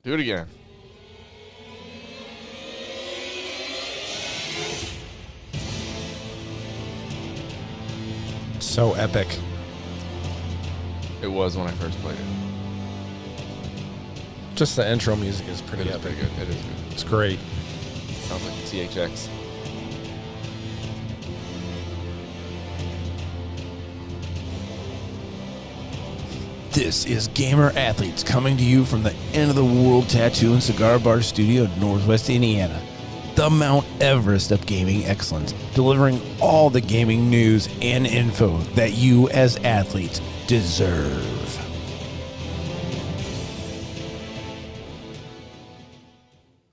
Do it again. So epic. It was when I first played it. Just the intro music is pretty It is epic. pretty good. It is good. It's great. Sounds like THX. This is Gamer Athletes coming to you from the End of the World Tattoo and Cigar Bar Studio in Northwest Indiana. The Mount Everest of gaming excellence, delivering all the gaming news and info that you as athletes deserve.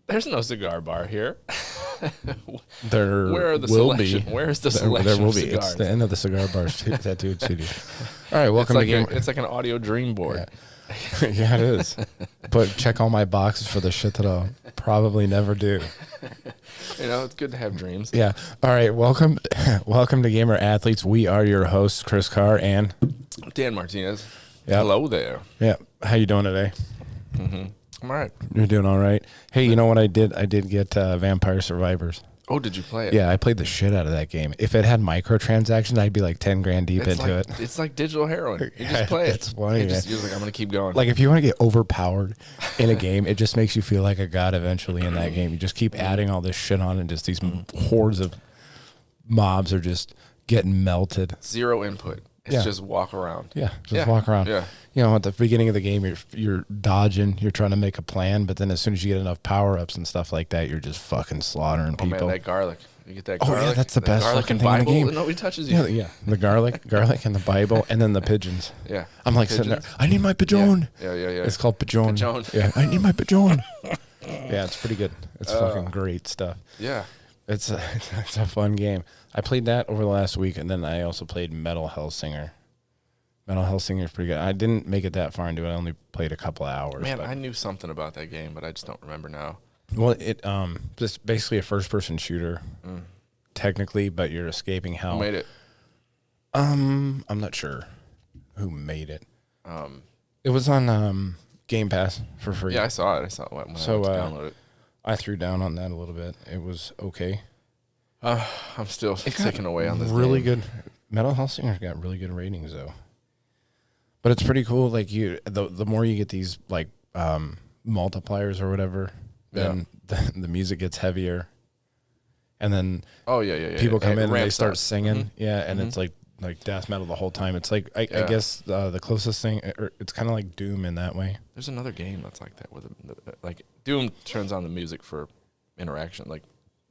There's no cigar bar here. There Where are the will selection? be. Where is the There selection will of be. cigars? It's the end of the Cigar Bar Tattoo Studio. All right, welcome It's to like, Gamer. it's like an audio dream board. Yeah, it is. But check all my boxes for the shit that I'll probably never do. You know, it's good to have dreams. Yeah. All right, welcome to Gamer Athletes. We are your hosts, Chris Carr and Dan Martinez. Yep. Hello there. yeah. How you doing today? I'm all right. You're doing all right. Hey, you know what I did? I did get Vampire Survivors. Oh, did you play it? Yeah, I played the shit out of that game. If it had microtransactions, I'd be like 10 grand deep It's into like, it. It's like digital heroin. You Yeah, just play it. it's funny, You're man. just like, I'm going to keep going. Like if you want to get overpowered in a game, it just makes you feel like a god eventually in that game. You just keep adding all this shit on, and just these hordes of mobs are just getting melted. Zero input. It's Yeah. just walk around. Yeah, just Yeah, walk around. yeah. You know, at the beginning of the game, you're dodging, you're trying to make a plan, but then as soon as you get enough power ups and stuff like that, you're just fucking slaughtering Oh, man, people. that garlic. You get that Oh, yeah, garlic. that's the that best garlic fucking and thing in the Bible, game. nobody touches you. Yeah, the garlic and the Bible, and then the pigeons. Yeah. I'm like sitting there. Pigeons. I need my pigeon. Yeah. It's called pigeon. Pigeon. Yeah, I need my pigeon. Yeah, it's pretty good. It's fucking great stuff. Yeah. It's a fun game. I played that over the last week, and then I also played Metal Hellsinger. Metal Hellsinger is pretty good. I didn't make it that far into it. I only played a couple of hours. Man, but- I knew something about that game, but I just don't remember now. well, it just basically a first-person shooter, technically, but you're escaping hell. Who made it? I'm not sure who made it. It was on Game Pass for free. Yeah, I saw it. I saw it when So, I went to download it. I threw down on that a little bit. It was okay. I'm still ticking away on this really game. good. Metal Hellsinger's got really good ratings though. But it's pretty cool. Like the more you get these like multipliers or whatever, then the music gets heavier, and then Oh, yeah. people It come in and they ramps start up. singing. Yeah, and it's like death metal the whole time. It's like I Yeah. guess the closest thing, or it's kind of like Doom in that way. There's another game that's like that, where like Doom turns on the music for interaction, like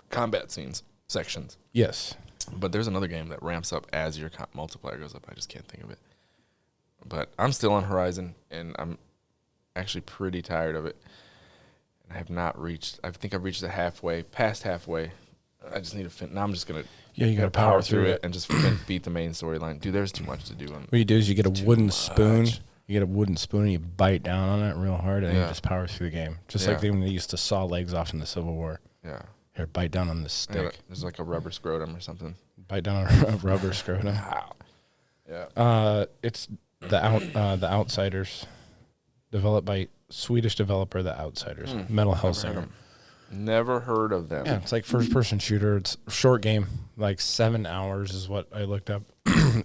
combat scenes, sections. Yes. But there's another game that ramps up as your multiplier goes up. I just can't think of it. But I'm still on Horizon, and I'm actually pretty tired of it. And I have not reached. I think I've reached past halfway. I just need to finish. Now I'm just gonna You gotta power through it and just beat the main storyline. Dude, there's too much to do. What you do is you get a wooden much. spoon. You get a wooden spoon and you bite down on it real hard, and you Yeah. just power through the game. Just Yeah. like when they used to saw legs off in the Civil War. Yeah. Here, bite down on this stick. There's like a rubber scrotum or something. Bite down on a rubber scrotum. Yeah. It's the Outsiders, developed by Swedish developer The Outsiders. Metal Hellsinger. Never heard of them. Yeah, it's like first-person shooter. It's a short game, like 7 hours is what I looked up.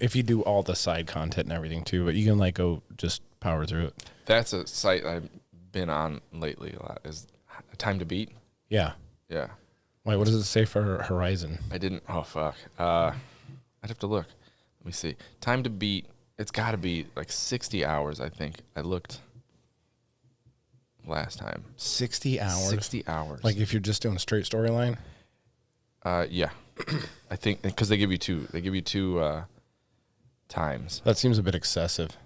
If you do all the side content and everything too, but you can like go just power through it. That's a site I've been on lately a lot. Is Time to Beat. Yeah. Yeah. Wait, what does it say for Horizon? I didn't. Oh fuck. I'd have to look. Let me see. Time to Beat. It's got to be like 60 hours. I think I looked last time. 60 hours. 60 hours. Like if you're just doing a straight storyline. Yeah. I think because they give you two. They give you two times. That seems a bit excessive.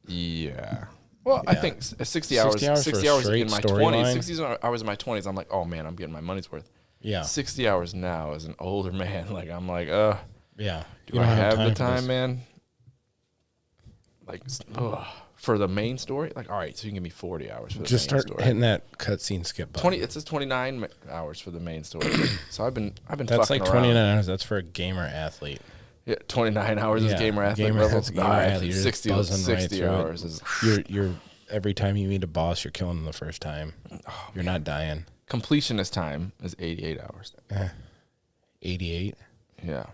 Yeah. Well, I Yeah. think 60 60 hours. hours for 60 a hours straight in my storyline? 20s. 60 hours in my 20s. I'm like, oh man, I'm getting my money's worth. Yeah. 60 hours now as an older man. Like I'm like, Yeah. do I have the time, man? Like, for the main story? Like, all right, so you can give me 40 hours for the Just main start story. hitting that cutscene skip button. 20. It says 29 hours for the main story. So I've been That's fucking like around. 29 hours. That's for a gamer athlete. Yeah, 29 hours is Yeah, gamer athlete gamer level. athlete, gamer All right, athlete, you're just 60, buzzing right 60 through it. hours is You're every time you meet a boss, you're killing them the first time. You're not dying. Completionist time is 88 hours. 88. Yeah.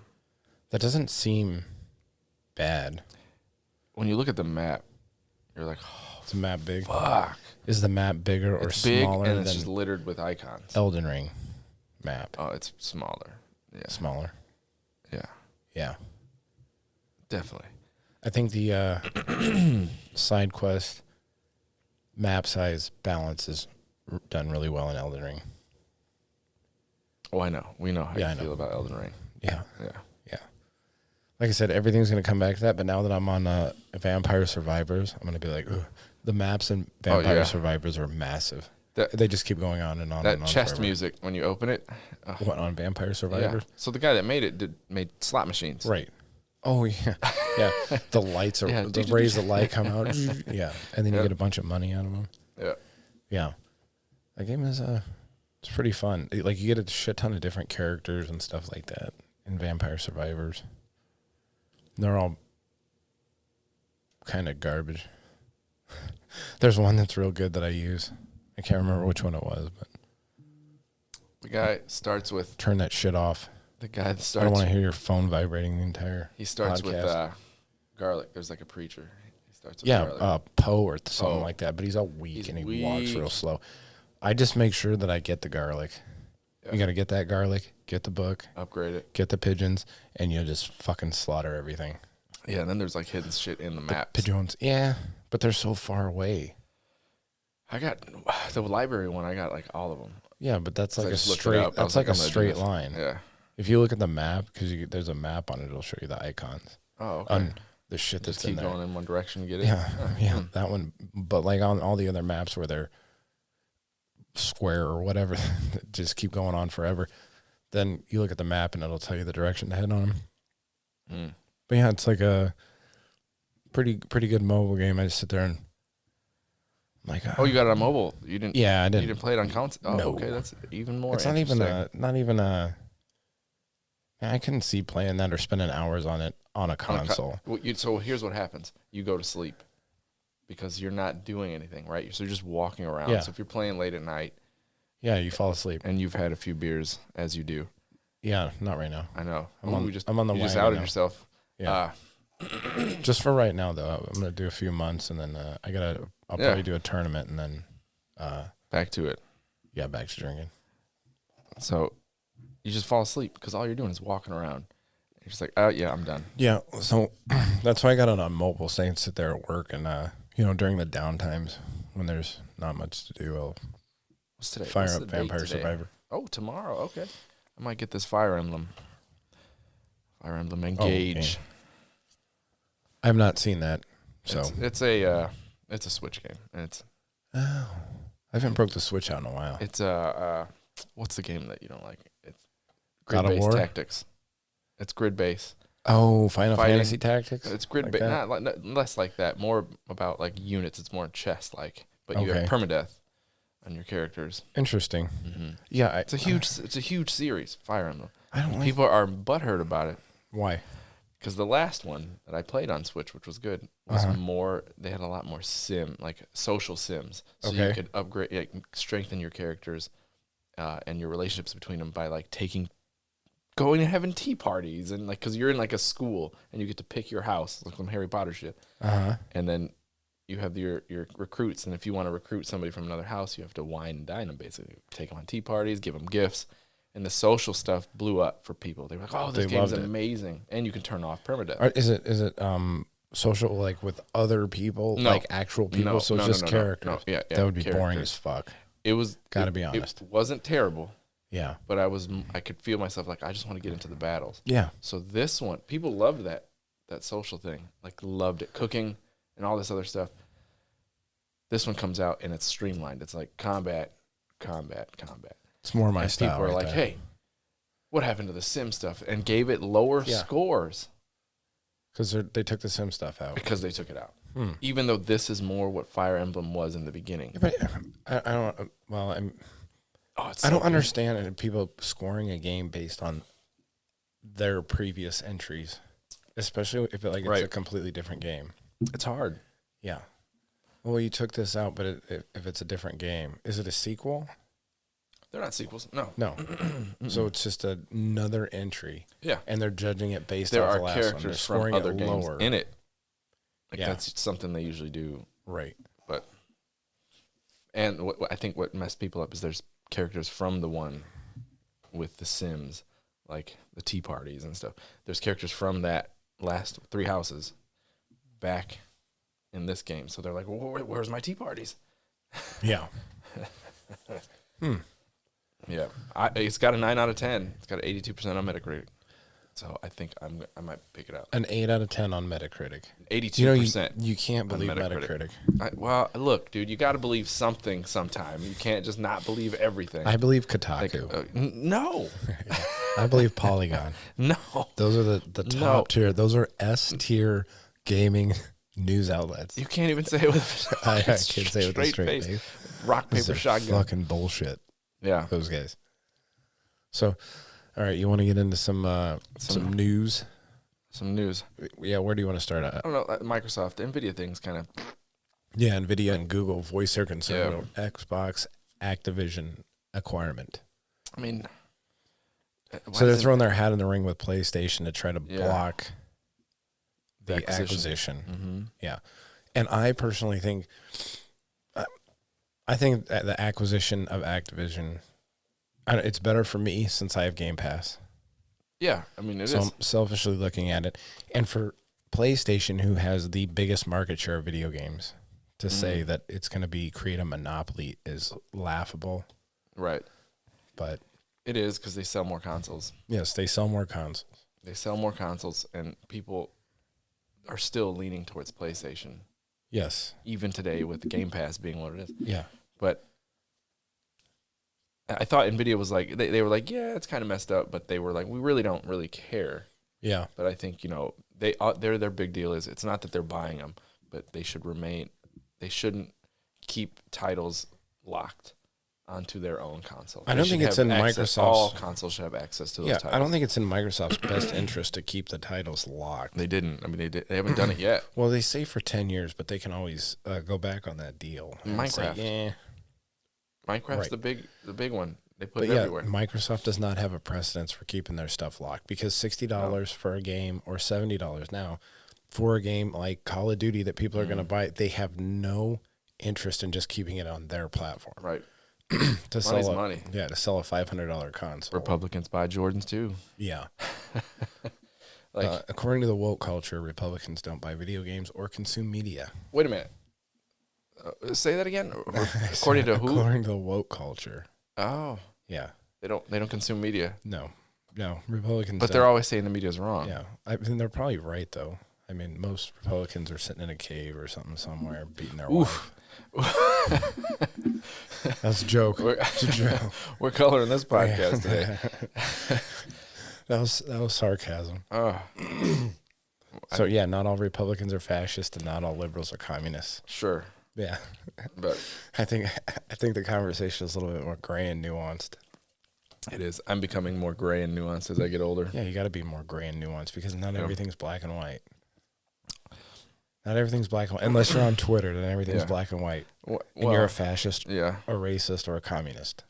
That doesn't seem bad. When you look at the map, you're like, oh, Is the map big? fuck. Is the map bigger or It's big smaller and it's than just littered with icons. Elden Ring map? Oh, it's smaller. Yeah. Smaller. Yeah. Yeah. Definitely. I think the side quest map size balance is done really well in Elden Ring. Oh, I know. We know how Yeah, I you know. feel about Elden Ring. Yeah. Yeah. Yeah. Like I said, everything's going to come back to that. But now that I'm on Vampire Survivors, I'm going to be like, ooh, the maps in Vampire yeah. Survivors are massive. That- They just keep going on and on. That and on chest forever. music when you open it. What, on Vampire Yeah. Survivors? So the guy that made it made slot machines. Right. Oh, yeah. Yeah. The lights are, Yeah. the rays of light come out. Yeah. And then you Yeah. get a bunch of money out of them. Yeah. Yeah. That game is, it's pretty fun. Like, you get a shit ton of different characters and stuff like that in Vampire Survivors. They're all kind of garbage. There's one that's real good that I use. I can't remember which one it was, but The guy starts with turn that shit off. the guy that I don't starts. want to hear your phone vibrating the entire He starts with podcast. garlic. There's like a preacher. He starts with Yeah, garlic. Poe or something Poe. like that. But he's all weak He's and he walks real weak. slow. I just make sure that I get the garlic. Yeah. You got to get that garlic, get the book, Upgrade it. get the pigeons, and you'll just fucking slaughter everything. Yeah, and then there's like hidden shit in the map. Pigeons, yeah, but they're so far away. I got the library one. I got like all of them. Yeah, but that's So I like a just looked it straight. up. I That's was like a I'm gonna do straight this. line. Yeah. If you look at the map, because there's a map on it, it'll show you the icons Oh, okay. on the shit that's Just in keep there. going in one direction to get it. Yeah, Oh, yeah, that one. But like on all the other maps where they're square or whatever, that just keep going on forever. Then you look at the map and it'll tell you the direction to head on them. Mm. But yeah, it's like a pretty good mobile game. I just sit there and I'm like, Oh, you got it on mobile. You didn't. yeah, I You didn't. didn't play it on console. Oh, No. okay. That's even more. It's not even interesting. I couldn't see playing that or spending hours on it on a On a console. So here's what happens. You go to sleep because you're not doing anything, right? So you're just walking around. Yeah. So if you're playing late at night Yeah, you fall asleep. and you've had a few beers, as you do, Yeah, not right now. I know. I'm on- you I'm on the you just wagon outed now. yourself. Yeah, just for right now though. I'm gonna do a few months and then I'll Yeah. probably do a tournament and then Back to it. yeah, back to drinking. So you just fall asleep because all you're doing is walking around. You're just like, oh yeah, I'm done. Yeah, so that's why I got it on mobile, so I can sit there at work and during the down times when there's not much to do, I'll What's today? fire What's up the date Vampire today? Survivor. Oh, tomorrow. Okay. I might get this Fire Emblem. Fire Emblem okay. Engage. I've not seen that, so It's a Switch game, and it's I haven't broke the Switch out in a while. what's the game that you don't like? It's God of grid-based War? tactics. It's grid-based. Oh, Final Fighting. Fantasy Tactics. It's grid Like based, that? not less like that. More about like units. It's more chess like, but you have Okay. permadeath on your characters. Interesting. Mm-hmm. Yeah, It's a huge series. Fire Emblem. I don't like. People are butthurt about it Why? because the last one that I played on Switch, which was good, was Uh-huh. more. They had a lot more like social sims, so you Okay. could upgrade, like, strengthen your characters and your relationships between them by like going and having tea parties and like because you're in like a school and you get to pick your house like some Harry Potter shit. And then you have your recruits, and if you want to recruit somebody from another house, you have to wine and dine them, basically. Take them on tea parties, give them gifts, and the social stuff blew up for people. They were like, "Oh, this They game's loved it. amazing," and you can turn off permadeath. Is it social like with other people, No. like actual people? No, so it's no, just no, no, characters. no. Yeah, that would be boring characters. as fuck. It was Gotta be honest. It wasn't terrible, Yeah, but I could feel myself like I just want to get into the battles. yeah. So this one, people loved that social thing, like loved it, cooking and all this other stuff. This one comes out and it's streamlined. It's like combat. It's more my And style. people are right like, there. "Hey, what happened to the Sim stuff?" And gave it lower Yeah. scores because they took the Sim stuff out. because they took it out. Hmm. Even though this is more what Fire Emblem was in the beginning. Yeah, but I don't. Well, Oh, it's I so don't good. understand people scoring a game based on their previous entries, especially if it's a Right. completely different game. It's hard. Yeah, Well, you took this out, but if it's a different game, is it a sequel? They're not sequels. No. No. So it's just another entry. Yeah. And they're judging it based There off are the last one. They're characters scoring from other it games lower. in it. Like Yeah. that's something they usually do. Right. But and what I think what messed people up is there's characters from the one with the Sims, like the tea parties and stuff. There's characters from that last 3 houses back in this game. So they're like, well, where's my tea parties? Yeah. Yeah, it's got a 9 out of 10. It's got an 82% on Metacritic. So I think I might pick it up. An 8 out of 10 on Metacritic. 82%. You know, you can't believe Metacritic. Well, look, dude, you got to believe something sometime. You can't just not believe everything. I believe Like, Kotaku. no, I believe Polygon. no. Those are the top tier. Those are S tier gaming news outlets. You can't even say it with I can't say it with a straight face. Rock, This paper, is shotgun. fucking bullshit. Yeah. Those guys. So, all right, you want to get into some news? Some news. Yeah, where do you want to start at? I don't know. Microsoft, NVIDIA thing's kind of. Yeah, NVIDIA and Google voice their concern over Xbox Activision acquirement. I mean. So they're throwing their hat in the ring with PlayStation to try to block the acquisition. Mm-hmm. Yeah. And I personally think, I think that the acquisition of Activision, it's better for me since I have Game Pass. Yeah, I mean, it So is. I'm selfishly looking at it. And for PlayStation, who has the biggest market share of video games, to say that it's going to create a monopoly is laughable. Right. But It is because they sell more consoles. yes, they sell more consoles. They sell more consoles, and people are still leaning towards PlayStation, Yes. even today with Game Pass being what it is. Yeah. But I thought NVIDIA was like, they were like, yeah, it's kind of messed up, but they were like, we really don't really care. Yeah. But I think, their big deal is it's not that they're buying them, but they shouldn't keep titles locked onto their own console. I don't They think should it's have in access. Microsoft's- All consoles should have access to those titles. I don't think it's in Microsoft's best interest to keep the titles locked. They didn't. I mean, they haven't done it yet. Well, they say for 10 years, but they can always go back on that deal. and say, Minecraft. Minecraft's Right. the big one. They put But it yeah, everywhere. Microsoft does not have a precedence for keeping their stuff locked because $60 for a game or $70 now for a game like Call of Duty that people are going to buy, they have no interest in just keeping it on their platform. Right. To Money's sell money. Yeah, to sell a $500 console. Republicans buy Jordans too. Yeah. Like, According to the woke culture, Republicans don't buy video games or consume media. wait a minute. Say that again. According to who? According to the woke culture. Oh, Yeah. they don't consume media, No, Republicans. but they're always saying the media's wrong. Yeah, I mean they're probably right though. I mean, most Republicans are sitting in a cave or something somewhere beating their wife. That's a joke. It's a joke. We're coloring this podcast today. That was sarcasm. Oh, So yeah, not all Republicans are fascist, and not all liberals are communists. sure, Yeah, but I think the conversation is a little bit more gray and nuanced. it is. I'm becoming more gray and nuanced as I get older. Yeah, you got to be more gray and nuanced because not everything's black and white. Not everything's black and white. Unless you're on Twitter, then everything's black and white. Well, And you're a fascist, yeah. a racist, or a communist.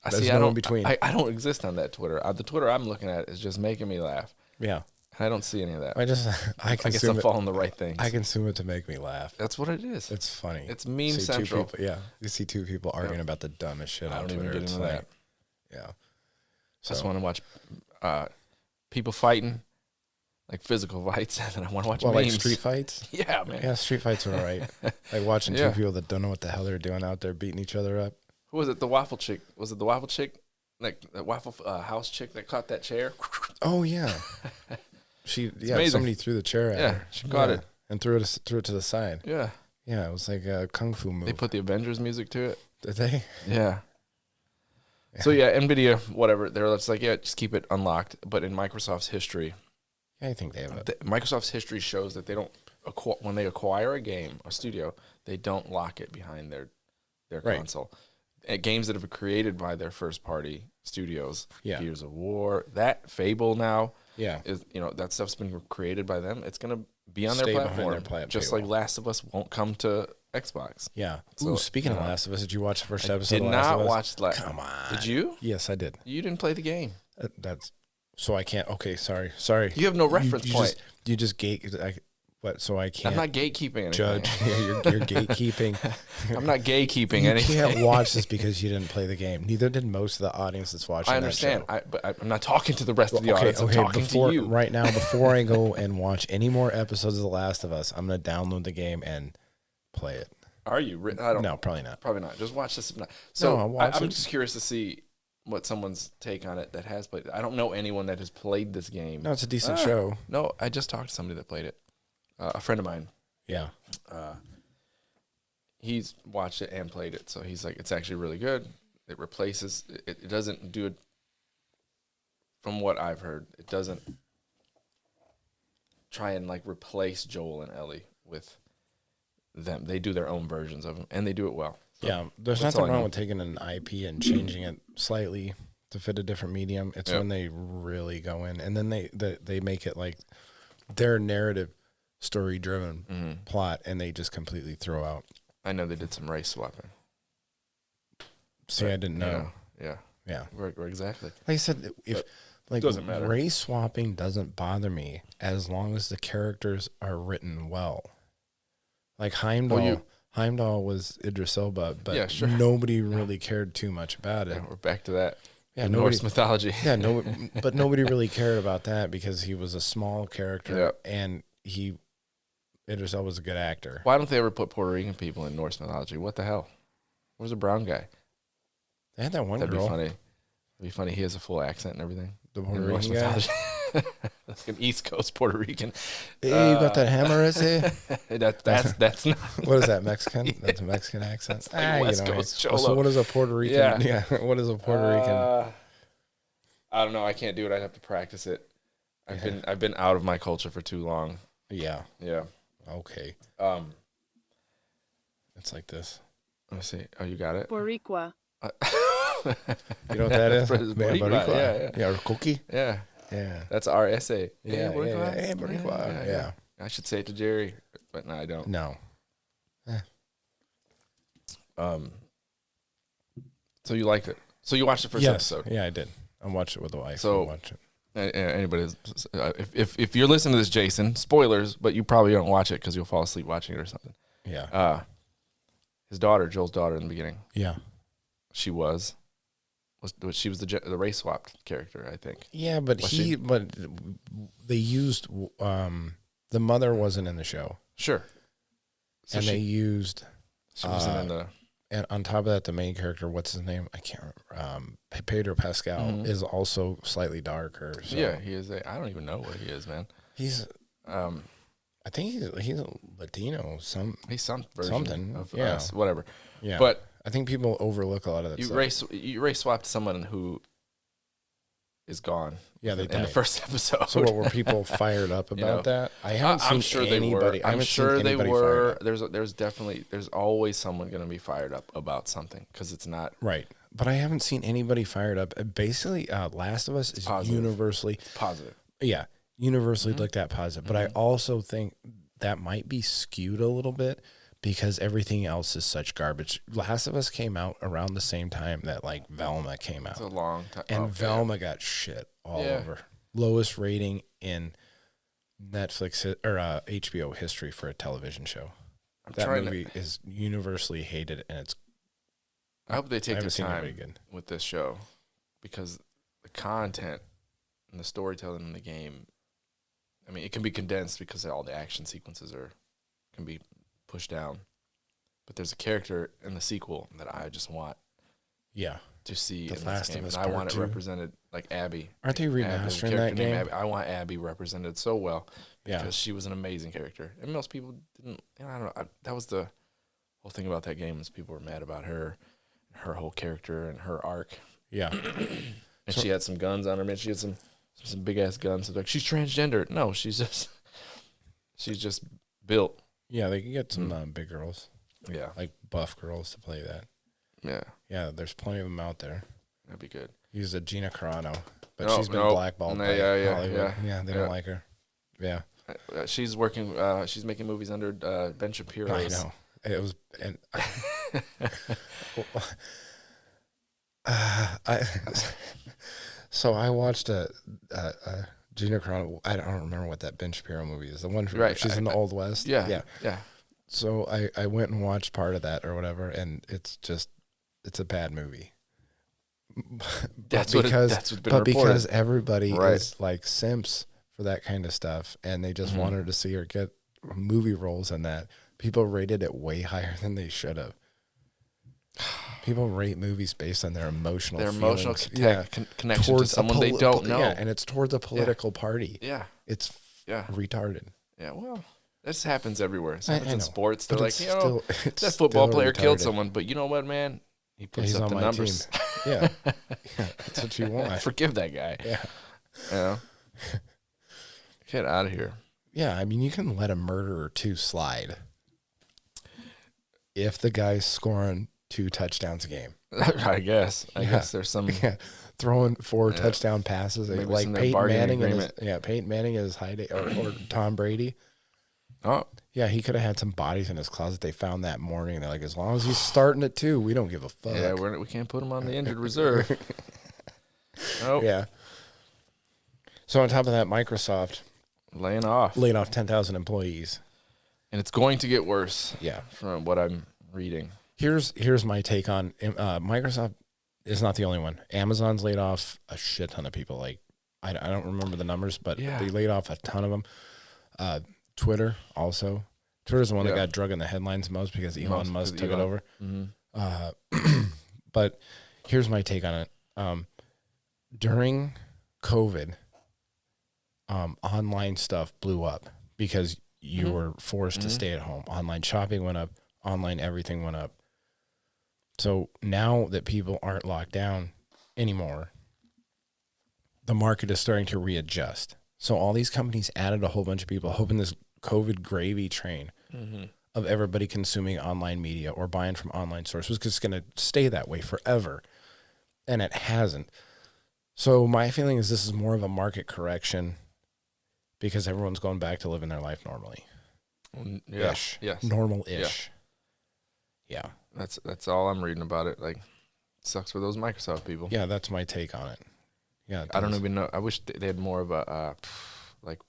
I There's see. no I don't in between. I don't exist on that Twitter. The Twitter I'm looking at is just making me laugh. Yeah. I don't see any of that. I I guess consume I'm it. following the right things. I consume it to make me laugh. That's what it is. It's funny. It's meme See central. You see two people arguing about the dumbest shit I on don't Twitter. even get It's into funny. that. Yeah. I just want to watch people fighting, like physical fights, and then I want to watch Well, like memes. street fights. Yeah, man. Yeah, street fights are all right. Like watching Yeah. two people that don't know what the hell they're doing out there beating each other up. Who was it? The waffle chick. Was it the waffle chick? Like the waffle house chick that caught that chair? Oh yeah. amazing. Somebody threw the chair at Yeah, her. she caught it. and threw it to the side. Yeah. Yeah, it was like a kung fu move. They put the Avengers music to it. Did they? Yeah. So yeah, NVIDIA, whatever. They're just like, yeah, just keep it unlocked. But in Microsoft's history, Yeah, I think they have it. Microsoft's history shows that they don't when they acquire a game, a studio, they don't lock it behind their Right. console. Games that have been created by their first party studios, Yeah. Gears of War, that Fable now Yeah. is that stuff's been created by them. It's gonna be on Stay their behind platform, their just like Last of Us won't come to Xbox. Yeah. So, Ooh, speaking of Last of Us, did you watch the first episode Did of Last not of Us? watch like. Come on. Did you? Yes, I did. You didn't play the game. That's so I can't. Okay, sorry. You have no reference point. You just gate. What? So I can't. I'm not gatekeeping anything. judge. Yeah, you're gatekeeping. I'm not gatekeeping You anything. can't watch this because you didn't play the game. Neither did most of the audience that's watching. I understand. That show. But I'm not talking to the rest of the audience. I'm talking before, to you. right now, before I go and watch any more episodes of The Last of Us, I'm gonna download the game and play it. Are you? I don't. No, probably not. Probably not. Just watch this. So I'll watch I'm it. just curious to see what someone's take on it that has played it. I don't know anyone that has played this game. No, it's a decent show. No, I just talked to somebody that played it. A friend of mine. Yeah. He's watched it and played it, so he's like, it's actually really good. It replaces. It doesn't do it. From what I've heard, it doesn't try and like replace Joel and Ellie with them. They do their own versions of them, and they do it well. So Yeah, there's that's nothing all I wrong know. with taking an IP and changing it slightly to fit a different medium. It's Yep. when they really go in, and then they make it like their narrative, story-driven plot, and they just completely throw out. I know they did some race swapping. See, I didn't know. Yeah. Yeah, Where exactly? like I said, if like doesn't matter. race swapping doesn't bother me as long as the characters are written well. Like Heimdall. Heimdall was Idris Elba, but Yeah, sure. nobody really cared too much about it. Yeah, we're back to that. Yeah, Norse mythology. Yeah, no, but nobody really cared about that because he was a small character, Yep. and Idris Elba was a good actor. Why don't they ever put Puerto Rican people in Norse mythology? What the hell? Where's a brown guy? They had that one That'd girl, be funny. It'd be funny. He has a full accent and everything. the Puerto In Norse Rican guy. mythology. Like an East Coast Puerto Rican. Hey, you got that hammer, is it? That's not. What is that, Mexican? That's a Mexican accent. like West Coast So cholo. what is a Puerto Rican? Yeah. What is a Puerto Rican? I don't know. I can't do it. I'd have to practice it. I've been out of my culture for too long. Yeah. Yeah. Okay. It's like this. Let me see. Oh, you got it. Boricua. You know what that is? Boricua, yeah. Yeah, or cookie. Yeah. Yeah. That's our essay. Yeah, Boricua. Hey, Boricua. Yeah. I should say it to Jerry, but no, I don't. No. So you liked it. So you watched the first episode. Yeah, I did. I watched it with the wife. So- I watched it. Anybody, if you're listening to this, Jason, spoilers, but you probably don't watch it because you'll fall asleep watching it or something. Yeah. His daughter, Joel's daughter, in the beginning, Yeah. she was the race swapped character, I think. Yeah, but Was but they used the mother wasn't in the show, Sure. So and they used she wasn't in the. and on top of that, the main character, what's his name? I can't remember. Pedro Pascal is also slightly darker. So Yeah, he is. I don't even know what he is, man. he's. I think he's a Latino. He's some version Something, of yeah. us, whatever. Yeah, But I think people overlook a lot of that. you stuff. race swapped someone who is gone. Yeah, they in the died. first episode. So what were people fired up about know, that? I haven't I'm seen sure anybody. they were. I I'm haven't sure seen they anybody were. fired up. There's always someone going to be fired up about something because it's not Right. But I haven't seen anybody fired up. Basically, Last of Us is Positive. universally, positive. yeah, universally Mm-hmm. looked at positive. But I also think that might be skewed a little bit because everything else is such garbage. Last of Us came out around the same time that like Velma came It's a out, long time. and okay. Velma got shit all Yeah. over. Lowest rating in Netflix or HBO history for a television show. That trying to- movie is universally hated, and it's I hope they I take their haven't seen time anybody good. with this show because the content and the storytelling in the game. I mean, it can be condensed because all the action sequences can be pushed down. But there's a character in the sequel that I just want Yeah. to see The in Last this of game, Us and I Part want it 2. represented like Abby. Aren't they Abby, the remastering character that named game? Abby. I want Abby represented so well Yeah. because she was an amazing character, and most people didn't. I don't know. That was the whole thing about that game is people were mad about her whole character and her arc. Yeah. And So- she had some guns on her, man. She had some big ass guns. It's like she's transgender. No, she's just built. Yeah, they can get some big girls, Yeah, like buff girls to play that. yeah, Yeah, there's plenty of them out there. that'd be good. Use a Gina Carano, but No, she's been no. blackballed No, by yeah, Hollywood. yeah. They Yeah. don't like her. Yeah, She's working. She's making movies under Ben Shapiro. I know. it was, and I so I watched a Gina Carano. I don't remember what that Ben Shapiro movie is. The one from, Right, she's in the Old West. Yeah. So I went and watched part of that or whatever, and it's a bad movie. That's what's been reported. Because everybody Right. is like simps for that kind of stuff, and they just wanted to see her get movie roles in that. People rated it way higher than they should have. People rate movies based on their emotional feelings. Connection to towards a someone they don't know. Yeah, and it's towards a political party. Yeah. It's Yeah. retarded. Yeah. Well, this happens everywhere. It I happens in know, sports. They're but like, it's you know, it's that football still player killed retarded. someone, but you know what, man? He Yeah, puts he's up on the my numbers. team. Yeah, that's what you want. Forgive that guy. Yeah, You know? Get out of here. yeah. I mean, you can let a murder or two slide if the guy's scoring 2 touchdowns a game. I guess. I guess there's some. Yeah, throwing 4 touchdown passes, Maybe like some Peyton bargaining Manning agreement. Peyton Manning in his high day, or Tom Brady. Oh, Yeah, he could have had some bodies in his closet they found that morning. They're like, as long as he's starting at 2, we don't give a fuck. yeah. We can't put him on the injured reserve. Oh, Yeah. So on top of that, Microsoft laying off, laid off 10,000 employees. and it's going to get worse. Yeah. From what I'm reading. Here's my take on Microsoft is not the only one. Amazon's laid off a shit ton of people. Like I don't remember the numbers, but Yeah. they laid off a ton of them. Twitter also. Twitter's the one that Yeah. got drug in the headlines most because Elon Musk took it over. Mm-hmm. But here's my take on it. During COVID, online stuff blew up because you were forced to stay at home. Online shopping went up. Online everything went up. So now that people aren't locked down anymore, the market is starting to readjust. So all these companies added a whole bunch of people, hoping this COVID gravy train of everybody consuming online media or buying from online sources was just going to stay that way forever. And it hasn't. So my feeling is this is more of a market correction because everyone's going back to living their life normally. Yeah. Ish. Yes. Normal-ish. Yeah. That's all I'm reading about it. Like, sucks for those Microsoft people. Yeah, that's my take on it. Yeah. I don't even know. I wish they had more of a like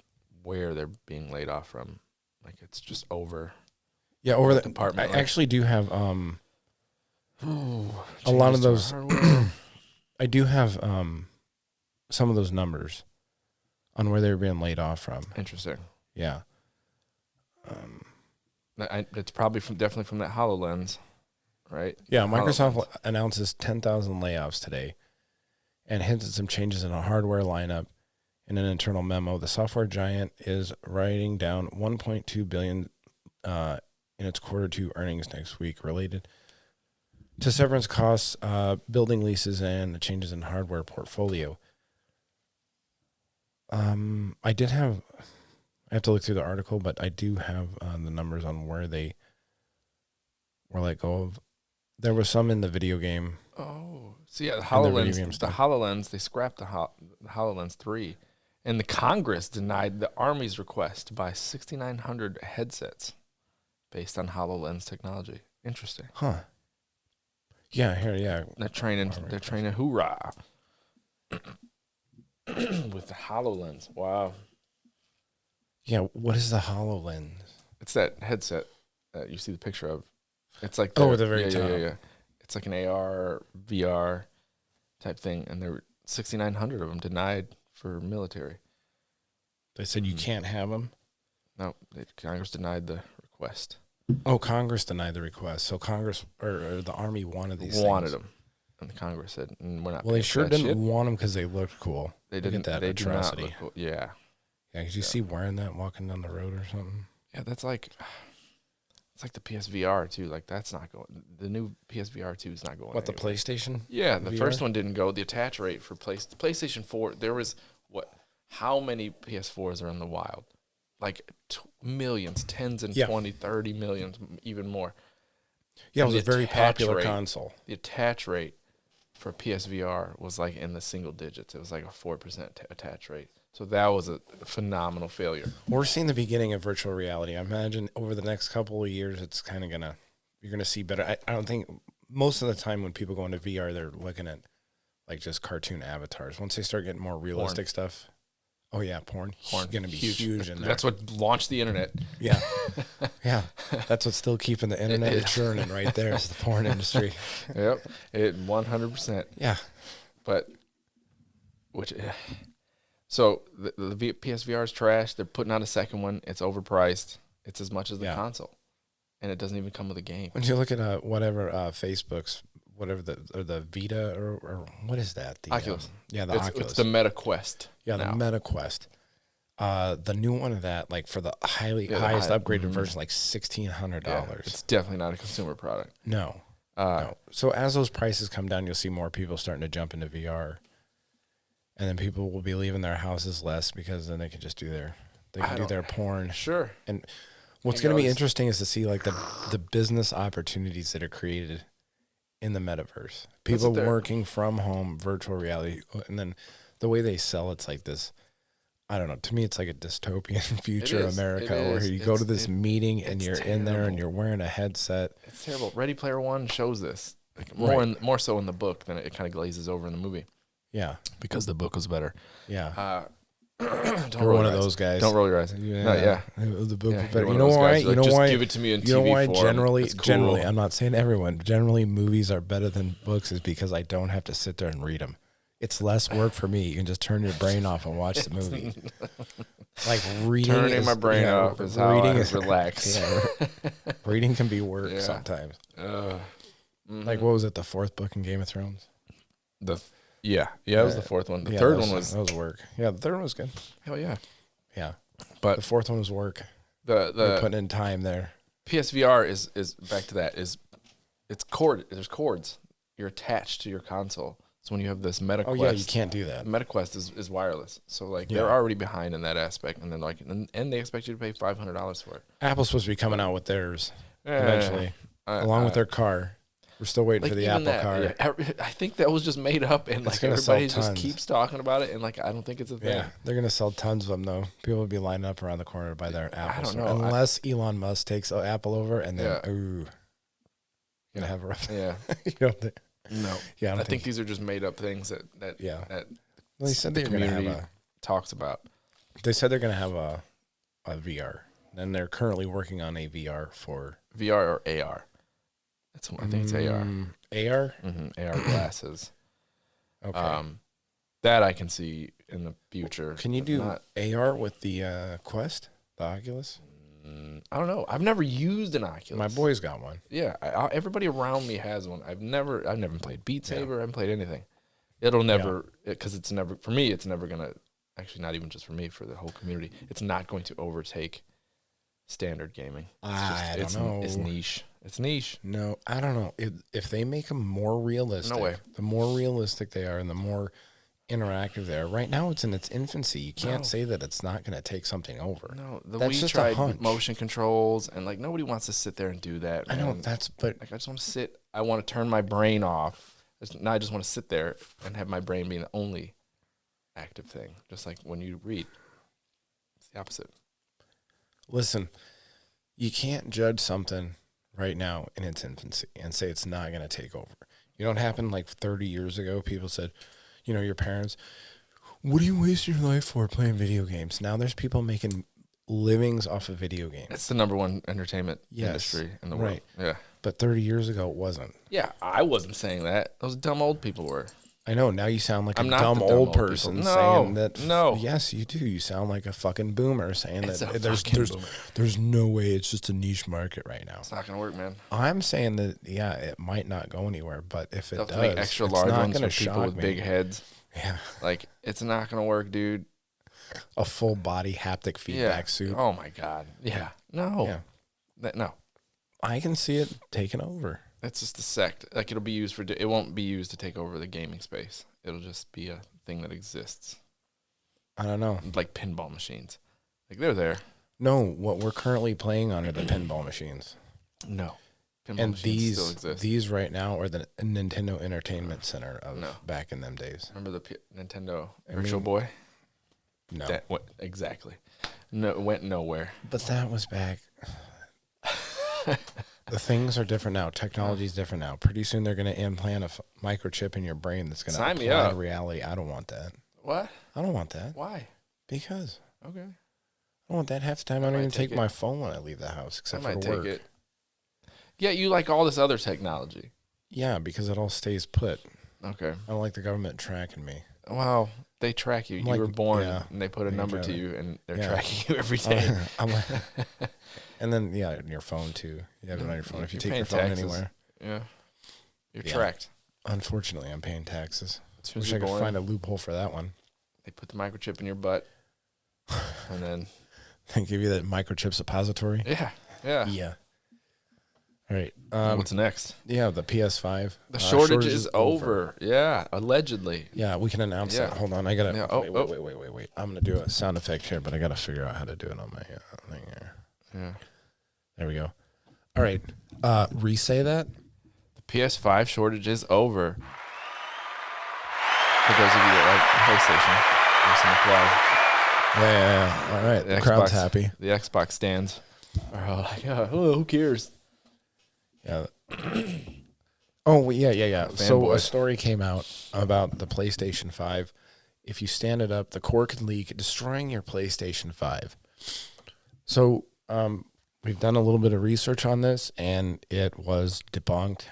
where they're being laid off from. Like it's just over. Yeah, over the department. I actually do have a lot of those. I do have some of those numbers on where they're being laid off from. Interesting. Yeah. It's probably definitely from that HoloLens, right? Yeah, Microsoft HoloLens. announces 10,000 layoffs today and hints at some changes in a hardware lineup. In an internal memo, the software giant is writing down $1.2 billion in its quarter 2 earnings next week related to severance costs, building leases, and the changes in hardware portfolio. I have to look through the article, but I do have the numbers on where they were let go of. There was some in the video game. Oh, so yeah, the video game HoloLens. The stuff. HoloLens. They scrapped the HoloLens 3, and the Congress denied the Army's request to buy 6,900 headsets based on HoloLens technology. Interesting. Huh. Yeah, here, yeah. They're training. They're training. Hoorah! With the HoloLens. Wow. Yeah, what is the HoloLens? It's that headset that you see the picture of. It's like Oh, at the very yeah, top. Yeah. It's like an AR, VR type thing, and there were 6,900 of them denied for military. They said you can't have them? No, Congress denied the request. Oh, Congress denied the request. So Congress or the Army wanted these Wanted things. them, and the Congress said, We're not Well, they paying for sure that didn't shit." want them because they looked cool. They Look at didn't. that They do not atrocity. look cool. Yeah. Yeah, because you see wearing that walking down the road or something. Yeah, that's like... It's like the PSVR 2. Like, that's not going... The new PSVR 2 is not going What, the anywhere. PlayStation? Yeah, the VR? first one didn't go. The attach rate for PlayStation 4, there was how many PS4s are in the wild? Like millions, tens and Yeah. 20, 30 millions, even more. Yeah, it And was a the very attach popular rate- console. The attach rate for PSVR was like in the single digits. It was like a 4% attach rate. So that was a phenomenal failure. We're seeing the beginning of virtual reality. I imagine over the next couple of years, it's kind of going to You're going to see better. I don't think most of the time when people go into VR, they're looking at like just cartoon avatars. Once they start getting more realistic stuff, oh yeah, porn going to be huge in there. That's what launched the internet. Yeah, yeah. That's what's still keeping the internet churning right there is the porn industry. Yep, it 100%. Yeah, But so the PSVR is trash. They're putting out a second one. It's overpriced. It's as much as the console, and it doesn't even come with a game. when you look at whatever Facebook's whatever the Vita or what is that? The Oculus. Yeah, the It's Oculus. the Meta Quest. Yeah, the now. Meta Quest. The new one of that, like for the highest upgraded version, like $1,600. Yeah, it's definitely not a consumer product. No. No. So as those prices come down, you'll see more people starting to jump into VR, and then people will be leaving their houses less because then they can just do their porn. Sure. And what's going to be interesting is to see like the business opportunities that are created in the metaverse. People working from home, virtual reality, and then the way they sell it's like this. I don't know. To me, it's like a dystopian future America where you go to this meeting and you're in there and you're wearing a headset. It's terrible. Ready Player One shows this like more so in the book than it kind of glazes over in the movie. Yeah, because the book was better. Yeah. You're one of those guys. Don't roll your eyes. Yeah. The book was better. You know why? You know just why? Give it to me in TV You know why? form. Generally, I'm not saying everyone. Generally, movies are better than books is because I don't have to sit there and read them. It's less work for me. You can just turn your brain off and watch the movie. Like reading, turning my brain off is how I relax. Yeah, reading can be work sometimes. Like what was it? The fourth book in Game of Thrones. It was the fourth one. The third one was work. Yeah, the third one was good. Hell yeah. Yeah, but the fourth one was work. They're putting in time there. PSVR is back to that. It's cord. There's cords. You're attached to your console. So when you have this Meta Quest, you can't do that. Meta Quest is wireless. So like they're already behind in that aspect, and then like and they expect you to pay $500 for it. Apple's supposed to be coming out with theirs eventually, along with their car. We're still waiting for the Apple car. Yeah, I think that was just made up, and like everybody just keeps talking about it, and like I don't think it's a thing. Yeah, they're gonna sell tons of them though. People will be lining up around the corner to buy their Apple. I don't know. Unless Elon Musk takes Apple over, and then gonna have a rough. Yeah. You don't think? No. Yeah, I think these are just made up things that well, they said they're community gonna have talks about. They said they're gonna have a VR, and they're currently working on a VR for VR or AR. I think it's AR. AR? Mm-hmm. AR glasses. Okay. That I can see in the future. Can you do AR with the Quest, the Oculus? I don't know. I've never used an Oculus. My boy's got one. Yeah, everybody around me has one. I've never played Beat Saber. I haven't played anything. It'll never, because it's never, for me, it's never going to, actually not even just for me, for the whole community, it's not going to overtake standard gaming. I don't know. It's niche. It's niche. No, I don't know. If they make them more realistic, no way. The more realistic they are and the more interactive they are. Right now, it's in its infancy. You can't say that it's not going to take something over. No, that's Wii just tried a hunch. motion controls, and like nobody wants to sit there and do that. I know man. but like I just want to sit. I want to turn my brain off. Now I just want to sit there and have my brain being the only active thing. Just like when you read, it's the opposite. Listen, you can't judge something right now in its infancy and say it's not going to take over. You know what happened like 30 years ago? People said, your parents, what do you waste your life for playing video games? Now there's people making livings off of video games. It's the number one entertainment industry in the world. Right. Yeah. But 30 years ago, it wasn't. Yeah, I wasn't saying that. Those dumb old people were. I know. Now you sound like I'm a not dumb the dumb old old person people. saying that. No. Yes, you do. You sound like a fucking boomer saying It's that a fucking boomer. there's no way it's just a niche market right now. It's not going to work, man. I'm saying that, it might not go anywhere, but if it They'll does, make extra it's large not ones going for to people shock with me. big heads. Yeah. Like, it's not going to work, dude. A full body haptic feedback suit. Oh, my God. Yeah. No. Yeah. No. I can see it taking over. It's just a sect. Like, it'll be used for... It won't be used to take over the gaming space. It'll just be a thing that exists. I don't know. Like pinball machines. Like, they're there. No, what we're currently playing on are the pinball machines. No. Pinball And machines still exist. these right now are the Nintendo Entertainment Center of back in them days. Remember the Nintendo Virtual Boy? No. Exactly. No, it went nowhere. But that was back. The things are different now. Technology is different now. Pretty soon they're going to implant a microchip in your brain that's going to Sign me apply up. to reality. I don't want that. What? I don't want that. Why? Because Okay. I don't want that half the time. I don't might even take take it. my phone when I leave the house, I except for might to take work. it. Yeah, you like all this other technology. Yeah, because it all stays put. Okay. I don't like the government tracking me. Well, they track you. I'm You like, were born, yeah, and they put a they number got to it. you, and they're Yeah. tracking you every day. I'm like, and then on your phone too. You have it on your phone if you You're take paying your phone taxes. anywhere. Yeah. You're Yeah. tracked. Unfortunately, I'm paying taxes. As soon as Wish you're I could born, find a loophole for that one. they put the microchip in your butt, and then They give you that microchip suppository. yeah. Yeah. All right. What's next? Yeah, the PS5. The shortage is over. Yeah, allegedly. Yeah, we can announce Yeah. that. Hold on, I gotta. Yeah, oh, wait. I'm gonna do a sound effect here, but I gotta figure out how to do it on my thing here. Yeah. There we go. All right. Re-say that. The PS5 shortage is over. For those of you that like PlayStation, there's some applause. Yeah. All right. The The crowd's Xbox- happy. The Xbox stands are all like, oh, who cares? Yeah. Oh, yeah. So a Fanboys. story came out about the PlayStation 5. If you stand it up, the core can leak, destroying your PlayStation 5. So we've done a little bit of research on this, and it was debunked.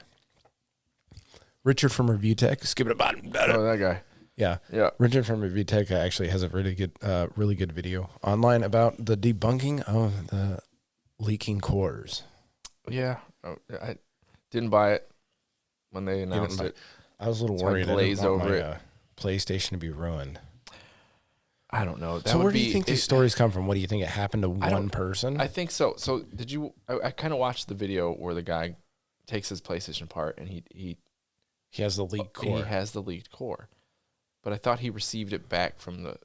Richard from Review Tech, skip it a button. Oh, that guy. Yeah. Yeah. Richard from Review Tech actually has a really good video online about the debunking of the leaking cores. Yeah. Oh, I didn't buy it when they didn't announced buy it. I was a little So I worried. I glazed didn't want over my it. PlayStation to be ruined. I don't know. That So would where do be, you think these stories come from? What do you think it happened to I don't- one person? I think so. So did you? I kind of watched the video where the guy takes his PlayStation apart and he He has the leak core. He has the leaked core, but I thought he received it back from a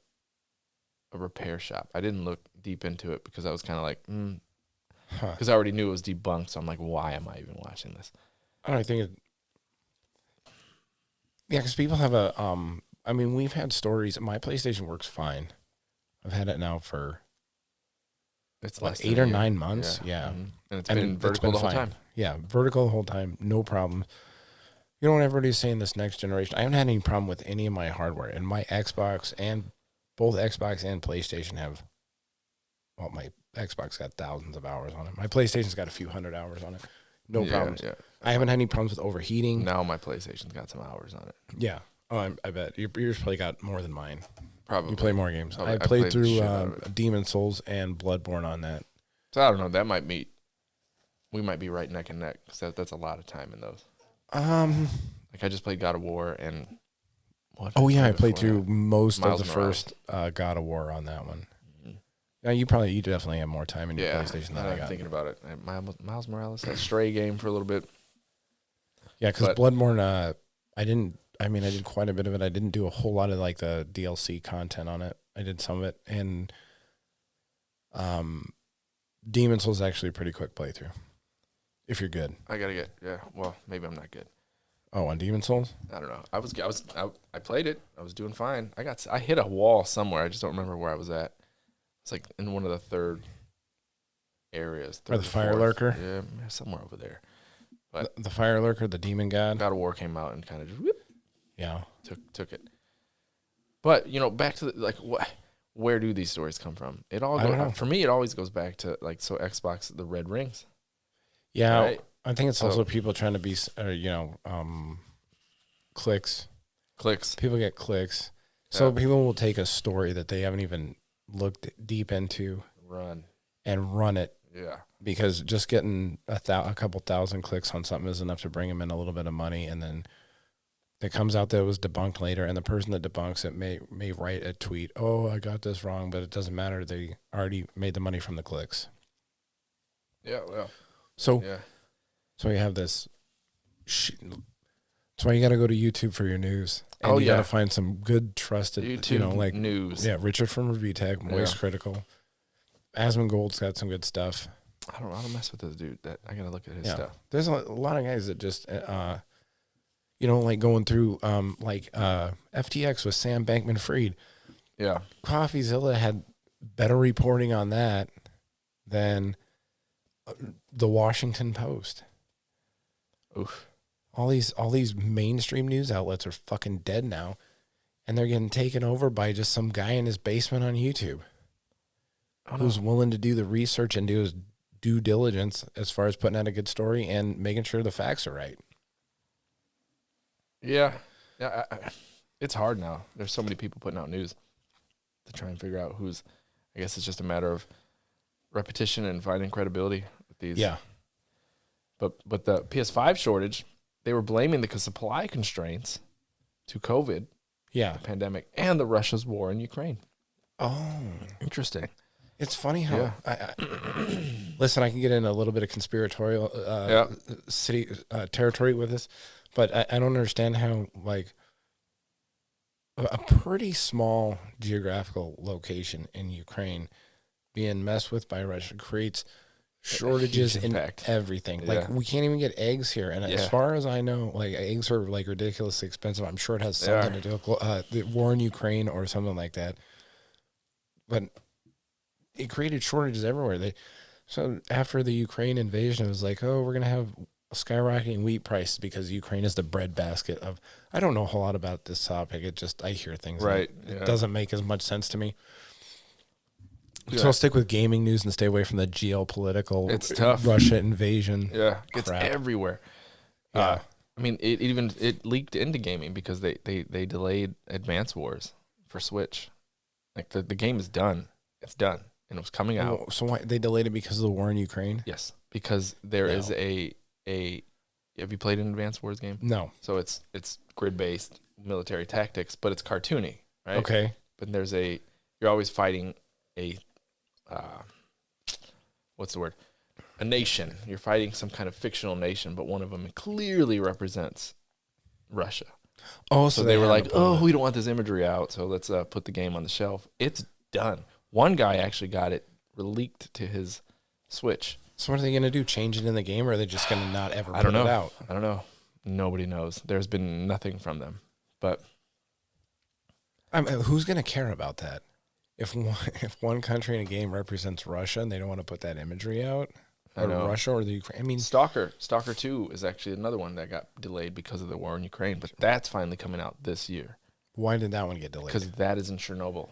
repair shop. I didn't look deep into it because I was kind of like, Huh. because I already knew it was debunked. So I'm like, why am I even watching this? I don't think it. Yeah, because people have a. I mean, we've had stories. My PlayStation works fine. I've had it now for It's what, less than 8 a or year. 9 months. Yeah. Mhm. And it's And been it's vertical the whole fine. time. Yeah, vertical the whole time, no problem. You know what everybody's saying this next generation? I haven't had any problem with any of my hardware. And my Xbox and both Xbox and PlayStation have, well, my Xbox got thousands of hours on it. My PlayStation's got a few hundred hours on it. No Yeah, problems. Yeah. I haven't had any problems with overheating. Now my PlayStation's got some hours on it. Yeah. Oh, I bet. Yours probably got more than mine. Probably. You play more games. Probably. I I played played the through shit out of it. Demon Souls and Bloodborne on that. So I don't know. That might meet. We might be right neck and neck. So that's a lot of time in those. Like I just played God of War and. What Oh did yeah, I play played before through that? most Miles of the Morales. first God of War on that one. Mhm. Yeah, you definitely have more time in your Yeah, PlayStation than now I I'm got. thinking about it. Miles Morales, that Stray game for a little bit. Yeah, because but- Bloodborne, I did quite a bit of it. I didn't do a whole lot of like the DLC content on it. I did some of it, and Demon Souls is actually a pretty quick playthrough if you're good. I gotta get. Yeah. Well, maybe I'm not good. Oh, on Demon Souls? I don't know. I played it. I was doing fine. I hit a wall somewhere. I just don't remember where I was at. It's like in one of the third areas. Or the third or Fire fourth. Lurker? Yeah, somewhere over there. But- The Fire Lurker, the Demon God? God of War came out and kind of just whoop, Yeah. took it. But back to where do these stories come from? It all I don't know. for me. It always goes back to Xbox, the red rings. Yeah, Right. I think it's So- also people trying to be, clicks. Clicks. People get clicks. So Yeah. people will take a story that they haven't even looked deep into Run. and run it Yeah. because just getting a couple thousand clicks on something is enough to bring them in a little bit of money. And then it comes out that it was debunked later. And the person that debunks it may write a tweet, oh, I got this wrong, but it doesn't matter. They already made the money from the clicks. Yeah. Well. So Yeah. So you have this. That's why you got to go to YouTube for your news. And Oh, you got yeah. to find some good, trusted, YouTube like news. yeah, Richard from Review Tech, Moist Yeah. Critical. Asmongold's got some good stuff. I don't mess with this dude. That I gotta look at his Yeah. stuff. There's a lot of guys that just, like going through, FTX with Sam Bankman-Fried. Yeah. CoffeeZilla had better reporting on that than the Washington Post. Oof. All these mainstream news outlets are fucking dead now, and they're getting taken over by just some guy in his basement on YouTube who's willing to do the research and do his due diligence as far as putting out a good story and making sure the facts are right. Yeah. It's hard now. There's so many people putting out news to try and figure out who's. I guess it's just a matter of repetition and finding credibility with these. Yeah. But the PS5 shortage, they were blaming the supply constraints to COVID, Yeah. the pandemic, and the Russia's war in Ukraine. Oh, Interesting. it's funny how. Yeah. Listen, I can get in a little bit of conspiratorial city territory with this, but I don't understand how like a pretty small geographical location in Ukraine being messed with by Russia creates shortages in everything. Like Yeah. we can't even get eggs here, and as Yeah. far as I know, like eggs are like ridiculously expensive. I'm sure it has something to do with the war in Ukraine or something like that. But it created shortages everywhere. So after the Ukraine invasion, it was like, oh, we're gonna have skyrocketing wheat prices because Ukraine is the breadbasket of. I don't know a whole lot about this topic. It just I hear things. Right. It Yeah. doesn't make as much sense to me. Yeah. So I'll stick with gaming news and stay away from the geopolitical. It's tough. Russia invasion. Yeah. It's Crap. everywhere. Yeah. I mean, it leaked into gaming because they delayed Advance Wars for Switch. Like the game is done. It's done. And it was coming out. So why they delayed it because of the war in Ukraine? Yes. Because there is a have you played an Advance Wars game? No. So it's grid based military tactics, but it's cartoony, right? Okay. But you're always fighting a what's the word? A nation. You're fighting some kind of fictional nation, but one of them clearly represents Russia. Oh, So they were like, "Oh, we don't want this imagery out, so let's put the game on the shelf." It's done. One guy actually got it leaked to his Switch. So what are they going to do? Change it in the game, or are they just going to not ever I put don't know. it out? I don't know. Nobody knows. There's been nothing from them. But I mean, who's going to care about that? If one country in a game represents Russia and they don't want to put that imagery out, I know. Russia or the Ukraine. I mean, Stalker 2 is actually another one that got delayed because of the war in Ukraine, but that's finally coming out this year why did that one get delayed? because that is in Chernobyl.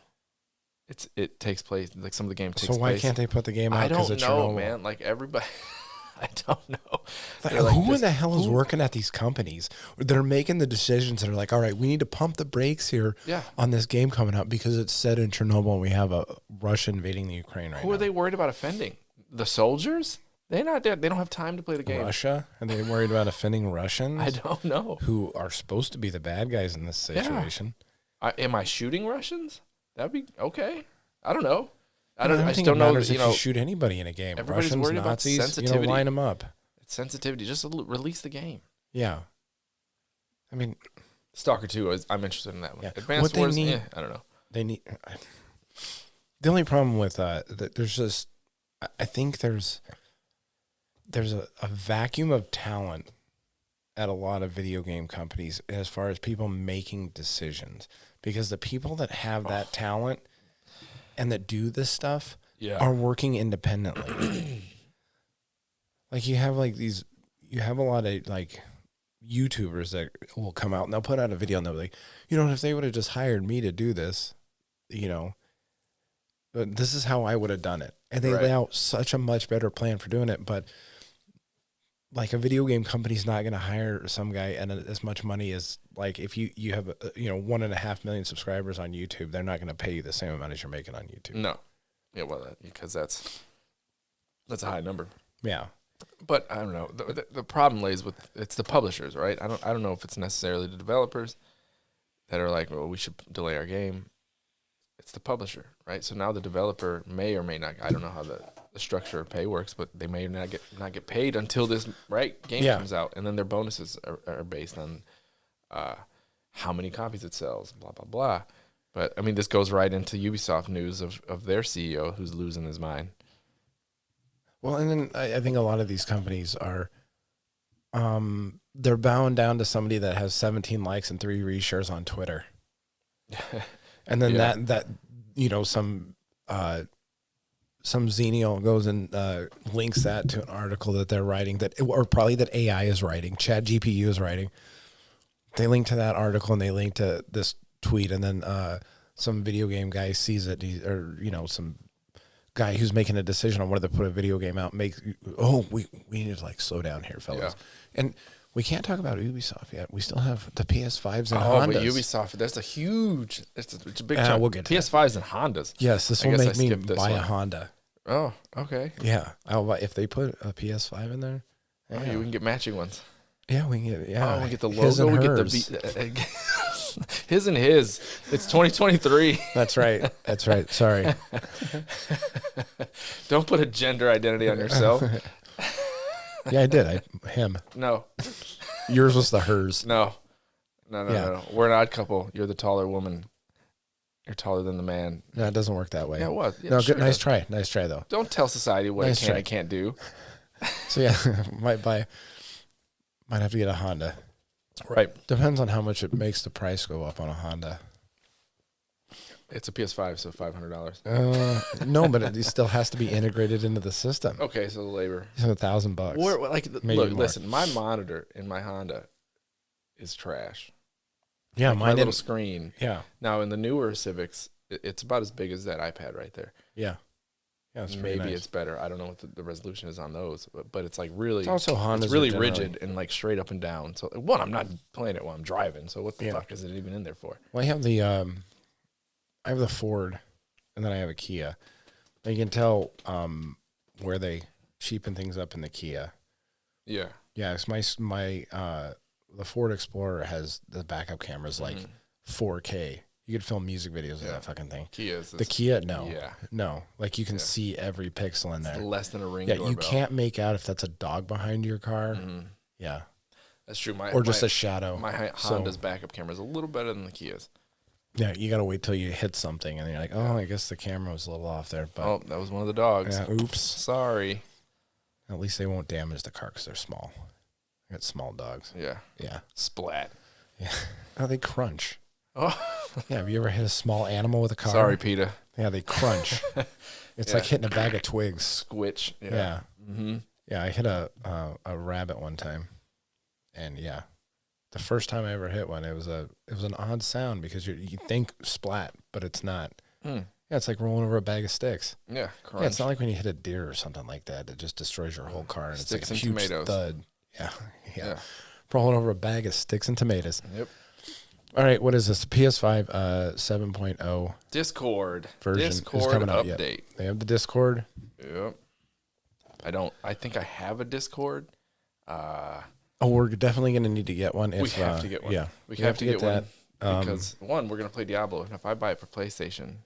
It takes place like some of the game takes So why place. can't they put the game out? I don't of know, Chernobyl? man. Like everybody, I don't know. Like, They're like who in this- the hell is working at these companies that are making the decisions that are like, all right, we need to pump the brakes here Yeah. on this game coming up because it's set in Chernobyl and we have a Russia invading the Ukraine right Who now. are they worried about offending? The soldiers? They're not there. They don't have time to play the game. Russia? Are they worried about offending Russians? I don't know. Who are supposed to be the bad guys in this situation? Am I shooting Russians? That'd be okay. I don't know. I don't just think don't it know. matters You if know, you shoot anybody in a game. everybody's Russians, worried about Nazis, sensitivity. line them up. it's sensitivity. Just release the game. Yeah. I mean, Stalker 2, I'm interested in that one. Yeah. Advanced What they Wars, need- I don't know. they need. The only problem with there's just, I think there's a vacuum of talent at a lot of video game companies as far as people making decisions, because the people that have that talent and that do this stuff Yeah. are working independently. Like you have a lot of like YouTubers that will come out and they'll put out a video and they'll be like, if they would have just hired me to do this, but this is how I would have done it. And they lay Right. out such a much better plan for doing it. But like a video game company's not going to hire some guy and as much money as like if you have 1.5 million subscribers on YouTube, they're not going to pay you the same amount as you're making on YouTube. No. Yeah, well, because that's a high number. Yeah. But I don't know. The problem lays with it's the publishers, right? I don't know if it's necessarily the developers that are like, well, we should delay our game. It's the publisher, right? So now the developer may or may not. I don't know how the structure of pay works, but they may not get paid until this game comes out, and then their bonuses are based on how many copies it sells, blah blah blah. But I mean, this goes right into Ubisoft news of their CEO who's losing his mind. Well, and then I think a lot of these companies are, they're bound down to somebody that has 17 likes and 3 reshares on Twitter. And then Yeah. that some some Xenial goes and links that to an article that they're writing, or probably that AI is writing, Chat GPU is writing. They link to that article and they link to this tweet, and then some video game guy sees it, or some guy who's making a decision on whether to put a video game out. We need to like slow down here, fellas, and we can't talk about Ubisoft yet. We still have the PS5s and Hondas. But Ubisoft, that's it's a big chunk. We'll get to PS5s and Hondas. Yes, this will make me buy a Honda. Oh, okay. Yeah, I'll buy, if they put a PS5 in there. Yeah. We can get matching ones. Yeah, we can get. Yeah, we get the his logo. and We hers. get the his and his. It's 2023. That's right. That's right. Sorry. Don't put a gender identity on yourself. Yeah, I did. Him. No. Yours was the hers. No. No. We're an odd couple. You're the taller woman. You're taller than the man. No, it doesn't work that way. Yeah, it was. Yeah, no, sure good. Nice try. Nice try, though. Don't tell society what Nice I can try. and can't do. So yeah, might have to get a Honda. Right. Depends on how much it makes the price go up on a Honda. It's a PS5, so $500. No, but it still has to be integrated into the system. Okay, so the labor. So $1,000. Maybe Look, more. listen. My monitor in my Honda is trash. Yeah, my little screen. Yeah, Now in the newer Civics, it's about as big as that iPad right there. yeah. It's pretty Maybe nice. it's better. I don't know what the resolution is on those, but it's like really. It's also Hondas It's really are generally- rigid and like straight up and down. So one, I'm not playing it while I'm driving. So what the Yeah. fuck is it even in there for? Well, I have the Ford, and then I have a Kia. And you can tell where they cheapen things up in the Kia. Yeah. Yeah, it's the Ford Explorer has the backup cameras like 4K. You could film music videos with that fucking thing. Kia's. The Kia, no. Yeah. No. Like you can see every pixel in there. Less than a ring. Yeah, doorbell. you can't make out if that's a dog behind your car. Yeah. That's true. Or just a shadow. My So- Honda's backup camera is a little better than the Kia's. Yeah, you got to wait till you hit something and you're like, oh, I guess the camera was a little off there. But Oh, that was one of the dogs. yeah, oops. Sorry. At least they won't damage the car because they're small. I got small dogs. Yeah. Yeah. Splat. Yeah. Oh, they crunch. Oh, Yeah, have you ever hit a small animal with a car? sorry, PETA. Yeah, they crunch. It's like hitting a bag of twigs. Squitch. Yeah. Mm-hmm. Yeah, I hit a rabbit one time. And yeah, the first time I ever hit one, it was an odd sound because you think splat, but it's not. Yeah, it's like rolling over a bag of sticks. Yeah. Crunch. Yeah, it's not like when you hit a deer or something like that. It just destroys your whole car. And Sticks it's like and a huge tomatoes. thud. Yeah. Yeah. Rolling over a bag of sticks and tomatoes. Yep. All right, what is this? PS5 7.0 Discord. version is Discord coming out. update. Yep. They have the Discord. Yep. I think I have a Discord. Oh, we're definitely going to need to get one. If, We have to get one. Yeah, We have to get one. that. Because one, we're gonna play Diablo, and if I buy it for PlayStation,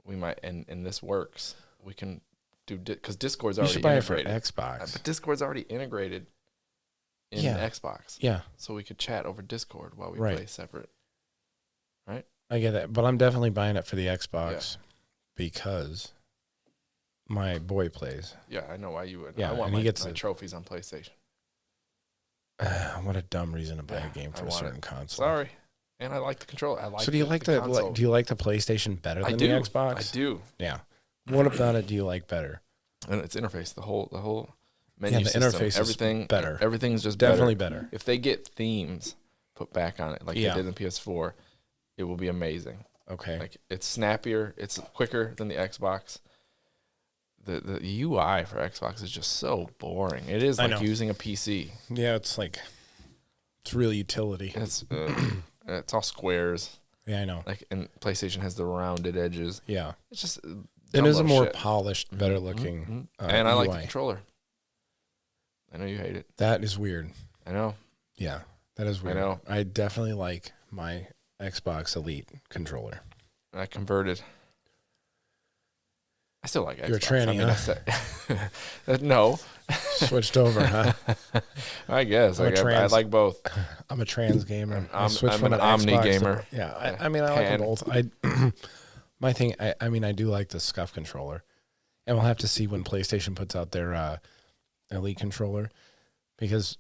we might, and this works, we can do because Discord's You already should buy it for integrated. Xbox. But Discord's already integrated in Yeah. Xbox, Yeah, so we could chat over Discord while we Right. play separate. I get that, but I'm definitely buying it for the Xbox because my boy plays. Yeah, I know why you would. Yeah, I want and he my, gets my the- trophies on PlayStation. What a dumb reason to buy Yeah, a game I for a want certain it. console. Sorry, and I like the controller. I like. So do you like the console. do you like the PlayStation better I than do. the Xbox? I do, Yeah. What about it do you like better? and its interface, the whole menu the system, interface is everything better. Everything's just Definitely better. If they get themes put back on it, like Yeah. they did in PS4, it will be amazing. Okay. Like it's snappier, it's quicker than the Xbox. The UI for Xbox is just so boring. It is I like know. using a PC. Yeah, it's real utility. It's all squares. Yeah, I know. Like, and PlayStation has the rounded edges. Yeah. It's just It is a more shit. polished, better looking And I like the UI. controller. I know you hate it. That is weird. I know. Yeah, that is weird. know. I definitely like my Xbox Elite controller. I converted. I still like Xbox. You're a tranny, huh? No, Switched over, huh? I guess. I'm a I trans- like both. I'm a trans gamer. I I'm switched an from Omni Xbox to- gamer. yeah, I mean, I like Pan. them both. My thing, I mean, I do like the Scuff controller, and we'll have to see when PlayStation puts out their Elite controller, because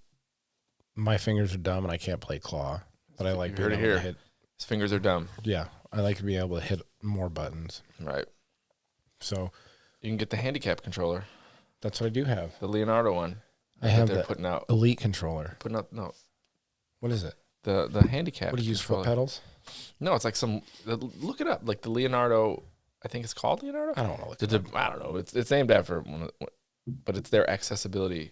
my fingers are dumb and I can't play claw, but I like You being heard it able to here. hit. His fingers are dumb. Yeah, I like to be able to hit more buttons. Right. So You can get the handicap controller, That's what I do have. the Leonardo one. I have they're the putting out. Elite controller. No, What is it? the handicap. What do you use, controller. foot pedals? No, it's like look it up. Like the Leonardo, I think it's called Leonardo. I don't want to look it up. I don't know. It's named after one, but it's their accessibility.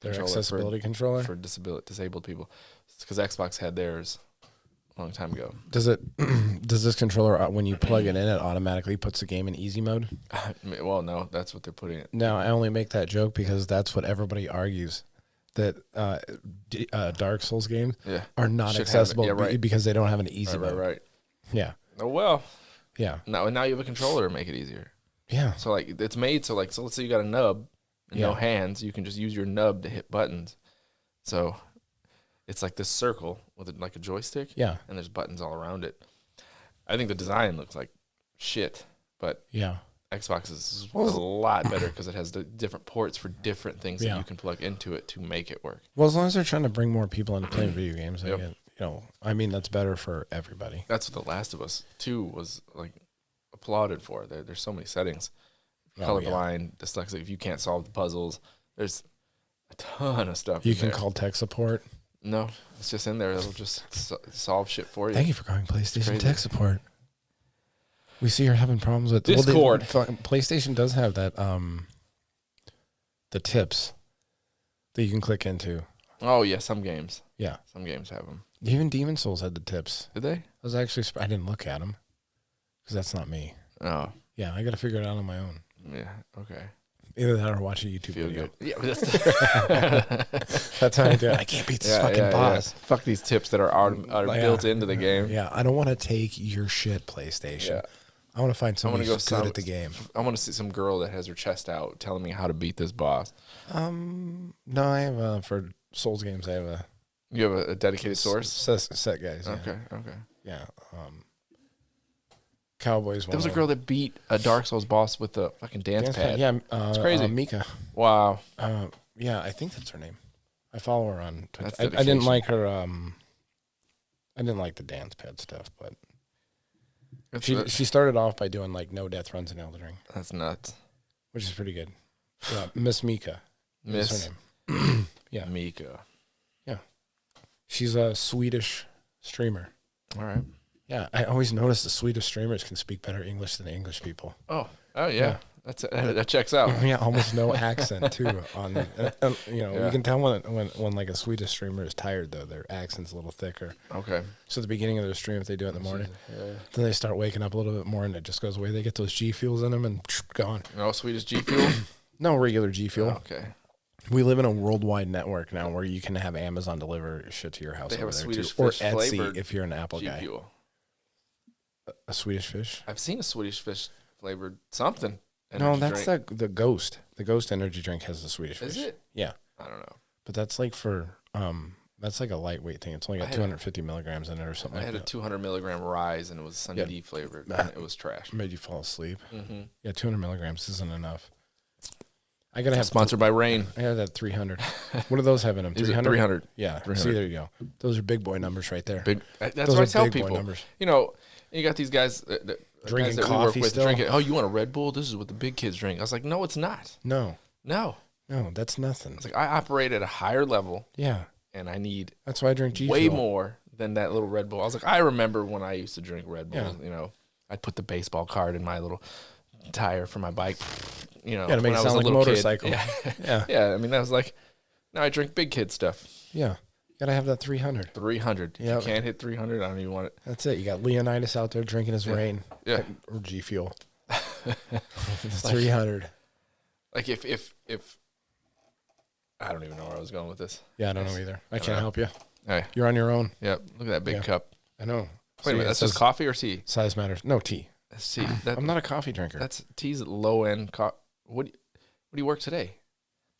Their controller accessibility controller? for disabled people. Because Xbox had theirs a long time ago. Does this controller, when you plug it in, it automatically puts the game in easy mode? Well, no, that's what they're putting it. No, I only make that joke because that's what everybody argues, that Dark Souls games are not Should accessible have it. Yeah, right. because they don't have an easy mode. Right. Yeah. Oh, well, Yeah. now you have a controller to make it easier. Yeah. So like it's made so let's say you got a nub and no hands, you can just use your nub to hit buttons. So it's like this circle with like a joystick. Yeah. And there's buttons all around it. I think the design looks like shit, but Yeah. Xbox is a lot better because it has the different ports for different things that you can plug into it to make it work. Well, as long as they're trying to bring more people into playing video games, I Yep. get, I mean, that's better for everybody. That's what The Last of Us 2 was like applauded for. There's so many settings. Oh, yeah. Colorblind, dyslexic, if you can't solve the puzzles, there's a ton of stuff. You in can there. call tech support. No, it's just in there. It'll just solve shit for you. Thank you for calling PlayStation Crazy. Tech Support. We see you're having problems with Discord. PlayStation does have that the tips that you can click into. Oh yeah, some games. Yeah. Some games have them. Even Demon Souls had the tips. Did they? I was actually I didn't look at them because that's not me. Oh Yeah, I got to figure it out on my own. yeah. Okay. Either that or watch a YouTube Feel video. good. Yeah, but that's That's how I do it. I can't beat this fucking boss. Fuck these tips that are built into the game. Yeah, I don't want to take your shit, PlayStation. Yeah. I want to find somebody go who's good at the game. I want to see some girl that has her chest out telling me how to beat this boss. No, I have for Souls games. I have a You have a dedicated source? set guys. Yeah. Okay. Yeah. Cowboys. There was a girl that beat a Dark Souls boss with a fucking dance pad. Yeah, it's crazy. Mika. Wow. Yeah, I think that's her name. I follow her on Twitch. That's I didn't dedication. like her. I didn't like the dance pad stuff, but she started off by doing like no death runs in Elden Ring, That's nuts. which is pretty good. Yeah, Miss Mika. Is Miss her name. Yeah. Mika. She's a Swedish streamer. All right. Yeah, I always notice the Swedish streamers can speak better English than English people. Oh yeah. Yeah. That checks out. Yeah, almost no accent too. You Yeah. can tell when like a Swedish streamer is tired though. Their accent's a little thicker. Okay. So at the beginning of their stream, if they do it in the morning, then they start waking up a little bit more, and it just goes away. They get those G fuels in them and gone. No Swedish G Fuel? No regular G fuel. Okay. We live in a worldwide network now where you can have Amazon deliver shit to your house. They have over a there Swedish too. Or fish Etsy flavored if you're an Apple G guy. Fuel. A Swedish fish. I've seen a Swedish fish flavored something. No, energy that's drink. the Ghost. The Ghost energy drink has the Swedish fish. Is it? Yeah, I don't know. but that's like for that's like a lightweight thing. It's only got I had 250 milligrams in it or something I like had a that. 200 milligram rise and it was Sunny D flavored. And it was trash. Made you fall asleep. Mm-hmm. Yeah, 200 milligrams isn't enough. I gotta have Sponsored by Rain. I had that 300. What do those have in them? Is it 300. 300? Yeah. 300. See, there you go. Those are big boy numbers right there. Big. That's Those what I are tell big boy people. numbers. You know, you got these guys Drinking guys that we work coffee with still? drinking. Oh, you want a Red Bull? This is what the big kids drink. I was like, no, it's not. No, No. that's nothing. It's like I operate at a higher level Yeah, and I need that's why I drink G way Fuel. more than that little Red Bull. I was like, I remember when I used to drink Red Bulls. Yeah. You know, I'd put the baseball card in my little tire for my bike. You know, Yeah, to make when it I was sound a like a little motorcycle. Kid. Yeah, Yeah, I mean, that was like, now I drink big kid stuff. yeah. Gotta have that 300. 300. Yeah. If you can't hit 300, I don't even want it. That's it. You got Leonidas out there drinking his rain. Yeah. Or G Fuel. 300. Like if I don't even know where I was going with this. Yeah, I don't know either. I can't help you. Hey, You're on your own. yeah, look at that big Yeah. cup. I know. Wait See, a minute, it that's says just coffee or tea? size matters. No, tea. That's tea. That, I'm not a coffee drinker. that's tea's low end. What do you work today?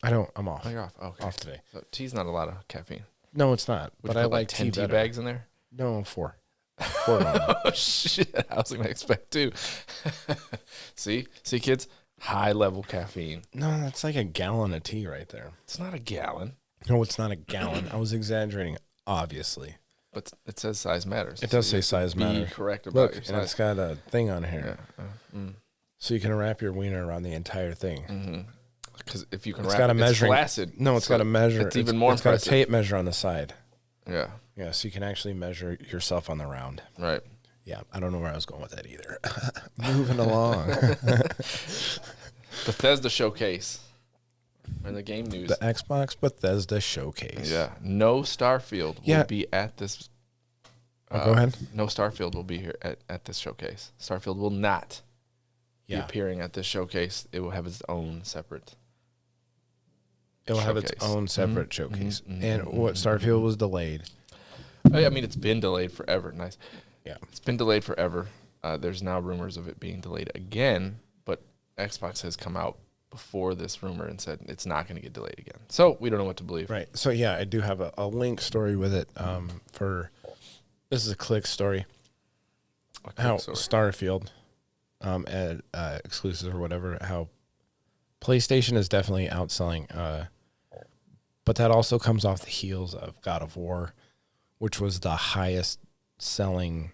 I don't. I'm off. Oh, you're off. Okay. Off today. So tea's not a lot of caffeine. No, it's not. Would But you I put, like 10 tea tea better. bags in there. No, 4. 4 on. Oh shit! I was gonna expect 2. See, kids, high level caffeine. No, that's like a gallon of tea right there. It's not a gallon, No, it's not a gallon. I was exaggerating, obviously. but it says size matters. It does So say you have to size be matter. correct about Look, your and it's size. got a thing on here. Yeah. So you can wrap your wiener around the entire thing. Because if you can It's wrap got a it, measuring. it's flaccid. No, it's got a measure. It's even more It's got a impressive. tape measure on the side. Yeah, Yeah, so you can actually measure yourself on the round. right. Yeah, I don't know where I was going with that either. Moving along. Bethesda Showcase. In the game news. The Xbox Bethesda Showcase. Yeah, no Starfield Yeah. will be at this. Go ahead. No Starfield will be here at this showcase. Starfield will not be Yeah. appearing at this showcase. It will have its own separate. It'll have its showcase. own separate showcase. And what Starfield was delayed. I mean, it's been delayed forever. Nice. Yeah. It's been delayed forever. There's now rumors of it being delayed again, but Xbox has come out before this rumor and said it's not going to get delayed again. So we don't know what to believe. Right. So yeah, I do have a link story with it. This is a click story. How Sorry. Starfield, at exclusives or whatever, how PlayStation is definitely outselling. But that also comes off the heels of God of War, which was the highest selling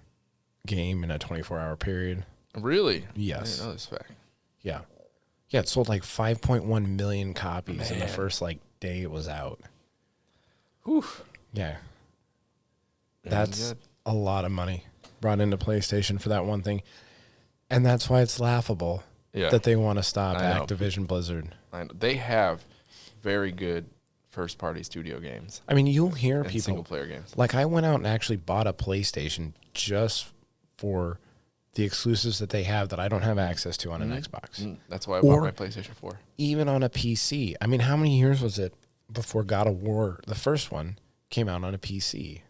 game in a 24-hour period. Really? Yes. I didn't know this fact. Yeah. Yeah, it sold like 5.1 million copies in the first day it was out. Whew. Yeah. That's That's good. a lot of money brought into PlayStation for that one thing. And that's why it's laughable Yeah. that they want to stop I know. Activision Blizzard. They have very good first-party studio games I mean, you'll hear and people single-player games. like I went out and actually bought a PlayStation just for the exclusives that they have that I don't have access to on an Xbox. That's why I Or- bought my PlayStation 4. Even on a PC. I mean, how many years was it before God of War, the first one, came out on a PC?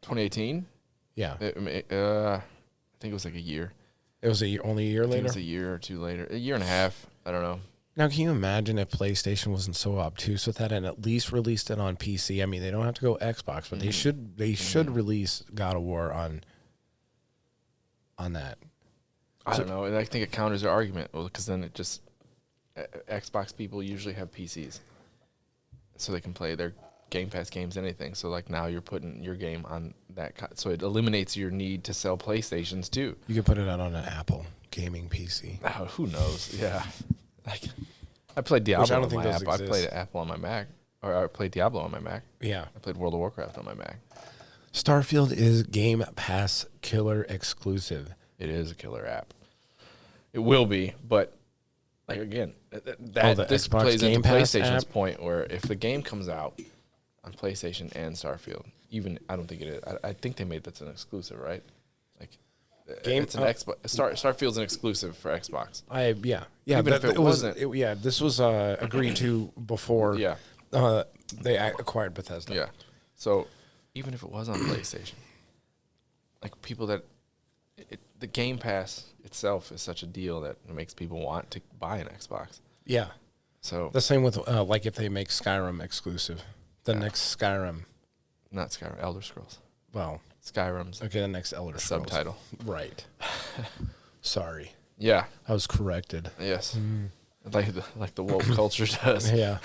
2018? Yeah. I think it was like a year. It was only a year I think it later. was a year or two later. A year and a half. I don't know. Now, can you imagine if PlayStation wasn't so obtuse with that and at least released it on PC? I mean, they don't have to go Xbox, but they should release God of War on that. I don't know. And I think it counters their argument. Well, because then it just Xbox people usually have PCs, so they can play their Game Pass games, anything. So like now you're putting your game on that, so it eliminates your need to sell PlayStations too. You could put it out on an Apple gaming PC. Oh, who knows? Yeah, like I played Diablo Which I don't on think my those Apple. I exist. played Apple on my Mac, or I played Diablo on my Mac. Yeah. I played World of Warcraft on my Mac. Starfield is Game Pass killer exclusive. It is a killer app. It will be, but like again, the this Xbox plays Game into Pass PlayStation's app? point where if the game comes out on PlayStation and Starfield, even I don't think it is. I think they made that's an exclusive, right? Like it's an Xbox. Starfield's an exclusive for Xbox. Yeah. Even if it wasn't. This was agreed to before Yeah, they acquired Bethesda. yeah. So even if it was on PlayStation, like people that the Game Pass itself is such a deal that it makes people want to buy an Xbox. Yeah. So The same with like if they make Skyrim exclusive. The next Skyrim. not Skyrim, Elder Scrolls. Well, Skyrim's okay, the next Elder a Scrolls. subtitle. Right. Sorry. Yeah. I was corrected. Yes. Like the woke culture does. Yeah.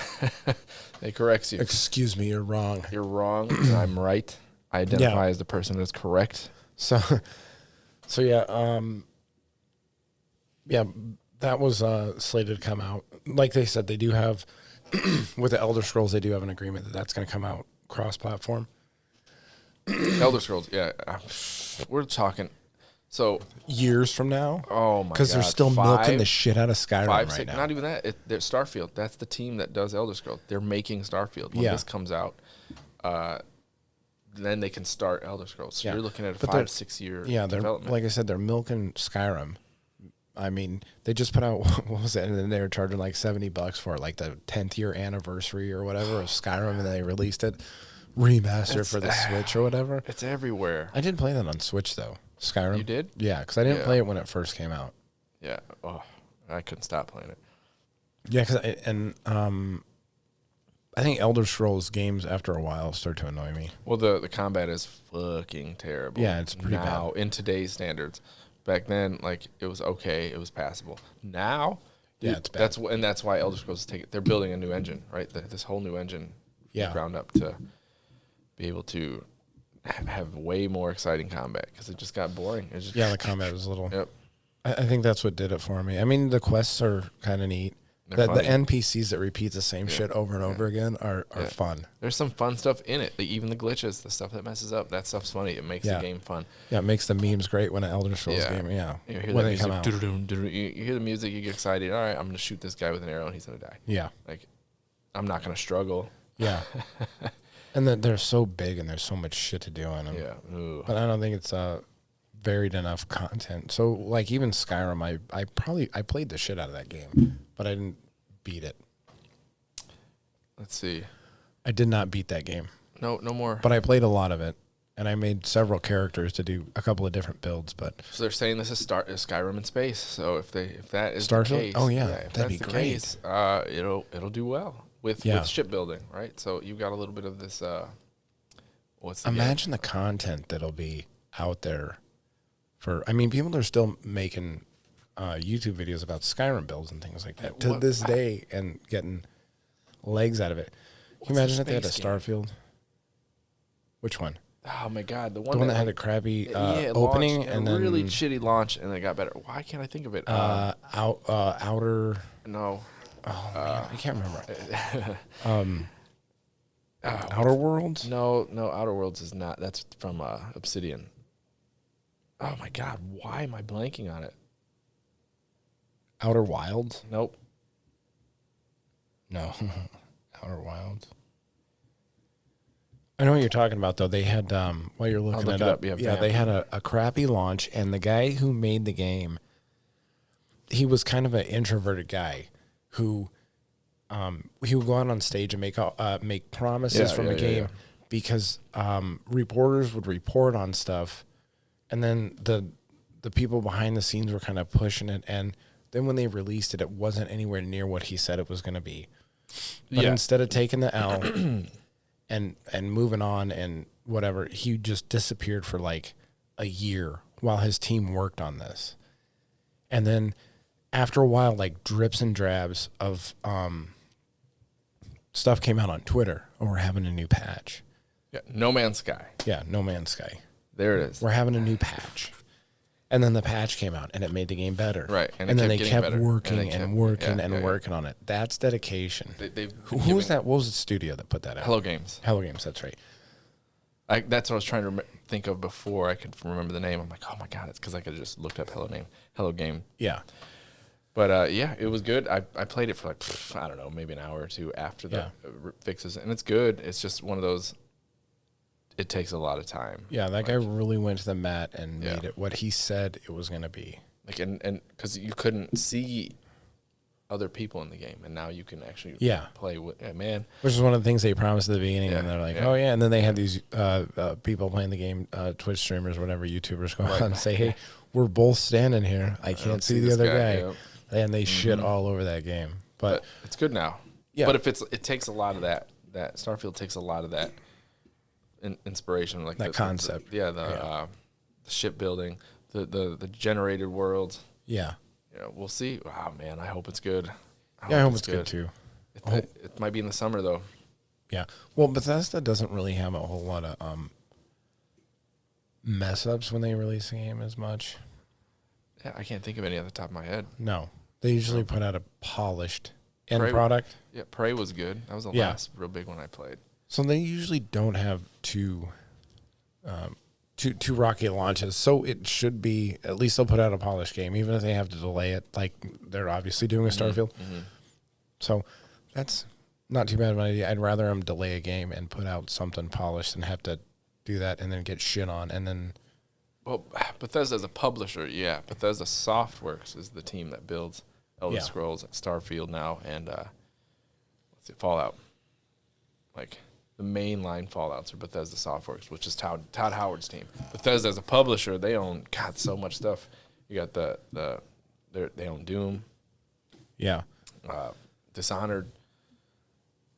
It corrects you. Excuse me, you're wrong. You're wrong. And I'm right. I identify as the person that's correct. So yeah, that was slated to come out. Like they said, they do have with the Elder Scrolls, they do have an agreement that that's going to come out cross-platform Elder Scrolls. Yeah. We're talking. So, years from now. oh my god. Because they're still milking the shit out of Skyrim five, right six, now. not even that. They're Starfield. That's the team that does Elder Scrolls. They're making Starfield. When Yeah. this comes out, then they can start Elder Scrolls. So Yeah. you're looking at a But they're- 5-6 year Yeah, they're development. like I said, they're milking Skyrim. I mean, they just put out what was it, and then they were charging like $70 for it, like the 10th year anniversary or whatever of Skyrim, and they released it remastered for the Switch or whatever. It's everywhere. I did play that on Switch though, Skyrim. You did? Yeah, because I didn't Yeah. play it when it first came out. Yeah. Oh, I couldn't stop playing it. Yeah, I think Elder Scrolls games after a while start to annoy me. Well, the combat is fucking terrible. Yeah, it's pretty now in today's standards. Back then, like it was okay, it was passable. Now, Yeah, dude, it's bad. that's why Elder Scrolls they're building a new engine, right? This whole new engine, Yeah. ground up to be able to have way more exciting combat because it just got boring. It just Yeah, the combat was a little. Yep. I think that's what did it for me. I mean, the quests are kind of neat. They're The funny. NPCs that repeat the same shit over and over again are fun. There's some fun stuff in it. Like even the glitches, the stuff that messes up, that stuff's funny. It makes the game fun. Yeah, it makes the memes great when an Elder Scrolls game, You hear when that they come music, out. doo-doo-doo, doo-doo, you hear the music, you get excited. All right, I'm gonna shoot this guy with an arrow and he's gonna die. Yeah, Like, I'm not gonna struggle. yeah. And they're so big and there's so much shit to do in them. Yeah. Ooh. But I don't think it's varied enough content. So like even Skyrim, I played the shit out of that game, but I didn't beat it. Let's see. I did not beat that game, No more. but I played a lot of it, and I made several characters to do a couple of different builds. But So they're saying this is Skyrim in space. So if that is Starfield? the case, Oh, yeah. if That'd be that's the great. case, it'll do well with shipbuilding, right? So you've got a little bit of this. What's the game? imagine the content that'll be out there. I mean, people are still making YouTube videos about Skyrim builds and things like that to this day, and getting legs out of it. Can you imagine if they had a space game? Starfield? Which one? Oh my god, the The one that had a crappy it opening launched, and a then really shitty launch, and then it got better. Why can't I think of it? outer. No. Oh man, I can't remember. Outer Worlds. No, Outer Worlds is not. That's from Obsidian. Oh my god, why am I blanking on it? Outer Wilds. Nope. No, Outer Wilds. I know what you're talking about, though. They had while you're looking look it it up. up. Yeah, Yeah, Vamp. they had a crappy launch, and the guy who made the game, he was kind of an introverted guy who he would go out on stage and make promises from the game because reporters would report on stuff, and then the people behind the scenes were kind of pushing it, and then when they released it, it wasn't anywhere near what he said it was going to be. But instead of taking the L and moving on and whatever, he just disappeared for like a year while his team worked on this. And then after a while, like drips and drabs of stuff came out on Twitter. Oh, we're having a new patch. Yeah, No Man's Sky. Yeah, No Man's Sky. There it is. We're having a new patch. And then the patch came out and it made the game better. Right, and And, it then kept they getting kept better, working and they and kept- working yeah, and yeah, yeah. working on it. That's dedication. They've Who was that? What was the studio that put that out? Hello Games. Hello Games, that's right. That's what I was trying to think of before I could remember the name. I'm like, oh my god, it's because I could have just looked up Hello Game. Yeah. But yeah, it was good. I played it for like I don't know, maybe an hour or two after the fixes, and it's good. It's just one of those. It takes a lot of time. Yeah, that guy really went to the mat and Yeah. made it what he said it was going to be. Like and because you couldn't see other people in the game, and now you can actually play with man. Which is one of the things they promised at the beginning, and they're like, yeah. oh, yeah. And then they had these people playing the game, Twitch streamers, whatever, YouTubers go on and say, hey, we're both standing here. I can't see the this other guy, guy. yep. And they shit all over that game. But But it's good now. Yeah. But if it takes a lot of that Starfield takes a lot of that inspiration, like That concept. The shipbuilding, the generated world. yeah. You know, we'll see. Wow, man, I hope it's good. I hope it's good too. It might be in the summer though. Yeah. Well, Bethesda doesn't really have a whole lot of mess ups when they release a game as much. Yeah, I can't think of any off the top of my head. No. They usually put out a polished end Prey- product. Yeah, Prey was good. That was the last real big one I played. So they usually don't have two rocket launches. So it should be, at least they'll put out a polished game, even if they have to delay it, like they're obviously doing a Starfield. So that's not too bad of an idea. I'd rather them delay a game and put out something polished than have to do that and then get shit on. And then, Well, Bethesda as a publisher, yeah. Bethesda Softworks is the team that builds Elder Yeah. Scrolls, Starfield now, and Fallout. Like the mainline Fallouts are Bethesda Softworks, which is Todd Howard's team. Bethesda as a publisher, they own so much stuff. You got they own Doom, yeah. Dishonored,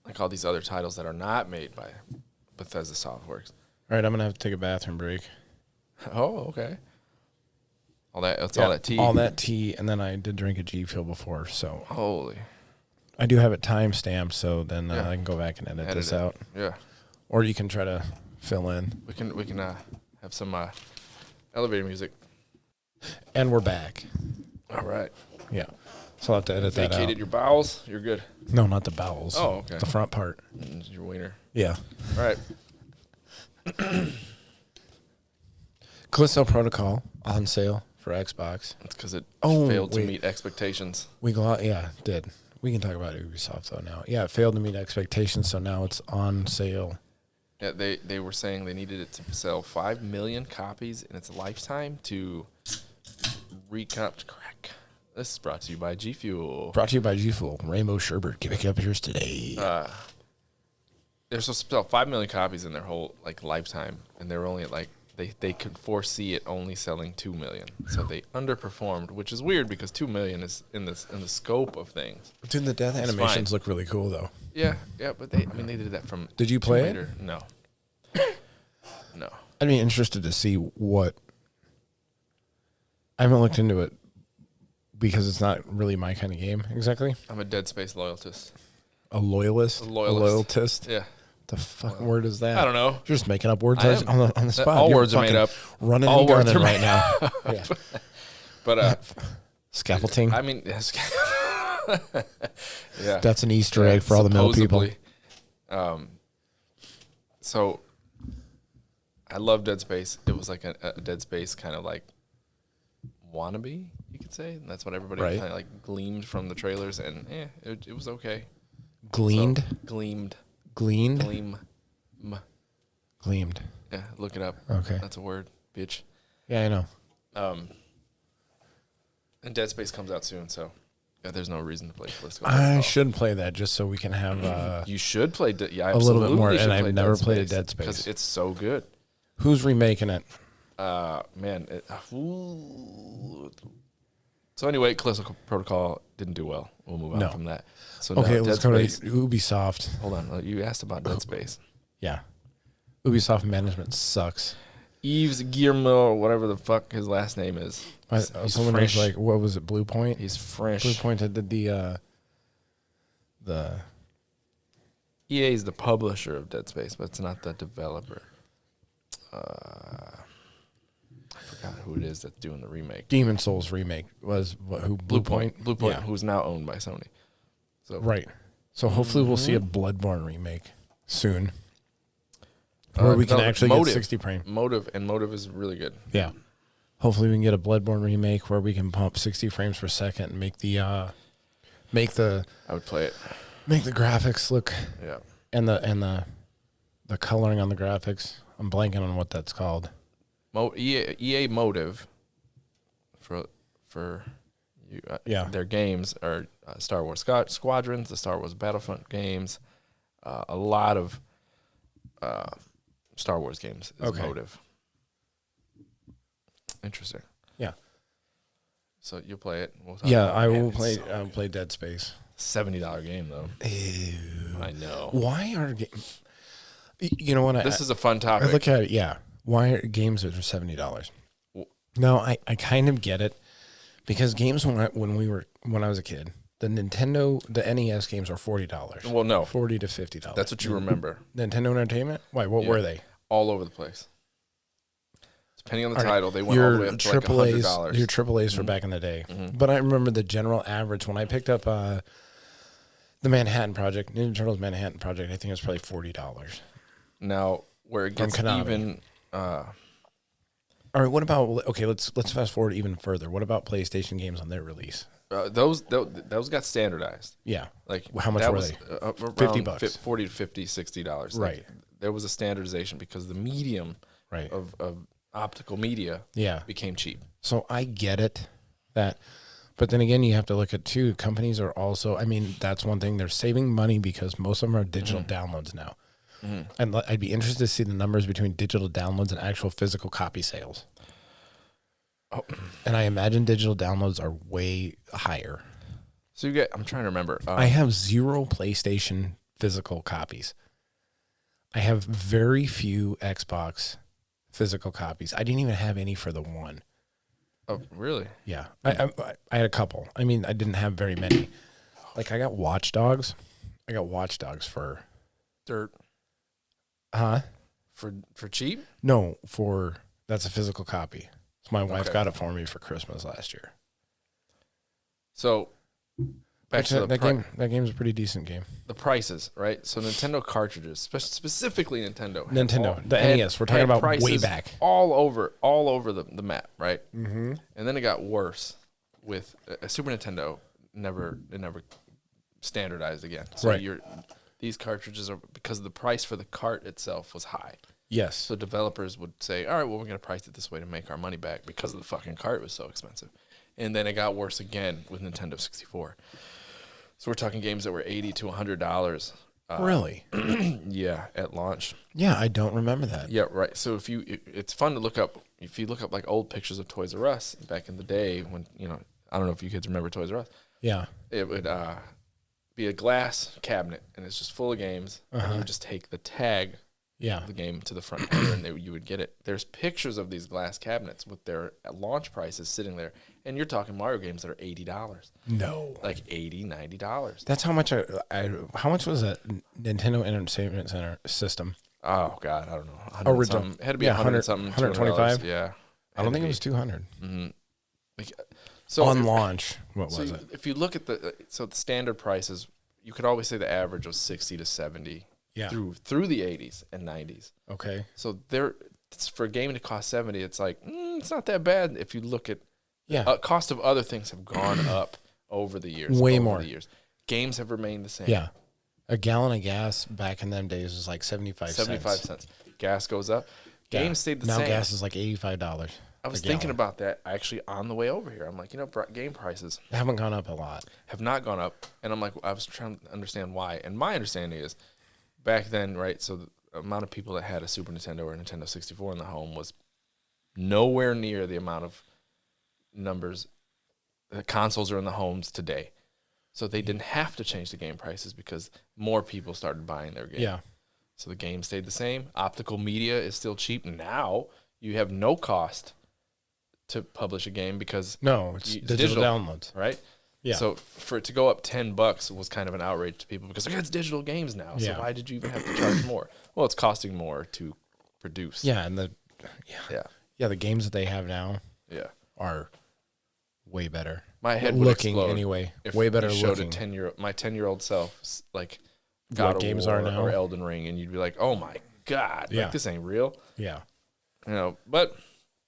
like all these other titles that are not made by Bethesda Softworks. All right, I'm going to have to take a bathroom break. Oh, okay. All that tea. All that tea, and then I did drink a G Fuel before, so Holy. I do have it time stamped, so then Yeah. I can go back and edit this it. out. Yeah. Or you can try to fill in. We can have some elevator music. And we're back. All right. Yeah. So I'll have to edit that Vacated out. your bowels. You're good. No, not the bowels. Oh, okay. The front part. Your wiener. Yeah. All right. Callisto Protocol on sale for Xbox. It's because it Oh, failed to wait. meet expectations. We go out, yeah, it did. We can talk about Ubisoft though now. Yeah, it failed to meet expectations, so now it's on sale. Yeah, they were saying they needed it to sell 5 million copies in its lifetime to recomp crack. This is brought to you by G Fuel. Brought to you by G Fuel. Rainbow Sherbet. Pick up yours today. They're supposed to sell 5 million copies in their whole like lifetime, and they were only at like they could foresee it only selling 2 million. So they underperformed, which is weird because 2 million is in the scope of things. Dude, the death animations look really cool though. Yeah, but they did that from. Did you play Tomb it? Raider. No. No. I'd be interested to see what. I haven't looked into it because it's not really my kind of game exactly. I'm a Dead Space loyalist. A loyalist? A loyalist. A loyalist? Yeah. The fuck word is that? I don't know. You're just making up words I am. on the spot. All You're words are made fucking up. Running All and words gunning are right now. Yeah. But Scaffolding. I mean, yes. Yeah. That's an Easter egg for all the mill people. Supposedly. So I love Dead Space. It was like a Dead Space kind of like wannabe, you could say. And that's what everybody Right. kind of like gleamed from the trailers, and it was okay. Gleaned? So, gleamed. Gleaned? Gleam. Gleamed. Yeah, look it up. Okay. That's a word, bitch. Yeah, I know. And Dead Space comes out soon, so there's no reason to play Callisto. I should play that just so we can have. You should play. Yeah, a little bit more, absolutely should and I've play never Dead played a Space Dead Space. because it's so good. Who's remaking it? Man. So anyway, Callisto Protocol didn't do well. We'll move on No. from that. So Okay, now let's Dead go to Space. Ubisoft. Hold on, you asked about Dead Space. Yeah. Ubisoft management sucks. Yves Guillemot, whatever the fuck his last name is. He's Someone was French. like, what was it, Blue Point? He's French. Blue Point that did the EA is the publisher of Dead Space, but it's not the developer. I forgot who it is that's doing the remake. Demon Souls remake was who? Blue Point, Yeah. who's now owned by Sony. So Right. So hopefully we'll see a Mm-hmm. Bloodborne remake soon. Where we can actually Motive. get 60 frame. Motive is really good. Yeah. Hopefully we can get a Bloodborne remake where we can pump 60 frames per second and make the I would play it. graphics look Yeah. and the coloring on the graphics. I'm blanking on what that's called. EA Motive for you, Yeah. their games are Star Wars Squadrons, the Star Wars Battlefront games, a lot of Star Wars games is Okay. Motive. Interesting. Yeah. So you'll play it. We'll talk Yeah, about it. I Man, will it's play. so I'll good. play Dead Space. $70 game though. I know. Why are games? You know what? This is a fun I topic. look at it. Yeah. Why are games are $70? No, I kind of get it because games when I was a kid, the NES games are $40. Well, no, $40 to $50. that's what you remember. Nintendo Entertainment. Why? What Yeah. were they? All over the place. Depending on the All right, title, they went all the way up to like $100. Your AAA's for back in the day. But I remember the general average when I picked up the Manhattan Project, Ninja Turtles Manhattan Project. I think it was probably $40. Now, where it gets Konami. even, All right. What about Let's fast forward even further. What about PlayStation games on their release? those got standardized. Yeah. Like How much that were was, they? around $50. $40 to $60. Right. There was a standardization because the medium Right. of optical media Yeah. became cheap. So I get it that, but then again, you have to look at too. Companies are also. I mean, that's one thing. They're saving money because most of them are digital downloads now. And I'd be interested to see the numbers between digital downloads and actual physical copy sales. Oh. And I imagine digital downloads are way higher. So you get. I'm trying to remember. I have 0 PlayStation physical copies. I have very few Xbox physical copies. I didn't even have any for the one. Oh, really? Yeah, I had a couple. I mean, I didn't have very many. Like I got Watch Dogs. I got Watch Dogs for Dirt huh? for cheap? No, for that's a physical copy. So my wife Okay. got it for me for Christmas last year. So back Which, to the that game's a pretty decent game. the prices, right? So Nintendo cartridges, specifically Nintendo. The NES. We're talking about way prices back. all over the map, right? Mm-hmm. And then it got worse with Super Nintendo. It never standardized again. So Right. these cartridges are, because the price for the cart itself was high. Yes. So developers would say, all right, well, we're going to price it this way to make our money back because the fucking cart was so expensive. And then it got worse again with Nintendo 64. So we're talking games that were $80 to $100. Really? Yeah, at launch. Yeah, I don't remember that. Yeah, right. So it's fun to look up. If you look up like old pictures of Toys R Us back in the day when, I don't know if you kids remember Toys R Us. Yeah. It would be a glass cabinet, and it's just full of games. And you would just take the tag Yeah. the game to the front counter, and you would get it. There's pictures of these glass cabinets with their launch prices sitting there, and you're talking Mario games that are $80, No. like $80, $90. That's how much how much was a Nintendo Entertainment Center system? Oh God, I don't know. 100 Original. something. It had to be Yeah, 100 something, 125? $200. Yeah, I don't think it was 200. Like, so On if- launch, what So was it? if you look at the standard prices, you could always say the average was 60 to 70 Yeah. through the 80s and 90s. Okay. So for a game to cost 70, it's like it's not that bad if you look at Yeah. cost of other things have gone up over the years. Way over more. the years. Games have remained the same. Yeah. A gallon of gas back in them days was like 75 cents. Gas goes up. Games stayed the now same. Now gas is like $85. I was thinking about that actually on the way over here. I'm like, game prices They haven't gone up a lot. have not gone up. And I'm like, I was trying to understand why. And my understanding is back then, right, so the amount of people that had a Super Nintendo or a Nintendo 64 in the home was nowhere near the amount of numbers the consoles are in the homes today. So they didn't have to change the game prices because more people started buying their game. Yeah. So the game stayed the same. Optical media is still cheap. Now you have no cost to publish a game because No, it's digital downloads. right? Yeah. So for it to go up $10 was kind of an outrage to people because it's digital games now. So Yeah. why did you even have to charge more? Well, it's costing more to produce. Yeah, and Yeah. the games that they have now Yeah. are way better. My head would looking explode anyway. if Way better you showed looking. my 10-year-old self like What God of games War are now? or Elden Ring, and you'd be like, "Oh my God, Yeah. like this ain't real." Yeah. But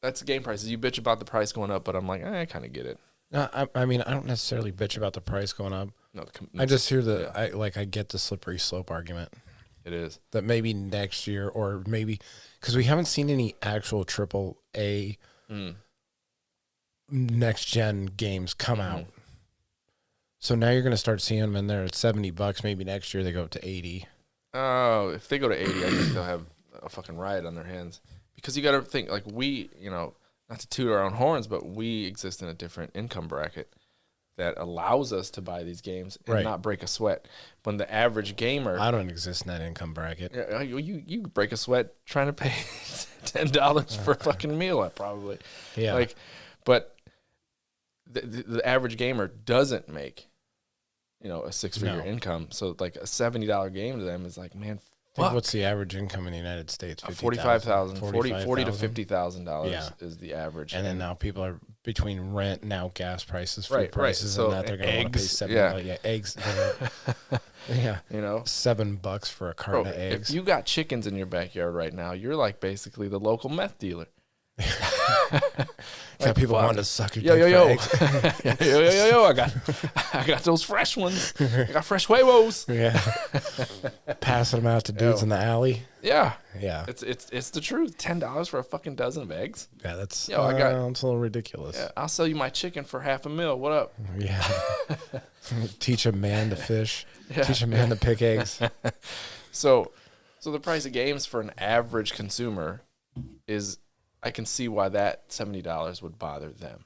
that's game prices. You bitch about the price going up, but I'm like, I kind of get it. I mean, I don't necessarily bitch about the price going up. No, I just hear I get the slippery slope argument it is. that maybe next year or maybe because we haven't seen any actual AAA next gen games come out. So now you're going to start seeing them in there at $70. Maybe next year they go up to 80. Oh, if they go to 80, I think they'll have a fucking riot on their hands. Because you got to think, like we, not to toot our own horns, but we exist in a different income bracket that allows us to buy these games and Right. not break a sweat. When the average gamer, I don't exist in that income bracket. you break a sweat trying to pay $10 for a fucking meal, probably. Yeah. But the average gamer doesn't make, a six-figure income. So like a $70 game to them is like, man, I think fuck. what's the average income in the United States? $45,000, $40 to $45,000. $50,000 Yeah. is the average. And then now people are between rent, now gas prices, food Right. prices, So and that they're going to want to pay eggs, $7. yeah. Eggs. Yeah, $7 for a carton Bro, of eggs. if you got chickens in your backyard right now, you're like basically the local meth dealer. Got people wanting to suck your Yo, dick yo, for yo. eggs. yo, I got those fresh ones. I got fresh huevos. Yeah, passing them out to dudes in the alley. Yeah. Yeah, It's the truth. $10 for a fucking dozen of eggs. yeah, that's Yo, I got- it's a little ridiculous. Yeah, I'll sell you my chicken for $500,000. What up? Yeah, teach a man to fish. Yeah. Teach a man to pick eggs. So the price of games for an average consumer is, I can see why that $70 would bother them.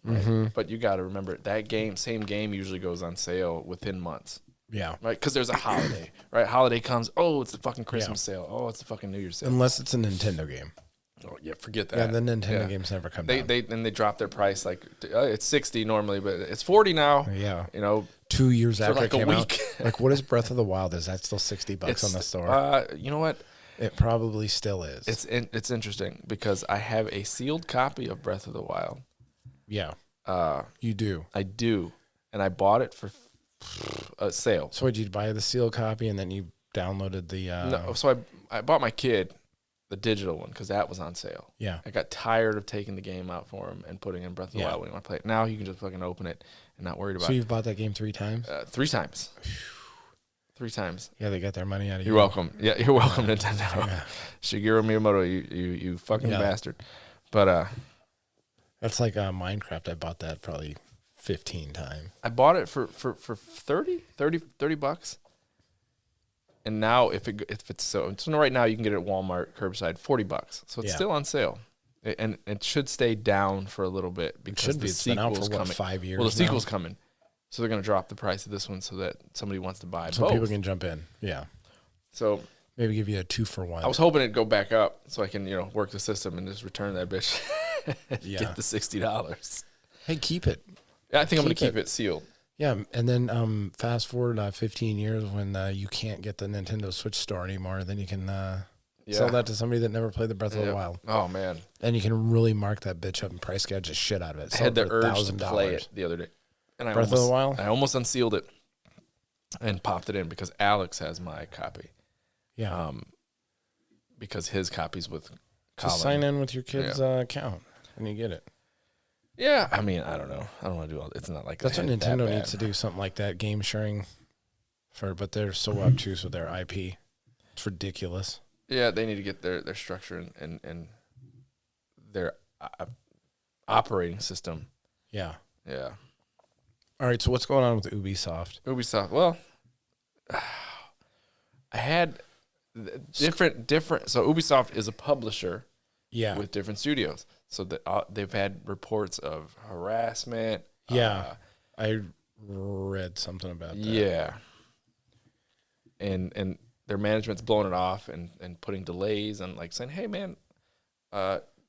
Right? But you got to remember that same game usually goes on sale within months, Yeah, right? Because there's a holiday, right? Holiday comes, oh, it's the fucking Christmas sale. Oh, it's the fucking New Year's sale. unless it's a Nintendo game. Oh, yeah, forget that. Yeah, the Nintendo Yeah. games never come They down. they drop their price like it's 60 normally, but it's 40 now. Yeah. 2 years after like it a came week. out. Like, what is Breath of the Wild? Is that still $60 on the store? You know what? It probably still is. It's interesting because I have a sealed copy of Breath of the Wild. Yeah. You do. I do. and I bought it for a sale. So did you buy the sealed copy and then you downloaded the? No, so I bought my kid the digital one because that was on sale. Yeah. I got tired of taking the game out for him and putting in Breath of the Wild when you want to play it. Now you can just fucking open it and not worried about So it. you've bought that game 3 times? 3 times. 3 times. Yeah, they got their money out of you. You're welcome. Yeah, you're welcome, Nintendo. Yeah. Shigeru Miyamoto, you fucking bastard. But That's like Minecraft. I bought that probably 15 times. I bought it for 30 bucks. And now if it's so right now you can get it at Walmart curbside $40. So it's still on sale. And it should stay down for a little bit because the It's been out sequel's for coming. 5 years. Well, the now? sequel's coming. So they're going to drop the price of this one so that somebody wants to buy So both. people can jump in. Yeah. So Maybe give you a 2-for-1. I was hoping it'd go back up so I can, work the system and just return that bitch. Get the $60. Hey, keep it. Yeah, I think I'm going to Keep keep it sealed. Yeah, and then fast forward 15 years when you can't get the Nintendo Switch store anymore, then you can sell that to somebody that never played the Breath of the Wild. Oh, man. And you can really mark that bitch up and price gouge the shit out of it. I had the urge to play it the other day. And Breath of the Wild? I almost unsealed it and popped it in because Alex has my copy. Yeah. Because his copy's with Colin. Just sign in with your kid's account and you get it. Yeah, I mean, I don't know. I don't want to do all. It's not like That's what that Nintendo bad. needs to do, something like that, game sharing. But they're so obtuse with their IP. It's ridiculous. Yeah, they need to get their structure and their operating system. Yeah. Yeah. All right, so what's going on with Ubisoft? Ubisoft. Well, I had different. So Ubisoft is a publisher. Yeah. With different studios. So they've had reports of harassment. Yeah. I read something about that. Yeah. And their management's blowing it off and putting delays and like saying, hey man,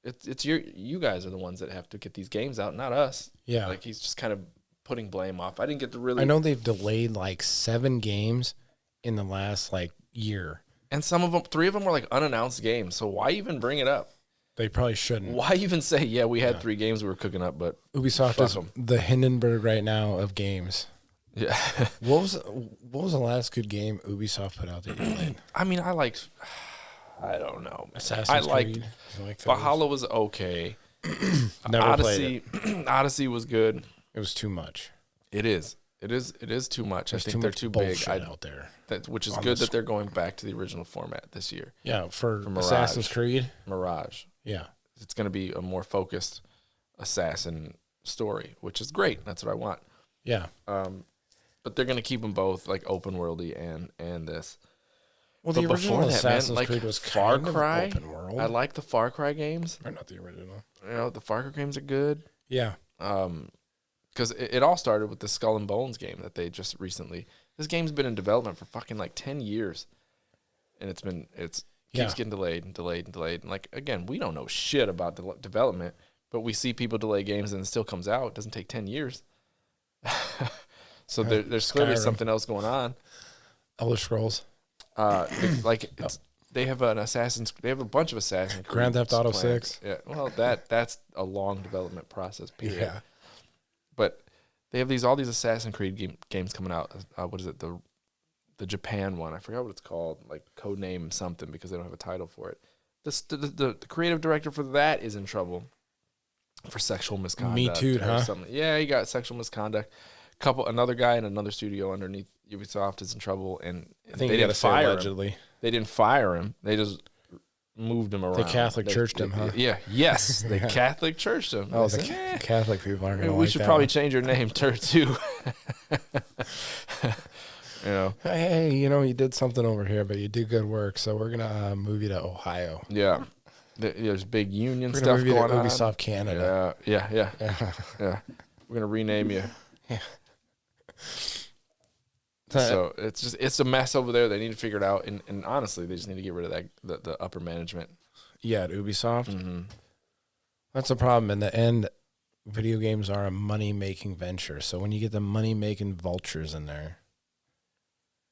it's you guys are the ones that have to get these games out, not us. Yeah. Like he's just kind of putting blame off. I didn't get to really. I know they've delayed like 7 games in the last like year. And some of them, 3 of them were like unannounced games. So why even bring it up? They probably shouldn't. Why even say, yeah, we had 3 games we were cooking up, but Ubisoft fuck is 'em. the Hindenburg right now of games. Yeah. What was the last good game Ubisoft put out that you played? I mean, I don't know. Assassin's Creed. You like those? Valhalla was okay. Never played it. Odyssey was good. It was too much. It is too much. There's I think too they're much too big. bullshit out there. Which is on good the that they're going back to the original format this year. Yeah, for Mirage. Assassin's Creed. Mirage. Yeah. It's going to be a more focused assassin story, which is great. That's what I want. Yeah. But they're going to keep them both like open worldy and this. Well, But the original before that, Assassin's man, like Creed was Far kind of Cry. open world. I like the Far Cry games. Or not the original. The Far Cry games are good. Yeah. Because it all started with the Skull and Bones game that they just recently. This game's been in development for fucking like 10 years, and it keeps getting delayed and delayed and delayed. And like again, we don't know shit about the development, but we see people delay games and it still comes out. It doesn't take 10 years. So there's clearly Skyrim. something else going on. Elder Scrolls. They have an Assassin's. They have a bunch of Assassin's Creed Grand Theft Auto planned. 6. Yeah, well, that's a long development process. Period. Yeah. But they have all these Assassin's Creed games coming out. What is it? The Japan one. I forgot what it's called. Like Codename something because they don't have a title for it. The creative director for that is in trouble for sexual misconduct. Me Too, or huh? something. Yeah, he got sexual misconduct. Another guy in another studio underneath Ubisoft is in trouble, and I think they you got didn't to say fire him. allegedly. They didn't fire him. They just moved him around. They Catholic churched him, huh? Yeah. Yes. They Catholic churched him. Oh, They the said, Catholic people aren't going to we like should that probably one. change your name too. You know. Hey, you did something over here, but you did good work, so we're going to move you to Ohio. Yeah. There's big union We're stuff going to move you going to on. Ubisoft Canada. Yeah. We're gonna rename you. So it's a mess over there. They need to figure it out, and honestly, they just need to get rid of the upper management. Yeah, at Ubisoft. Mm-hmm. That's the problem. In the end, video games are a money-making venture. So when you get the money-making vultures in there,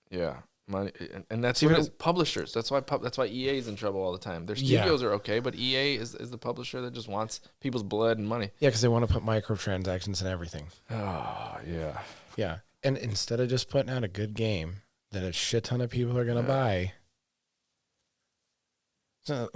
Yeah, money, and that's See, what but it is. Publishers. That's why EA is in trouble all the time. Their Yeah. studios are okay, but EA is the publisher that just wants people's blood and money. Yeah, because they want to put microtransactions in everything. Oh yeah. Yeah. And instead of just putting out a good game that a shit ton of people are going to buy. So,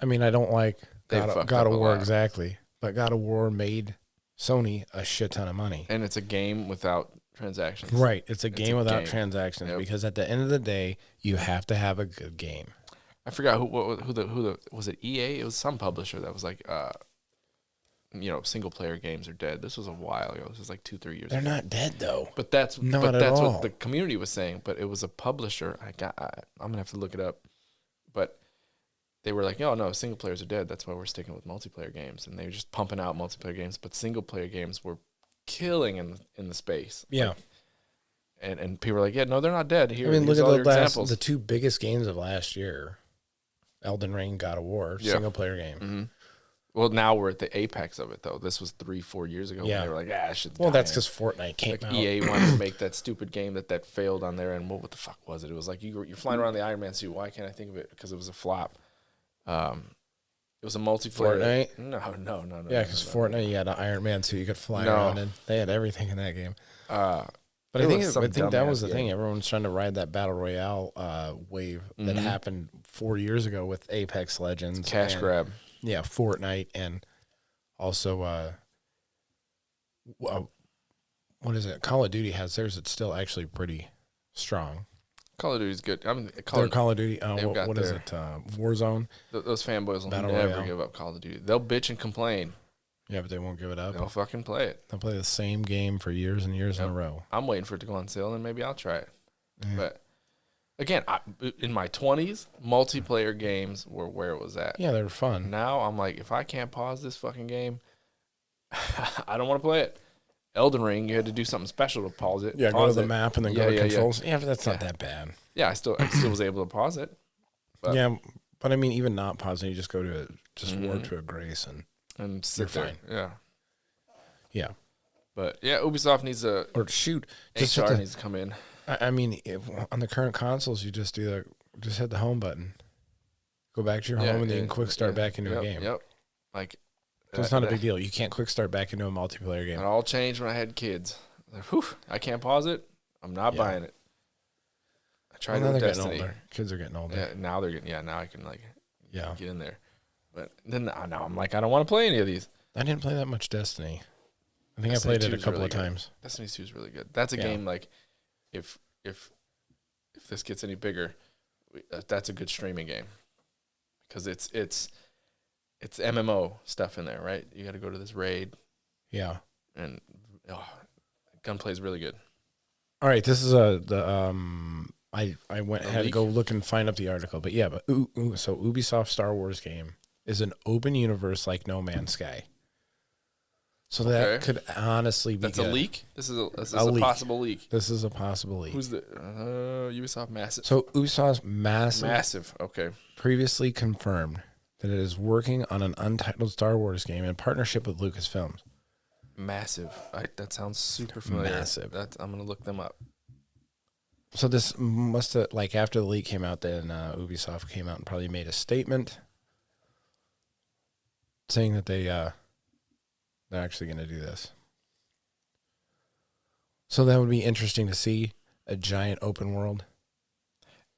I mean, I don't like They God fucked of up a War lot. exactly, but God of War made Sony a shit ton of money. And it's a game without transactions. Right. It's a game without game. transactions Yep. because at the end of the day, you have to have a good game. I forgot who the was it EA? It was some publisher that was like, single player games are dead. This was a while ago. This was like 2-3 years They're ago. not dead though. But that's Not at all. what the community was saying. But it was a publisher. I'm gonna have to look it up. But they were like, no, single players are dead. That's why we're sticking with multiplayer games. And they were just pumping out multiplayer games. But single player games were killing in the space. Yeah. Like, and people were like, yeah, no, they're not dead. Here, I mean, look here's all at your the two biggest games of last year. Elden Ring, God of War, Yeah. single player game. Mm-hmm. Well, now we're at the apex of it, though. This was 3-4 years ago. Yeah. When they were like, shit's Well, that's dying. because Fortnite came out. EA wanted to make that stupid game that failed on there, and what the fuck was it? It was like you're flying around the Iron Man suit. Why can't I think of it? Because it was a flop. It was a multiplayer. Fortnite? No. Yeah, because Fortnite, you had an Iron Man suit you could fly No. around in. They had everything in that game. But It I think was some that was dumbass the thing. game. Everyone's trying to ride that battle royale wave that happened 4 years ago with Apex Legends, Cash and- grab. Yeah, Fortnite, and also what is it? Call of Duty has theirs. It's still actually pretty strong. Call of Duty's good. I mean, Their Call of Duty. they've got What is their- it? Warzone. those fanboys will Battle never Royale. give up Call of Duty. They'll bitch and complain. Yeah, but they won't give it up. They'll fucking play it. They'll play the same game for years and years in a row. I'm waiting for it to go on sale, and maybe I'll try it. But again, in my 20s, multiplayer games were where it was at. Yeah, they're fun. Now I'm like, if I can't pause this fucking game, I don't want to play it. Elden Ring, you had to do something special to pause it. Yeah, go pause to the it. map and then go Yeah, to yeah, yeah. controls. Yeah, but that's not that bad. Yeah, I still was able to pause it. But- Yeah, but I mean, even not pausing, you just go to warp to a grace and sit You're there. fine. Yeah, yeah. but yeah, Ubisoft needs a Or shoot, just hit HR the, needs to come in. I mean, on the current consoles, you just do just hit the home button, go back to your home, and then you can quick start back into a game. Yep, like So it's not a big deal. You can't quick start back into a multiplayer game. It all changed when I had kids. Like, whew, I can't pause it. I'm not Yeah. buying it. I tried Well, it now with they're getting Destiny. older. Kids are getting older. Yeah, now they're getting. Yeah, now I can Yeah. get in there. But then now I'm like, I don't want to play any of these. I didn't play that much Destiny. I think Destiny I played it 2 a is couple really of good. times. Destiny 2 is really good. That's a Yeah. game like, if this gets any bigger, that's a good streaming game, because it's MMO stuff in there, right? You got to go to this raid, Yeah. and gunplay is really good. All right. This is I had to leak? go look and find up the article, but yeah. But so Ubisoft Star Wars game is an open universe like No Man's Sky. So that Okay. could honestly be That's good. a leak. This is a leak. possible leak. This is a possible leak. Who's the Ubisoft massive? So Ubisoft Massive. Okay. previously confirmed that it is working on an untitled Star Wars game in partnership with Lucasfilms. Massive. That sounds super familiar. Massive. I'm gonna look them up. So this must have, like, after the leak came out, then Ubisoft came out and probably made a statement saying that they're actually going to do this. So that would be interesting to see, a giant open world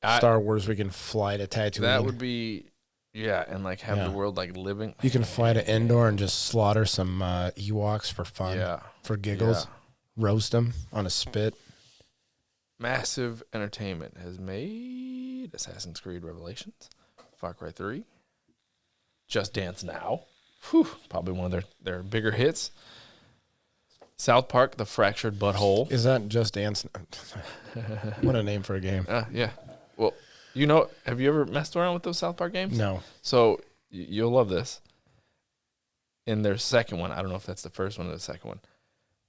Star Wars. We can fly to Tatooine. That would be, yeah, and like have Yeah. the world like living. You can fly to Endor and just slaughter some Ewoks for fun, Yeah. for giggles, Yeah. roast them on a spit. Massive Entertainment has made Assassin's Creed Revelations, Far Cry 3, Just Dance Now, probably one of their bigger hits. South Park: The Fractured Butthole. Is that Just Dance? What a name for a game. Yeah. Well, have you ever messed around with those South Park games? No. So you'll love this. In their second one, I don't know if that's the first one or the second one.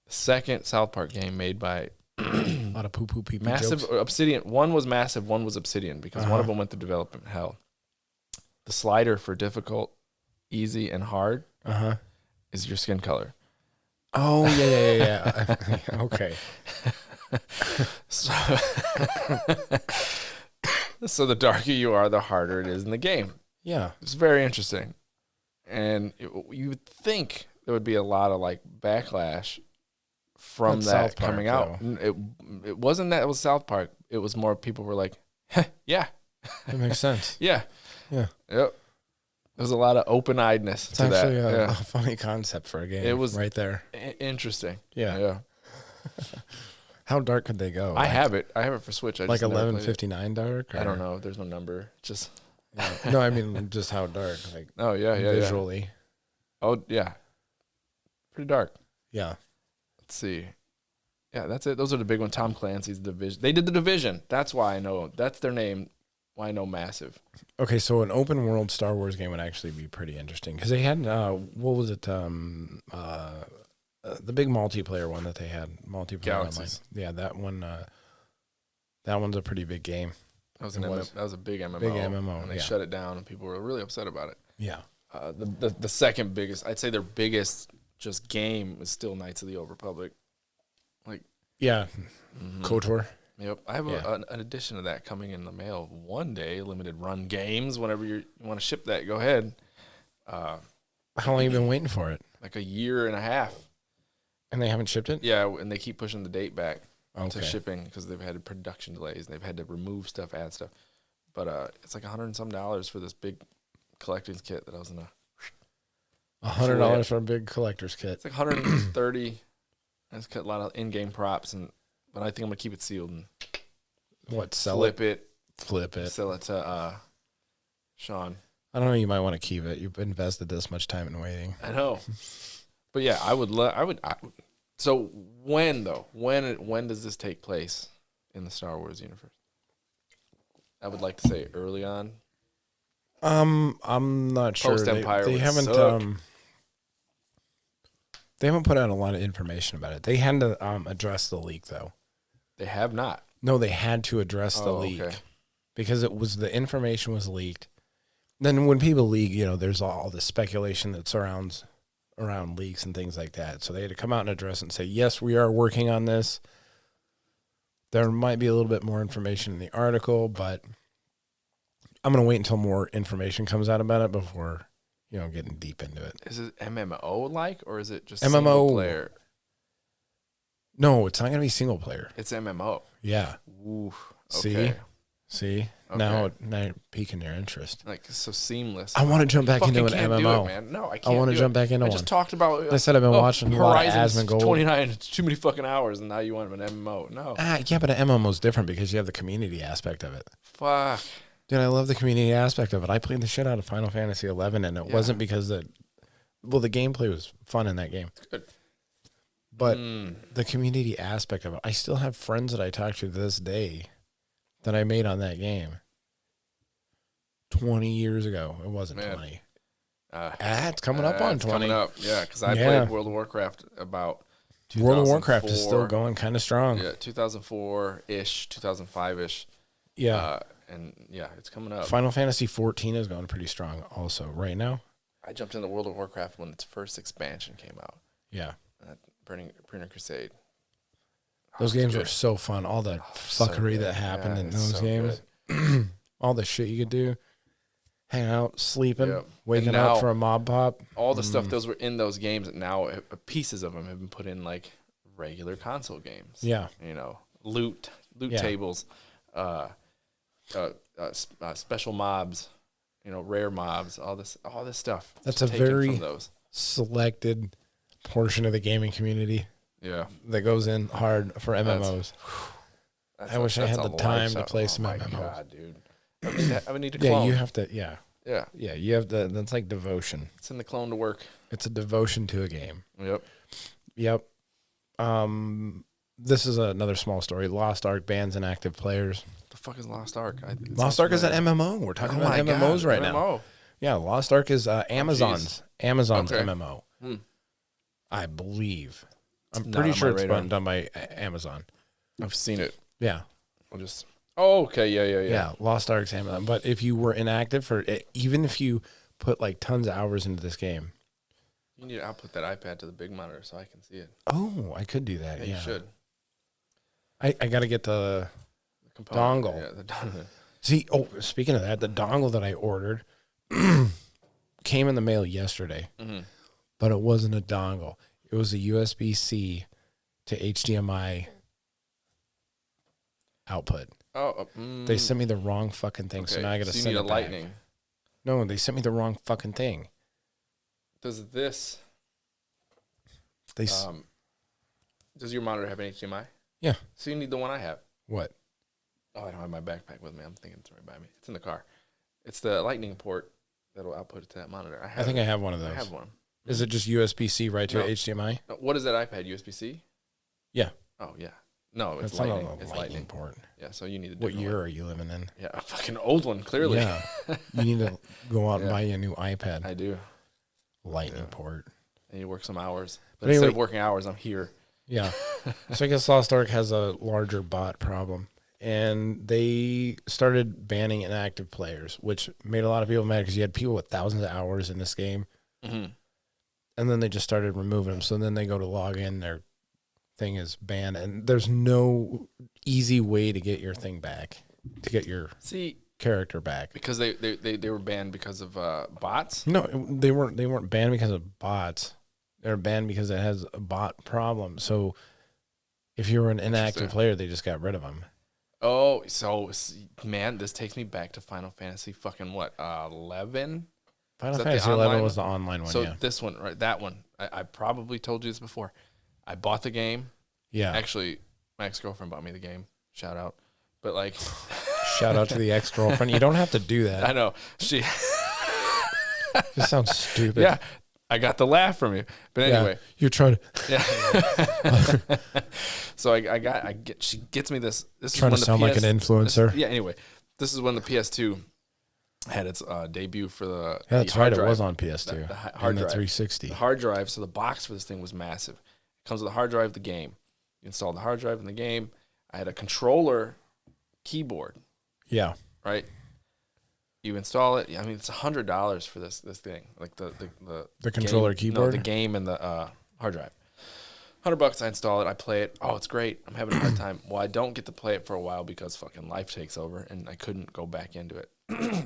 The second South Park game made by A lot of poo-poo pee-pee Massive jokes. Obsidian. One was Massive, one was Obsidian, because one of them went through development hell. The slider for difficult, easy, and hard Uh-huh. is your skin color. Oh, yeah. Okay. So, so the darker you are, the harder it is in the game. Yeah. It's very interesting. And you would think there would be a lot of like backlash from That's that South Park, coming out. It wasn't that it was South Park. It was more people were like, yeah, That makes sense. yeah. Yeah. Yep. There's a lot of open-eyedness It's to that. actually a Yeah. funny concept for a game. It was right there. Interesting. Yeah. Yeah. How dark could they go? I have it. I have it for Switch. I like just never played it. 11:59 dark. I don't know. There's no number. Just No, I mean just how dark, like oh yeah, yeah, yeah. visually. Oh yeah. Pretty dark. Yeah. Let's see. Yeah, that's it. Those are the big ones. Tom Clancy's Division. They did the Division. That's why I know. That's their name. Why I know Massive. Okay, so an open world Star Wars game would actually be pretty interesting because they had what was it? The big multiplayer one that they had, multiplayer Galaxies. online. Yeah, that one. That one's a pretty big game. That was, that was a big MMO. Big MMO, And they yeah. shut it down, and people were really upset about it. Yeah. The second biggest, I'd say their biggest just game is still Knights of the Old Republic. Like, Yeah. KOTOR. yep. I have Yeah. an edition of that coming in the mail one day. Limited run games. Whenever you want to ship that, go ahead. How long you been waiting for it? Like a year and a half. And they haven't shipped it? Yeah, and they keep pushing the date back to Okay. shipping because they've had production delays. They've had to remove stuff, add stuff. But it's like $100 and some for this big collector's kit that I was in a. $100 for a big collector's kit. It's like 130. And it's got a lot of in-game props, but I think I'm gonna keep it sealed and What, sell flip it? it, Flip it. sell it to Sean. I don't know, you might want to keep it. You've invested this much time in waiting. I know, but yeah, I would. So when though? When does this take place in the Star Wars universe? I would like to say early on. I'm not sure. Post-Empire They would haven't suck. they haven't put out a lot of information about it. They had to address the leak though. They have not. No, they had to address the leak Okay. because the information was leaked. Then when people leak, there's all the speculation that surrounds around leaks and things like that. So they had to come out and address it and say, yes, we are working on this. There might be a little bit more information in the article, but I'm going to wait until more information comes out about it before, getting deep into it. Is it MMO like, or is it just MMO. single player? No, it's not going to be single player. It's MMO. Yeah. Ooh. See? Okay. See? Now you're piquing your interest. Like it's so seamless. I want to jump back Fucking into an can't do MMO. it, man. No, I I can't. want to jump back into I one. just talked about. I said I've been watching a lot of Horizon Asmongold. 29. It's too many fucking hours, and now you want an MMO? No. Yeah, but an MMO is different because you have the community aspect of it. Fuck. Dude, I love the community aspect of it. I played the shit out of Final Fantasy 11, and it wasn't because the gameplay was fun in that game. Good. But the community aspect of it, I still have friends that I talk to this day that I made on that game 20 years ago. It wasn't Man. 20. Uh, It's coming up on it's 20. Coming up, yeah. Because I Yeah. played World of Warcraft about. World of Warcraft is 2004. still going kind of strong. Yeah, 2004-ish, 2005-ish. Yeah. And yeah, it's coming up. Final Fantasy 14 is going pretty strong also right now. I jumped into World of Warcraft when its first expansion came out. Yeah. Burning Crusade. Those games were good. so fun. All the So fuckery good. that happened Yeah, in it's those so games. All the shit you could do. Hang out, sleeping, Yep. waking And up now- for a mob pop. All the stuff those were in those games, and now pieces of them have been put in like regular console games. Yeah. Loot Yeah. tables, special mobs, rare mobs, all this stuff. That's is a taken very- from those. Selected portion of the gaming community Yeah. that goes in hard for MMOs. I wish I had the time to play some MMOs. God, dude. I would need to Yeah, clone. you have to. Yeah, Yeah, yeah, you have to. That's like devotion. send the clone to work. It's a devotion to a game. Yep. Yep. This is another small story. Lost Ark bans inactive players. The fuck is Lost Ark? Lost Ark is an MMO. We're talking about MMOs right now. Yeah, Lost Ark is Amazon's Okay. MMO. I believe. I'm Not pretty on sure my it's radar. done by Amazon. I've seen it. Yeah. I'll just. Oh, okay. Yeah. Yeah, Lost Ark's Amazon. But if you were inactive for it, even if you put like tons of hours into this game, You need to output that iPad to the big monitor so I can see it. oh, I could do that. Yeah, Yeah, you should. I got to get the dongle. Yeah, the dongle. See, speaking of that, the dongle that I ordered came in the mail yesterday, but it wasn't a dongle. It was a USB-C to HDMI output. Oh, They sent me the wrong fucking thing, so okay. now I got to So you send need it a back. lightning. No, they sent me the wrong fucking thing. Does this? They Does your monitor have an HDMI? Yeah. So you need the one I have. What? Oh, I don't have my backpack with me. I'm thinking it's right by me. It's in the car. It's the lightning port that'll output it to that monitor. I think I have one of those. I have one. Is it just USB-C right to No. HDMI? What is that iPad? USB-C? Yeah. Oh, yeah. No, it's It's not lightning. a It's lightning lightning. port. Yeah, so you need a What different year one. are you living in? Yeah, a fucking old one, clearly. Yeah. You need to go out and Yeah. buy you a new iPad. I do. Lightning port. And you work some hours. But But instead anyway- of working hours, I'm here. Yeah. So I guess Lost Ark has a larger bot problem. And they started banning inactive players, which made a lot of people mad because you had people with thousands of hours in this game. Mm-hmm. And then they just started removing them. So then they go to log in, their thing is banned. And there's no easy way to get your thing back, to get your See, character back. because they were banned because of bots? No, they weren't banned because of bots. They're banned because it has a bot problem. So if you were an inactive Interesting. player, they just got rid of them. Oh, so, man, this takes me back to Final Fantasy fucking what, 11? Final Is that the Fantasy 11 online was the online one, So yeah. this one, right, that one, I probably told you this before. I bought the game. Yeah. Actually, my ex-girlfriend bought me the game. Shout out. But, like... Shout out to the ex-girlfriend. You don't have to do I that. know. She... This sounds stupid. yeah, I got the laugh from you. But Yeah. anyway... You're trying to Yeah. So she gets me this. This trying to is when sound the like an influencer. Yeah. Anyway, this is when the PS2 had its debut for the. Yeah, the that's hard right. It drive. was on PS2 The hard and the drive. 360. The hard drive. So the box for this thing was massive. It comes with the hard drive, the game. You install the hard drive in the game. I had a controller, keyboard. Yeah. Right. You install it. I mean, it's $100 for this thing. Like the controller game, keyboard? No, the game and the hard drive. $100. I install it. I play it. Oh, it's great. I'm having a hard time. Well, I don't get to play it for a while because fucking life takes over, and I couldn't go back into it.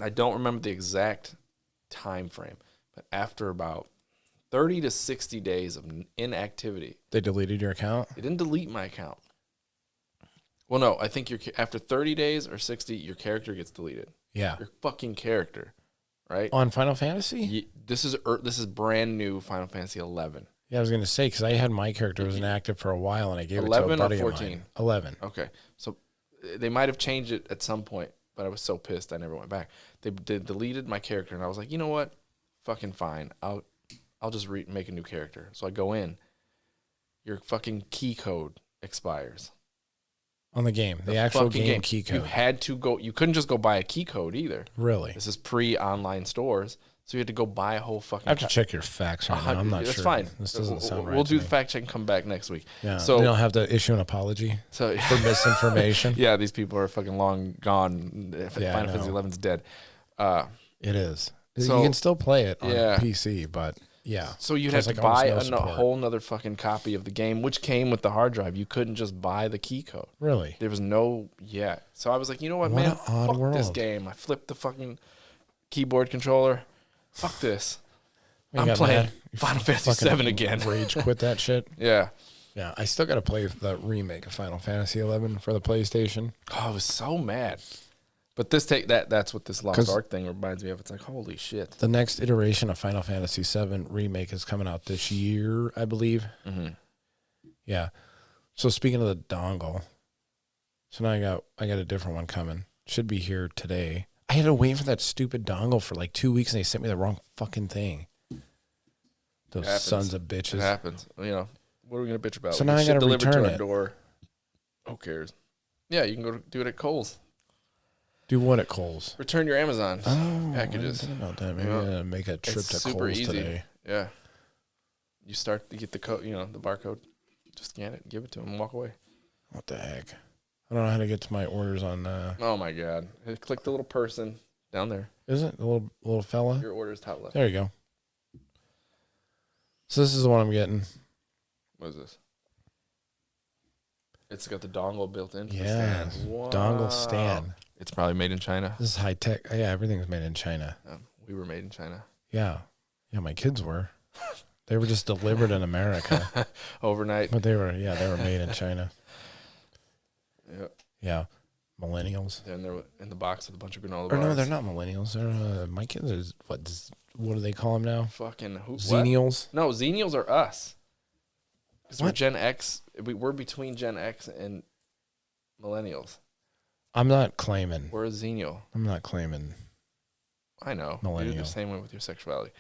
I don't remember the exact time frame, but after about 30 to 60 days of inactivity, They deleted your account? they didn't delete my account. Well, no, I think after 30 days or 60, your character gets deleted. Yeah. Your fucking character, right? On Final Fantasy? This is brand new Final Fantasy 11. Yeah, I was going to say, because I had my character was inactive for a while, and I gave it to a 11 or buddy 14? of mine. 11. Okay, so they might have changed it at some point, but I was so pissed I never went back. They deleted my character, and I was like, you know what? Fucking fine. I'll just make a new character. So I go in. Your fucking key code expires. On the game. The actual Fucking game key You code. had to go. You couldn't just go buy a key code either. Really? This is pre-online stores, so you had to go buy a whole fucking. I have to check your facts right now. I'm not That's sure. fine. This doesn't sound right. We'll to do me. the fact check and come back next week. Yeah. So They don't have to issue an apology so for misinformation. yeah, these people are fucking long gone. Yeah, I Final Fantasy know. 11's dead. It is. So- you can still play it on Yeah. PC, but yeah. So you'd have There's to like buy almost no a support. whole nother fucking copy of the game, which came with the hard drive. You couldn't just buy the key code. Really? There was no So I was like, you know what, What man? an odd Fuck this world. game. I flipped the fucking keyboard controller. Fuck this. You I'm got playing mad? You Final Fantasy fucking 7 again. Rage quit that shit. Yeah. Yeah, I still got to play the remake of Final Fantasy 11 for the PlayStation. Oh, I was so mad. But that's what this Lost 'Cause- Ark thing reminds me of. It's like, holy shit. The next iteration of Final Fantasy 7 remake is coming out this year, I believe. Mm-hmm. Yeah. So speaking of the dongle, so now I got a different one coming. Should be here today. I had to wait for that stupid dongle for like 2 weeks, and they sent me the wrong fucking thing. Those It happens. sons of It bitches. happens. You know, what are we going to bitch about? So We now get I shit gotta delivered return to our it. door. Who cares? Yeah, you can go do it at Kohl's. Do what at Kohl's? Return your Amazon I packages. didn't think about that. Maybe Yeah. I gotta make a trip It's to super Kohl's easy. today. Yeah. You get the code, the barcode. Just scan it, give it to them, and walk away. What the heck? I don't know how to get to my orders on. Oh my God! Click the little person down there. Is it the little fella? Your order is top left. There you go. So this is the one I'm getting. What is this? It's got the dongle built in. Yeah, dongle stand. It's probably made in China. This is high tech. Yeah, everything's made in China. We were made in China. Yeah, my kids were. They were just delivered in America overnight. but they were made in China. Yep. Yeah, millennials. And they're in the box with a bunch of granola Or bars. no, they're not millennials. They're my kids are what do they call them now? Fucking who? Xennials. What? No, Xennials are us. Because we're What? Gen X. We're between Gen X and millennials. I'm not claiming. We're a Xennial. I'm not claiming. I know. Millennial. You're the same way with your sexuality.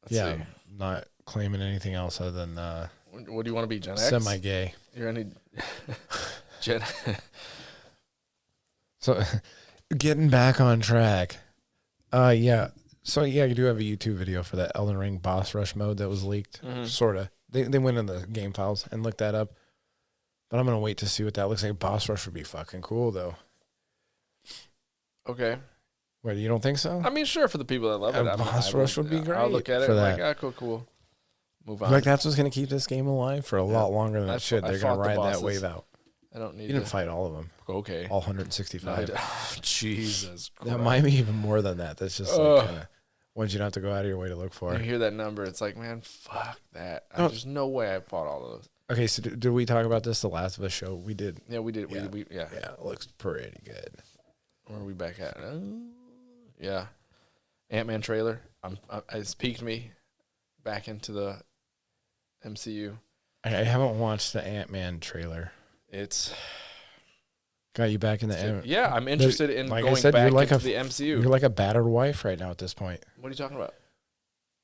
Let's Yeah, see. I'm not claiming anything else other than What do you want to be, Gen X? semi-gay. You're any Gen. So, getting back on track. Yeah. So yeah, you do have a YouTube video for that Elden Ring boss rush mode that was leaked. Mhm. Sorta. They went in the game files and looked that up. But I'm gonna wait to see what that looks like. Boss rush would be fucking cool though. Okay. Wait, you don't think so? I mean, sure, for the people that love it. Boss rush would be I'll great look at it for like, that. cool. Move on. Like that's what's gonna keep this game alive for a lot longer than I it should. I They're gonna fought the ride that bosses. wave out. I don't need You didn't to. fight all of them, Okay. all 165. Jesus Christ. That might be even more than that. That's just like kind of ones you don't have to go out of your way to look for. You hear that number, it's like, man, fuck that. No. There's no way I fought all of those. Okay, so did we talk about this? The Last of Us show we did. Yeah, we did. Yeah. Yeah. Yeah, it looks pretty good. Where are we back at? Yeah. Ant-Man trailer. It's piqued me back into the MCU. I haven't watched the Ant-Man trailer. It's Got you back in the. yeah. I'm interested in like I going said, back you're like into a- the MCU. You're like a battered wife right now at this point. What are you talking about?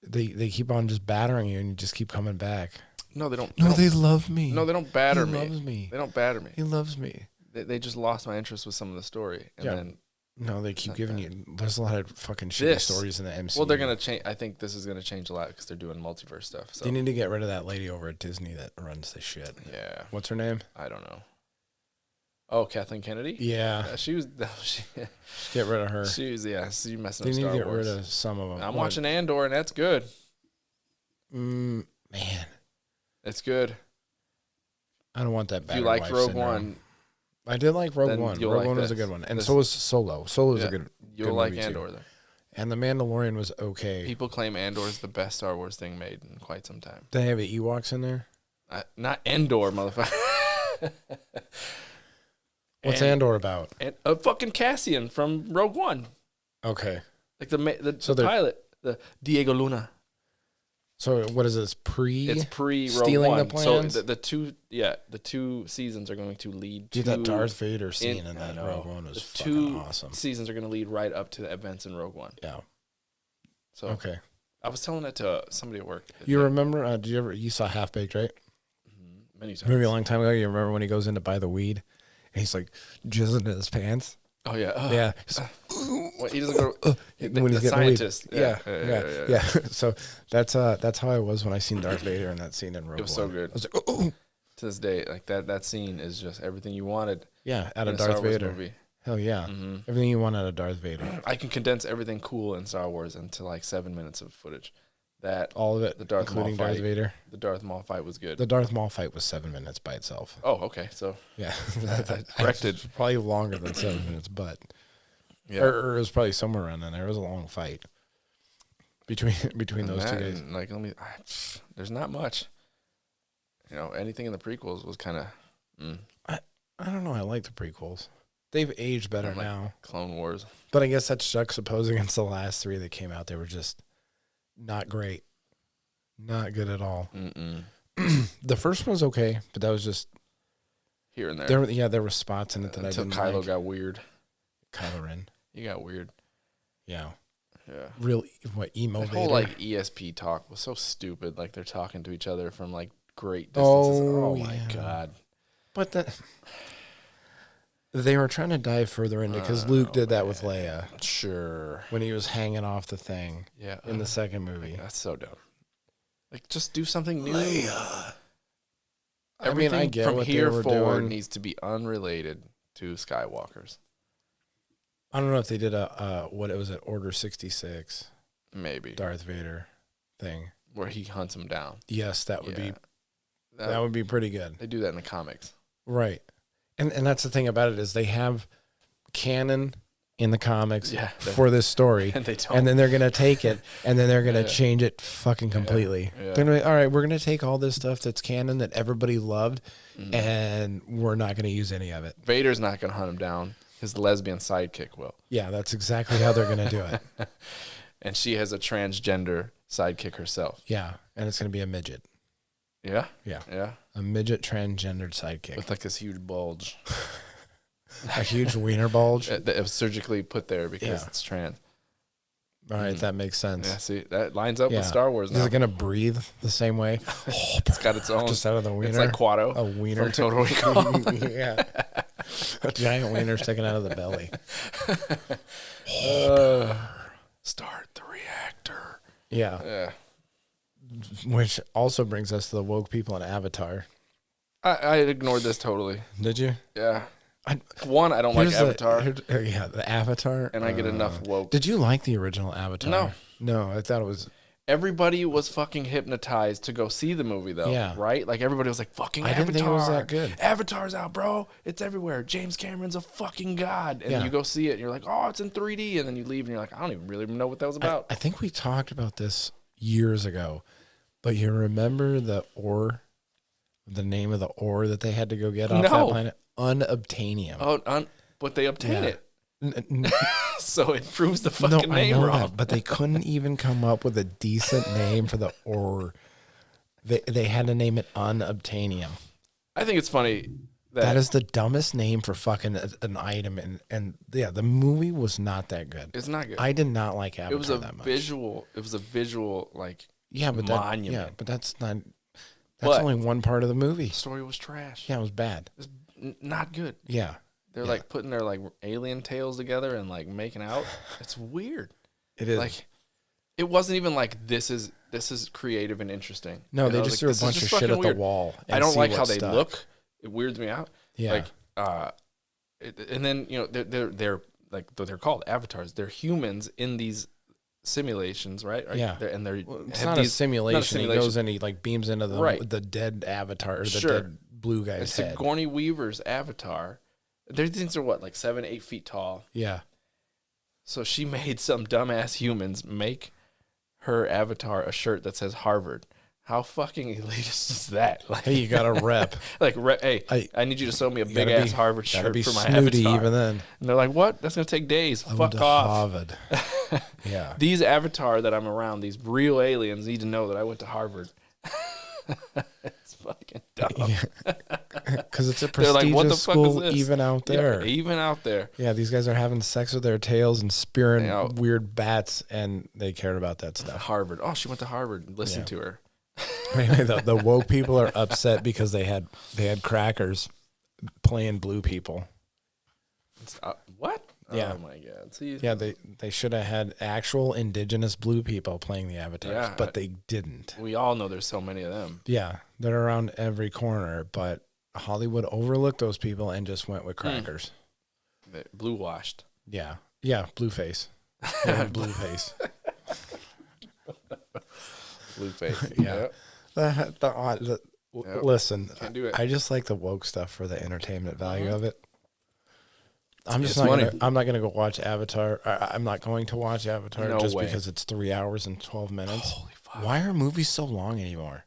They keep on just battering you, and you just keep coming back. No, they don't. No, don't- they love me. no, they don't batter he me. loves me. They don't batter me. He loves me. They just lost my interest with some of the story, and Yeah. then No, they keep Not giving bad. you. There's a lot of fucking shitty This- stories in the MCU. well, they're gonna change. I think this is gonna change a lot because they're doing multiverse stuff. So They need to get rid of that lady over at Disney that runs the shit. yeah, What's her name? I don't know. Oh, Kathleen Kennedy. Yeah, She was. She, get rid of her. she was. Yeah, she messing They up need to Star get Wars. rid of some of them. I'm watching Andor, and that's good. Man, It's good. I don't want that. If battered you liked wife Rogue syndrome. One, I did like Rogue then One. you'll Rogue like One was a this. good one, and This- so was Solo. Solo was yeah, a good. you'll good like movie, too. Andor. Then. And The Mandalorian was okay. People claim Andor is the best Star Wars thing made in quite some time. Did they have the Ewoks in there? Not Endor, motherfucker. What's And- Andor about? And fucking Cassian from Rogue One, Okay, like the So the they're- pilot, the Diego Luna. so what is this pre? It's pre Rogue stealing the One. plans? So the two seasons are going to lead Dude, to that Darth Vader scene in I that know. Rogue One was The fucking two awesome. seasons are going to lead right up to the events in Rogue One. Yeah. So Okay. I was telling that to somebody at work. You remember? You saw Half Baked, right? Many times. Maybe a long time ago. You remember when he goes in to buy the weed, and he's like jizzing in his pants. Oh yeah. Yeah. He's like, What, he doesn't go. The when he's getting the weed. scientist. Yeah. So that's how I was when I seen Darth Vader in that scene in Rogue One. It was so good. I was like, oh. To this day, like that scene is just everything you wanted Yeah, out in of a Star Darth Wars Vader. movie. Hell yeah. Mhm. Everything you want out of Darth Vader. I can condense everything cool in Star Wars into like 7 minutes of footage. That All of it, The Darth including Maul Darth fight. Vader. the Darth Maul fight was good. The Darth Maul fight was 7 minutes by itself. Oh, okay. So Yeah. I corrected. Probably longer than 7 minutes, but yeah, or it was probably somewhere around there. It was a long fight between And those that, 2 days. and, like there's not much. You know, anything in the prequels was kind of I don't know. I like the prequels. They've aged better like- now, Clone Wars. but I guess that's juxtaposed against the last 3 that came out. They were just not great, not good at all. Mm-mm. The first one was okay, but that was just Here and there. there were spots in it that Until I didn't Kylo like. got weird. Kylo Ren, He got weird. yeah, Yeah. real emo. That whole Vader. like ESP talk was so stupid. Like they're talking to each other from like great distances. Oh, Oh, my yeah. god. But they were trying to dive further into because Luke did that with Leia Sure. when he was hanging off the thing Yeah. in the second movie. That's so dumb. Like just do something new. I mean, Everything I get from what they here were forward doing. needs to be unrelated to Skywalkers. I don't know if they did a what it was at Order 66 Maybe. Darth Vader thing. Where he hunts him down. Yes, that would Yeah. be that would be pretty good. They do that in the comics. Right. And that's the thing about it is they have canon in the comics for this story. And they don't. And then they're going to take it and then they're going to change it fucking completely. Yeah. They're going to, all right, we're going to take all this stuff that's canon that everybody loved and we're not going to use any of it. Vader's not going to hunt him down. His lesbian sidekick will. Yeah, that's exactly how they're going to do it. And she has a transgender sidekick herself. Yeah. And it's going to be a midget. Yeah? Yeah. Yeah. A midget transgendered sidekick. With like this huge bulge. A huge wiener bulge. That was surgically put there because Yeah. it's trans. All right, that makes sense. Yeah, see, that lines up with Star Wars now. Is it going to breathe the same way? It's got its own. Just out of the wiener? It's like Quado. A wiener. From Total Recall. Yeah. A giant wiener sticking out of the belly. Start the reactor. Yeah. Yeah. Which also brings us to the woke people in Avatar. I ignored this totally. Did you? Yeah. I don't like Avatar. The Avatar. And I get enough woke. Did you like the original Avatar? No. No, I thought it was... Everybody was fucking hypnotized to go see the movie, though. Yeah. Right? Like, everybody was like, fucking I Avatar. didn't think it was that good. Avatar's out, bro. It's everywhere. James Cameron's a fucking god. And Yeah. you go see it, and you're like, oh, it's in 3D. And then you leave, and you're like, I don't even really know what that was about. I think we talked about this years ago, but you remember the ore, the name of the ore that they had to go get off that planet? Unobtainium. Oh, but they obtain Yeah. it. N- So it proves the No, fucking I name know wrong. that, but they couldn't even come up with a decent name for the ore. They had to name it unobtainium. I think it's funny That is the dumbest name for fucking an item, and yeah, the movie was not that good. it's not good. I did not like Avatar It was a that much. visual. It was a visual like Yeah, but monument. but that's not. That's But- only one part of the movie. The story was trash. Yeah, it was bad. It was not good. Yeah, They're like putting their like alien tails together and like making out. It's weird. it is. Like it wasn't even like this is creative and interesting. No, You they know, just like, threw a this is bunch of just shit fucking at weird. the wall. I and don't see like what how they stuck. look. It weirds me out. Yeah. Like and then they're like they're called avatars. They're humans in these simulations, right? Yeah. They're It's have not a these- simulation. He goes and he like beams into the dead avatar or the Sure. dead blue guy's It's head. Sigourney Weaver's avatar. These things are what, like 7-8 feet tall. Yeah. So she made some dumbass humans make her avatar a shirt that says Harvard. How fucking elitist is that? Like, Hey, you got a rep. like, I need you to sew me a You big gotta ass be- Harvard gotta shirt be for my snooty avatar. even then. And they're like, what? That's gonna take days. I went Fuck to off. Harvard. Yeah. These avatar that I'm around, these real aliens, need to know that I went to Harvard. It's fucking dumb. Because it's a They're like, prestigious what the fuck school is this? even out there. Yeah, even out there. Yeah, these guys are having sex with their tails and spearing Yeah. weird bats, and they cared about that stuff. Harvard. Oh, she went to Harvard. Listen Yeah. to her. Anyway, the woke people are upset because they had crackers playing blue people. What? Yeah. Oh my god. See, Yeah, they should have had actual indigenous blue people playing the avatars, Yeah, but they didn't. we all know there's so many of them. Yeah, they're around every corner, but Hollywood overlooked those people and just went with crackers. They blue washed. Yeah, blue face. Yeah, blue face. Blue face. Yeah. Yep. Listen, Can't do it. I just like the woke stuff for the entertainment value of it. I'm just It's not. funny. I'm not going to go watch Avatar. I'm not going to watch Avatar No just way. because it's 3 hours and 12 minutes. Holy fuck. Why are movies so long anymore?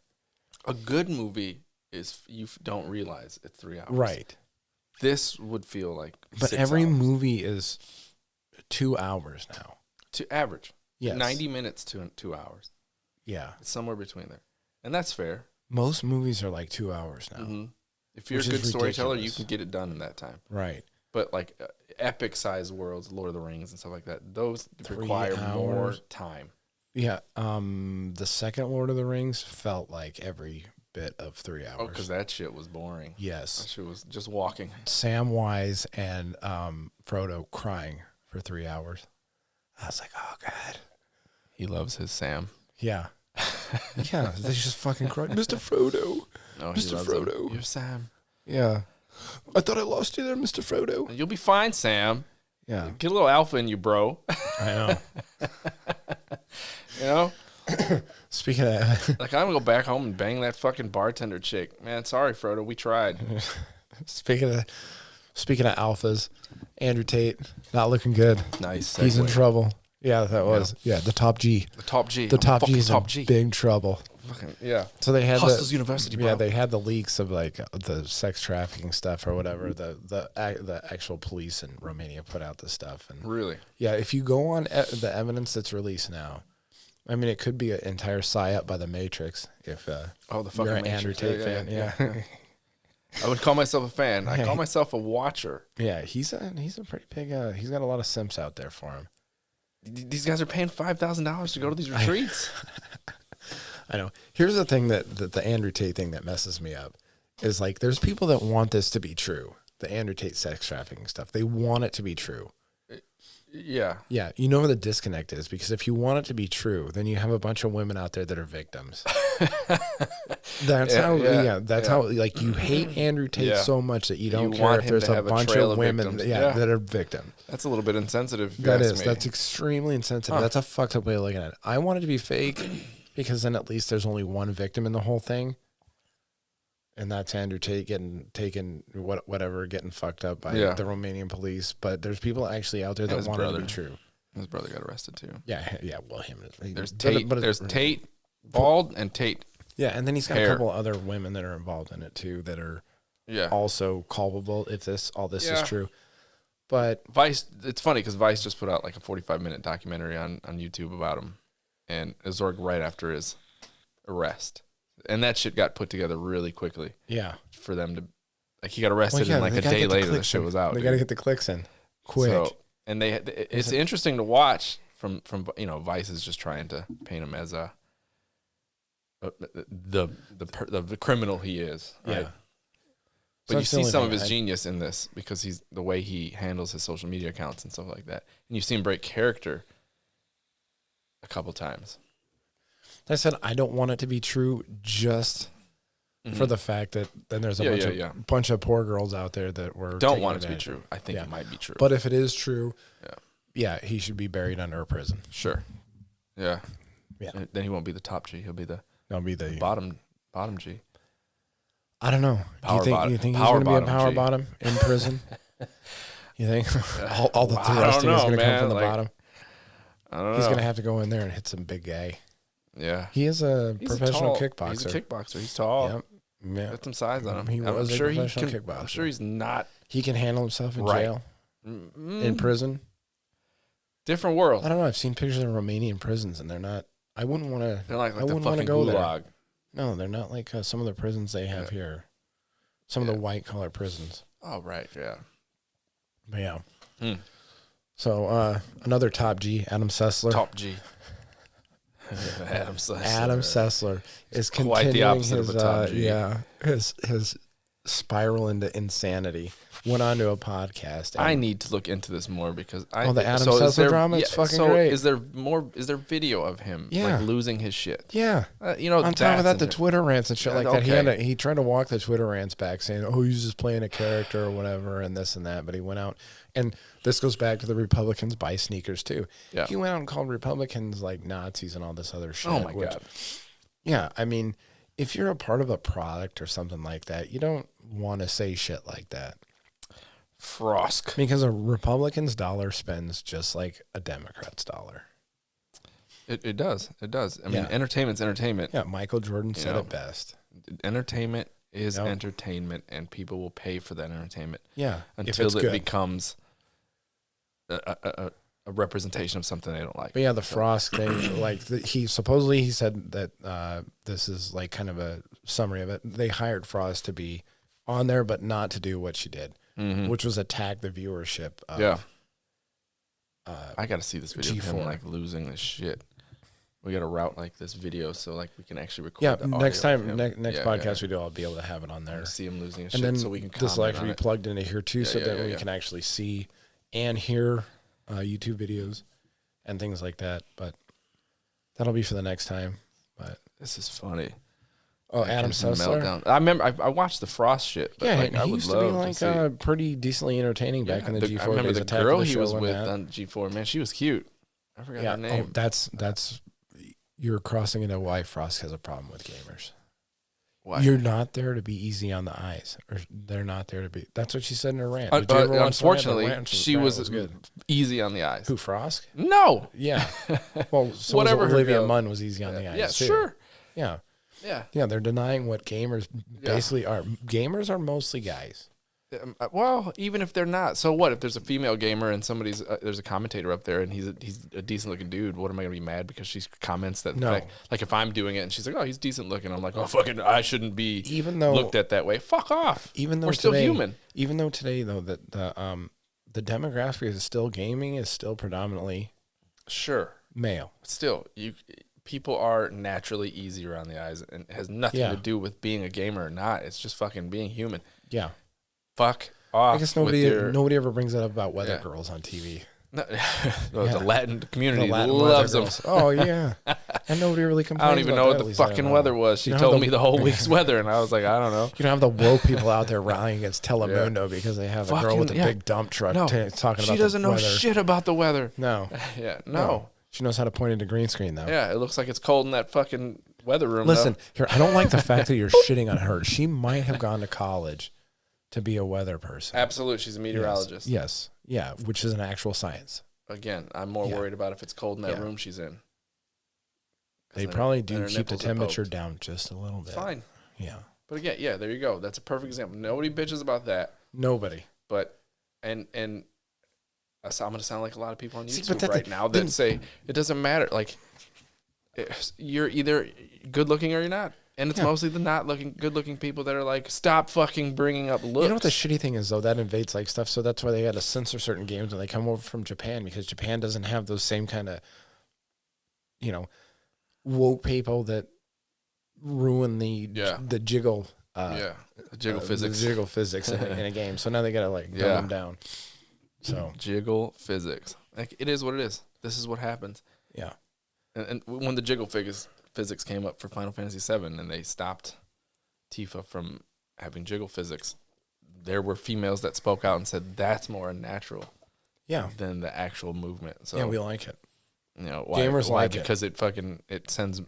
A good movie is you don't realize it's 3 hours. Right, This would feel like but 6 every hours. movie is 2 hours now. to average. Yes. 90 minutes to 2 hours. Yeah, It's somewhere between there. And that's fair. most movies are like 2 hours now. Mm-hmm. If you're Which a good is storyteller, you ridiculous. can get it done in that time. Right. But like epic size worlds, Lord of the Rings and stuff like that, those 3 require more hours. time. Yeah. The second Lord of the Rings felt like every bit of 3 hours. Oh, because that shit was boring. That Yes. shit was just walking. Samwise and Frodo crying for 3 hours. I was like, oh god. He loves his Sam. Yeah. Yeah. They just fucking cried, Mr. Frodo. Oh, Mr. he loves him. Frodo. You're Sam. Yeah. I thought I lost you there, Mr. Frodo. You'll be fine, Sam. Yeah. Get a little alpha in you, bro. I know. You know? Speaking of Like, I'm going to go back home and bang that fucking bartender chick. Man, sorry, Frodo. We tried. Speaking of alphas, Andrew Tate not looking good. Nice. He's in segue. trouble. Yeah, that was the top G. The top G. The top Fucking G's top in G. big trouble. Fucking, yeah. So they had Hustlers University, bro. Yeah, they had the leaks of like the sex trafficking stuff or whatever. The actual police in Romania put out this stuff, and Really? yeah, if you go on the evidence that's released now, I mean, it could be an entire psyop by the Matrix. If The fucking you're an Matrix. Andrew Tate fan, yeah. I would call myself a fan. I call myself a watcher. Yeah, he's a pretty big. He's got a lot of simps out there for him. These guys are paying $5,000 to go to these retreats. I know. Here's the thing that the Andrew Tate thing that messes me up is like there's people that want this to be true. The Andrew Tate sex trafficking stuff. They want it to be true. Yeah. Yeah, you know where the disconnect is because if you want it to be true, then you have a bunch of women out there that are victims. That's how like you hate Andrew Tate so much that you don't care want if him there's to a have a bunch trail of of women victims. that are victims. That's a little bit insensitive. That is. That's extremely insensitive. That's a fucked up way of looking at it. I want it to be fake because then at least there's only one victim in the whole thing. And that's Andrew Tate getting taken, getting fucked up by the Romanian police. But there's people actually out there that want it to be true. His brother got arrested too. Yeah. Well, him. There's Tate. There's Tate, bald, and Tate. Yeah, and then he's got a couple other women that are involved in it too that are also culpable if all this is true. But Vice, it's funny because Vice just put out like a 45-minute documentary on YouTube about him, and it was right after his arrest, and that shit got put together really quickly. Yeah, for them to he got arrested and like a day later the shit was out. They got to get the clicks in quick. So, and it's interesting to watch from Vice is just trying to paint him as the criminal he is. Right? Yeah. But you see some of his genius in this because he's the way he handles his social media accounts and stuff like that. And you see him break character a couple times. I said I don't want it to be true just for the fact that then there's a bunch of poor girls out there that don't want it to be true. I think it might be true. But if it is true, he should be buried under a prison. Sure. Yeah. Yeah. Then he won't be the top G. He'll be the bottom G. I don't know. Do you think he's going to be a power bottom in prison? You think all the thrusting is going to come from the bottom? I don't know. He's going to have to go in there and hit some big guy. Yeah. He is a professional kickboxer. He's a kickboxer. He's tall. Yeah. Got some size on him. He was a professional kickboxer. I'm sure he's not. He can handle himself in jail, in prison. Different world. I don't know. I've seen pictures of Romanian prisons, and they're not. I wouldn't want to. They're like I wouldn't want to go gulag. there. No, they're not like some of the prisons they have here. Some of the white collar prisons. Oh right, yeah. But yeah. So another top G, Adam Sessler. Top G. Adam Sessler. Adam Sessler is quite the continuing opposite of a top G. his spiral into insanity. Went on to a podcast. I need to look into this more because the Adam Sessler drama is fucking great. Is there video of him like losing his shit? Yeah. On top of that, the Twitter rants and shit like that. He tried to walk the Twitter rants back saying, oh, he's just playing a character or whatever and this and that. But he went out, and this goes back to the Republicans buy sneakers too. Yeah. He went out and called Republicans like Nazis and all this other shit. Oh my God. Yeah. I mean, if you're a part of a product or something like that, you don't want to say shit like that. Frosk. Because a Republican's dollar spends just like a Democrat's dollar. It does. It does. I mean, entertainment's entertainment. Yeah, Michael Jordan said it best. Entertainment is entertainment, and people will pay for that entertainment. Yeah, until it becomes a representation of something they don't like. But yeah, the Frost thing, like he said that this is like kind of a summary of it. They hired Frost to be on there, but not to do what she did. Which was attack the viewership of I gotta see this video of him like losing this shit. We gotta route like this video so like we can actually record the next time audio next podcast we do, I'll be able to have it on there. See him losing his and shit then so we can this will actually be plugged into here too, so that we can actually see and hear YouTube videos and things like that. But that'll be for the next time. But this is funny. Oh, Adam Sessler. I remember I watched the Frost shit. But yeah, he used to be like pretty decently entertaining back in the G4 I remember days. the girl he was with on G4. Man, she was cute. I forgot her name. Oh, that's you're crossing into why Frost has a problem with gamers. Why? You're not there to be easy on the eyes, or they're not there to be. That's what she said in her rant. Did you ever watch Unfortunately, the rant? she was good. easy on the eyes. Who, Frost? No. Yeah. Well, so Whatever was her Olivia deal. Munn was easy on the eyes. Yeah, too. sure. Yeah. Yeah. Yeah, they're denying what gamers basically are. Gamers are mostly guys. Well, even if they're not, so what? If there's a female gamer and somebody's there's a commentator up there and he's a decent looking dude, what am I gonna be mad because she comments that? No. Like if I'm doing it and she's like, oh, he's decent looking, I'm like, oh, fucking, I shouldn't be Even though looked at that way. Fuck off. Even though we're still today, human. Even though today though that the demographic is still gaming is still predominantly Sure. male. Still, people are naturally easier on the eyes, and it has nothing Yeah. to do with being a gamer or not. It's just fucking being human. Yeah. Fuck off. I guess nobody with nobody ever brings that up about weather Yeah. girls on TV. No, Yeah. the Latin community The Latin loves weather them. girls. Oh yeah, and nobody really complains. I don't even about know what that, the at least I don't fucking know. weather was. She You know told how me the whole week's weather, and I was like, I don't know. You don't have the woke people out there rallying against Telemundo because they have a girl with a Fucking- yeah. big dump truck No, talking about she doesn't the know weather. shit about the weather. No, Yeah, no. She knows how to point at a green screen though. Yeah, it looks like it's cold in that fucking weather room. Listen, though. here, I don't like the fact that you're shitting on her. She might have gone to college to be a weather person. Absolutely, she's a meteorologist. Yes. Yeah, which is an actual science. Again, I'm more Yeah. worried about if it's cold in that Yeah. room she's in. They Then probably her- then do her keep the nipples are temperature poked. down just a little bit. Fine. Yeah. But again, yeah, there you go. That's a perfect example. Nobody bitches about that. Nobody. But and so I'm gonna sound like a lot of people on See, YouTube but that- right now then- that say it doesn't matter. Like you're either good looking or you're not, and it's Yeah. mostly the not looking good looking people that are like, stop fucking bringing up looks. You know what the shitty thing is though? That invades like stuff. So that's why they had to censor certain games when they come over from Japan because Japan doesn't have those same kind of, woke people that ruin the jiggle. Yeah, jiggle physics. The jiggle physics in a game. So now they gotta dumb Yeah. them down. So Jiggle physics. Like it is what it is. This is what happens. yeah. And when the jiggle physics came up for Final Fantasy VII and they stopped Tifa from having jiggle physics, there were females that spoke out and said that's more unnatural Yeah. than the actual movement. So Yeah, we like it. why, Gamers why? like it. Because it sends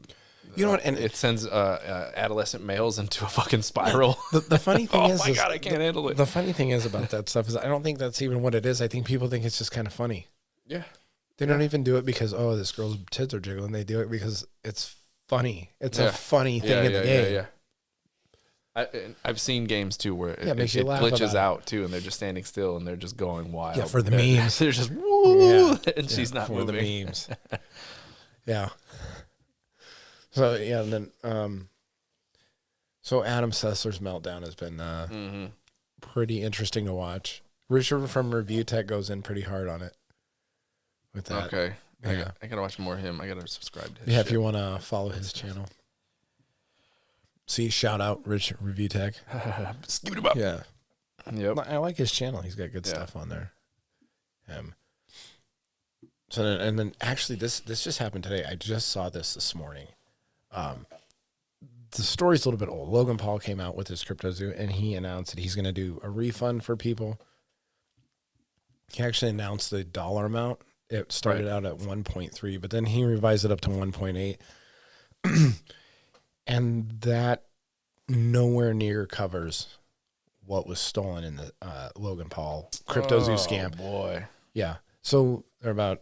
You know what? And it sends adolescent males into a fucking spiral. the funny thing Oh is, my God, I can't handle it. The funny thing is about that stuff is I don't think that's even what it is. I think people think it's just kind of funny. Yeah. They don't even do it because this girl's tits are jiggling. They do it because it's funny. It's Yeah. a funny thing in the game. I've seen games too where Yeah, it makes you it laugh glitches about it. out too, and they're just standing still and they're just going wild. Yeah, for the They're- memes. They're just woo, Yeah. and she's not for moving. the memes. Yeah. So yeah, and then so Adam Sessler's meltdown has been Mm-hmm. pretty interesting to watch. Richard from Review Tech goes in pretty hard on it with that. Okay. Yeah. I gotta watch more of him. I gotta subscribe to his Yeah, shit. if you want to follow his channel. See, shout out Rich Review Tech. Scoot him up. Yeah. Yep. I like his channel. He's got good Yeah. stuff on there. So then, and then actually this just happened today. I just saw this morning. The story's a little bit old. Logan Paul came out with his Crypto Zoo and he announced that he's going to do a refund for people. He actually announced the dollar amount. It started out at 1.3, but then he revised it up to 1.8. And that nowhere near covers what was stolen in the Logan Paul Crypto Zoo scam. Oh boy. Yeah. So they're about,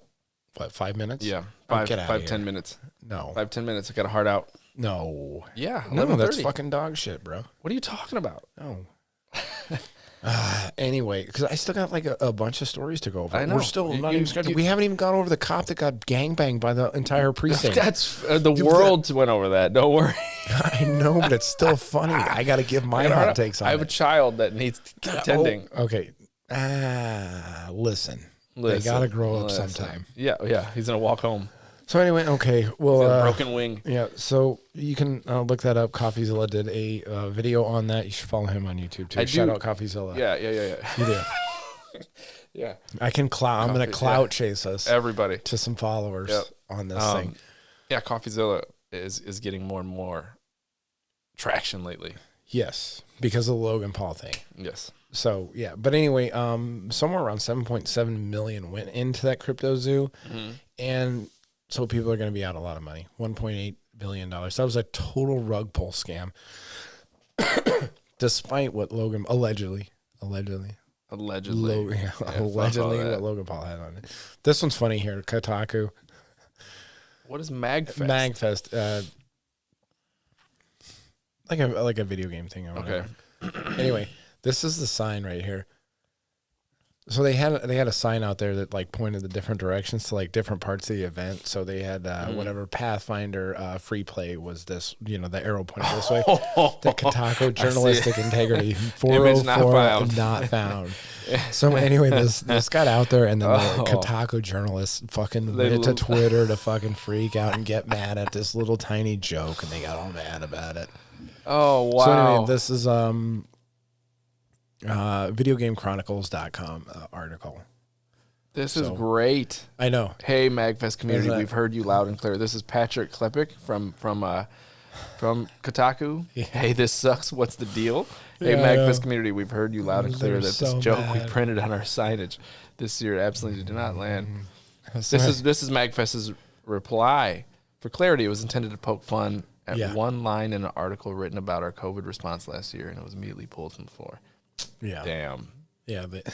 5 minutes? Yeah. Oh, get outta 10 here. minutes. No. 5-10 minutes. I got a heart out. No. Yeah. No, that's 11:30. fucking dog shit, bro. What are you talking about? No. Anyway, because I still got like a bunch of stories to go over. I know. We're still not You- even scheduled. you- We haven't even gone over the cop that got gangbanged by the entire precinct. That's the world went over that. Don't worry. I know, but it's still funny. I got to give my hot takes on I have a it. child that needs attending. Oh, okay. Listen. They got to grow up Listen. sometime. Yeah. He's gonna walk home. So anyway, okay. Well, He's got a broken wing. yeah, so you can look that up. CoffeeZilla did a video on that. You should follow him on YouTube too. I Shout do- out CoffeeZilla. Yeah. You do. Yeah. I can I'm going to Coffee- clout yeah. chase us Everybody. to some followers Yep. on this thing. Yeah, CoffeeZilla is getting more and more traction lately. Yes, because of the Logan Paul thing. Yes. So yeah, but anyway, somewhere around 7.7 million went into that Crypto Zoo, and so people are going to be out a lot of money. $1.8 billion. That was a total rug pull scam. Despite what Logan allegedly Allegedly. Allegedly that. what Logan Paul had on it. This one's funny here. Kotaku. What is MagFest? MagFest. Like a video game thing or whatever. Okay. Anyway, this is the sign right here. So they had a sign out there that like pointed the different directions to like different parts of the event. So they had whatever Pathfinder free play was this, the arrow pointed this way. The Kotaku journalistic integrity 404 not found. So anyway, this got out there, and then the Kotaku journalists fucking went to Twitter to fucking freak out and get mad at this little tiny joke, and they got all mad about it. Oh wow! So anyway, this is videogamechronicles.com article. This is great. I know. Hey, MagFest community, we've heard you loud and clear. This is Patrick Klepek from Kotaku. Yeah. Hey, this sucks. What's the deal? Hey, MagFest community, we've heard you loud and clear that this joke we printed on our signage this year absolutely did not land. This is MagFest's reply. For clarity, it was intended to poke fun at one line in an article written about our COVID response last year, and it was immediately pulled from the floor. Yeah. Damn. Yeah, but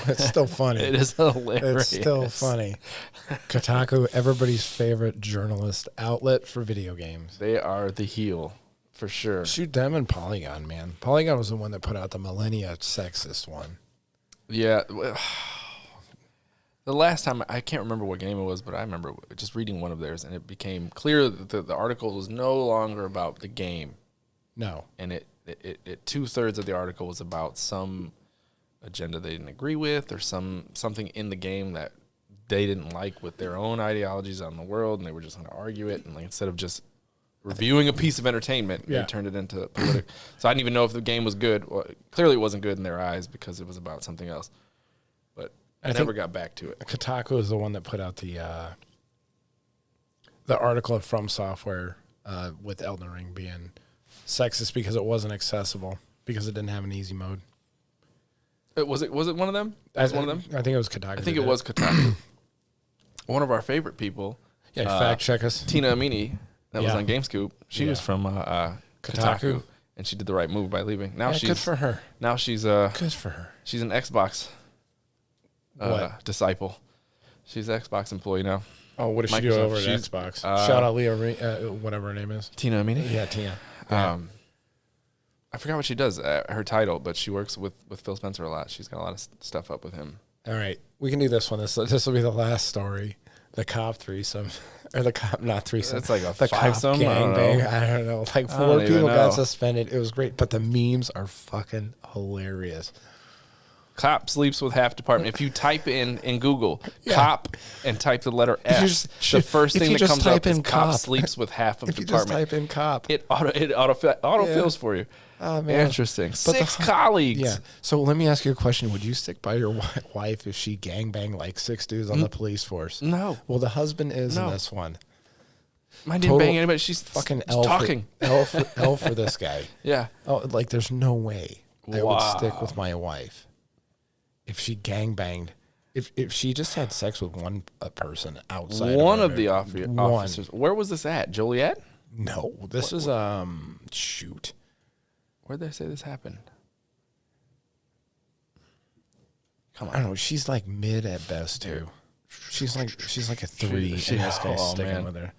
it's still funny. It is hilarious. It's still funny. Kotaku, everybody's favorite journalist outlet for video games. They are the heel, for sure. Shoot them and Polygon, man. Polygon was the one that put out the Millennia sexist one. Yeah. The last time, I can't remember what game it was, but I remember just reading one of theirs, and it became clear that the article was no longer about the game. No. And it 2/3 of the article was about some agenda they didn't agree with, or something in the game that they didn't like with their own ideologies on the world, and they were just going to argue it. And like, instead of just reviewing a piece of entertainment, they turned it into political. So I didn't even know if the game was good. Well, clearly it wasn't good in their eyes because it was about something else. But I never got back to it. Kotaku is the one that put out the article of From Software with Elden Ring being sexist because it wasn't accessible, because it didn't have an easy mode. Was it one of them? Was one of them? I think it was Kotaku. I think it was Kotaku. One of our favorite people. Yeah, fact check us. Tina Amini, that was on GameScoop. She was from Kotaku, and she did the right move by leaving. Now she's good for her. Now she's good for her. She's an Xbox disciple. She's an Xbox employee now. Oh, what does she do over at Xbox? Shout out Leah, whatever her name is. Tina Amini. Yeah, Tina. Yeah. I forgot what she does, her title, but she works with Phil Spencer a lot. She's got a lot of stuff up with him. All right, we can do this one. This will be the last story. The cop threesome, or the cop not threesome. It's like a the fivesome. Gangbang. I don't know. Like 4 people got suspended. It was great, but the memes are fucking hilarious. Cop sleeps with half department. If you type in Google cop and type the letter S, the first thing that comes up is cop sleeps with half of department. If you just type in cop, it autofills for you. Oh, man. Interesting. But 6 colleagues. Yeah. So let me ask you a question. Would you stick by your wife if she gangbanged like 6 dudes on the police force? No. Well, the husband is in this one. Mine didn't bang anybody. She's fucking talking. L for this guy. Yeah. Oh, like there's no way I would stick with my wife if she gangbanged. If she just had sex with one person outside. One of the officers. Where was this at? Joliet? No. This is shoot. Where did they say this happened? Come on. I don't know. She's like mid at best too. She's like a 3. And this guy's sticking with her.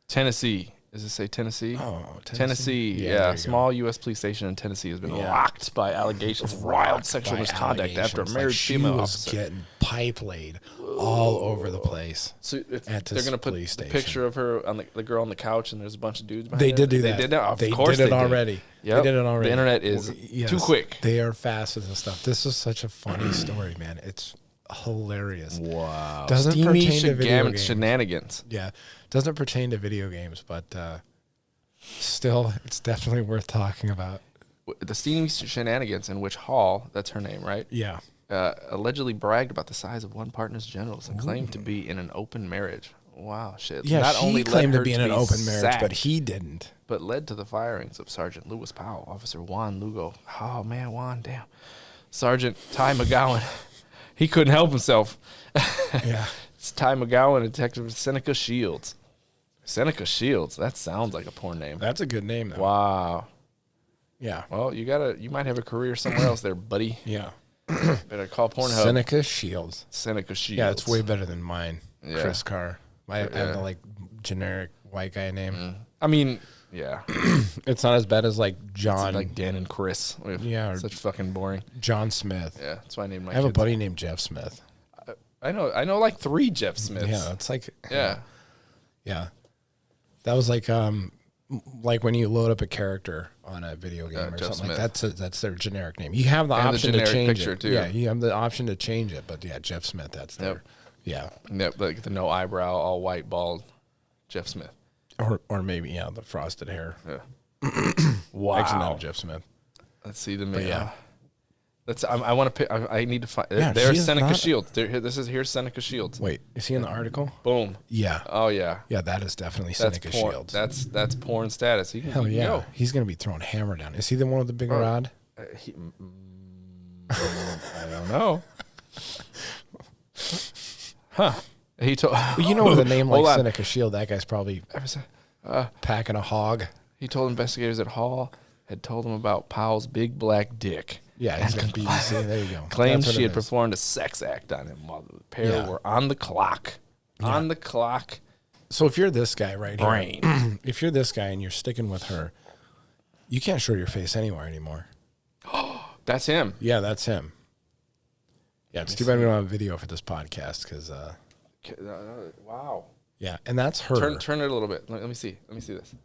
Tennessee. Does it say Tennessee? Oh, Tennessee. Yeah. Small U.S. police station in Tennessee has been rocked by allegations of wild sexual misconduct after a married female officer. She was getting pipe laid all over the place. So they're going to put the picture of her on the girl on the couch, and there's a bunch of dudes behind They her. did do that. They did that. Of they course did it they already. Yep. They did it already. The internet is too quick. They are fast with this stuff. This is such a funny story, man. It's hilarious. Wow. Doesn't pertain to video games. Shenanigans. Yeah. Doesn't pertain to video games, but still, it's definitely worth talking about. The steamy shenanigans in which Hall, that's her name, right? Yeah. Allegedly bragged about the size of one partner's genitals and claimed to be in an open marriage. Wow, shit. Yeah, Not she only claimed led to be in an open marriage, but he didn't. But led to the firings of Sergeant Lewis Powell, Officer Juan Lugo. Oh, man, Juan, damn. Sergeant Ty McGowan. He couldn't help himself. Yeah. It's Ty McGowan and Detective Seneca Shields. Seneca Shields. That sounds like a porn name. That's a good name, though. Wow. Yeah. Well, you might have a career somewhere else there, buddy. Yeah. Better call Pornhub. Seneca Shields. Seneca Shields. Yeah, it's way better than mine. Yeah. Chris Carr. I have the like generic white guy name. I mean, yeah. It's not as bad as like John. It's like Dan and Chris. Yeah, or Such fucking boring. John Smith. Yeah, that's why I named my I have a kids. buddy named Jeff Smith. I know like 3 Jeff Smiths. Yeah, it's like Yeah. yeah. That was like when you load up a character on a video game or Jeff something Smith. like that's their generic name. You have the And the option to generic change picture, it. too. Yeah, you have the option to change it, but yeah, Jeff Smith, that's their yeah. Yep, like the no eyebrow, all white, bald Jeff Smith. Or maybe the frosted hair. Yeah. Wow. Actually, not a Jeff Smith. Let's see the yeah. Let's. I want to pick. I need to find. Yeah, There's she is Seneca not- Shields. Here's Seneca Shields. Wait, is he in the article? Boom. Yeah. Oh yeah. Yeah, that is definitely That's Seneca porn. Shields. That's porn status. He can, Hell he can yeah. go. He's going to be throwing hammer down. Is he the one with the big rod? I don't know. Huh. He told. Well, you know, with a name like Hold on. Seneca Shield, that guy's probably packing a hog. He told investigators at Hall had told him about Powell's big black dick. Yeah, he's got BBC. There you go. Claimed That's what she it had is. performed a sex act on him while the pair Yeah. were on the clock. On the clock. So if you're this guy right Brain. here, if you're this guy and you're sticking with her, you can't show your face anywhere anymore. That's him. Yeah, that's him. Yeah, it's too bad we don't have a video for this podcast because, Wow. yeah, and that's her. Turn it a little bit. Let me see. Let me see this.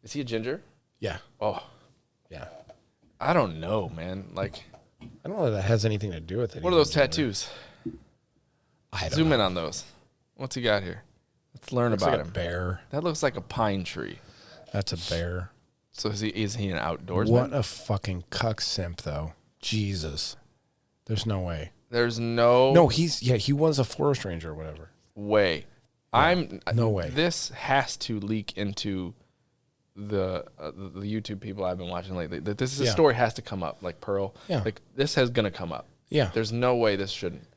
Is he a ginger? Yeah, Oh, yeah. I don't know, man. Like, I don't know if that has anything to do with it. what are those tattoos? I don't Zoom know. in on those. What's he got here? Let's learn Looks about like him. a bear. That looks like a pine tree. That's a bear. So is he an outdoorsman? What a fucking cuck simp, though. Jesus. There's no way. There's no No, he was a forest ranger or whatever. way. no way. This has to leak into the YouTube people I've been watching lately. That this Yeah. story has to come up, like Pearl. Yeah. Like this is gonna come up. Yeah. There's no way this shouldn't,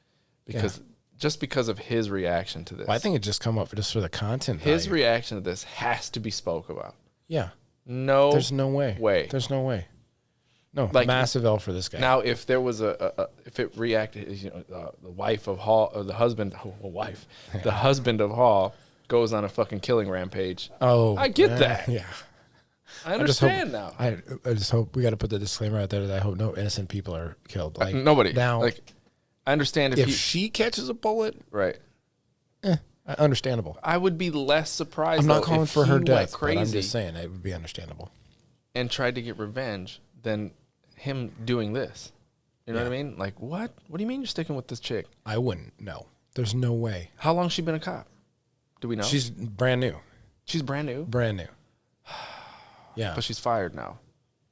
because just because of his reaction to this. Well, I think it just come up just for the content. his value. reaction to this has to be spoke about. Yeah. No, There's no way. way. There's no way. No, Like- massive L for this guy. Now, if there was if it reacted, the wife of Hall, or the husband, the husband of Hall goes on a fucking killing rampage. oh, I get that. Yeah. I just hope- understand now. I just hope we got to put the disclaimer out there that I hope no innocent people are killed. Like Nobody. now. Like, I understand if he, she catches a bullet, right. understandable. I would be less surprised. I'm not though, calling if for he her went death, but crazy I'm just saying it would be understandable. and tried to get revenge than him doing this. You know what I mean? Like, what? What do you mean you're sticking with this chick? I wouldn't. No, there's no way. How long she been a cop? Do we know? She's brand new. She's brand new, Brand new. Yeah. but she's fired now.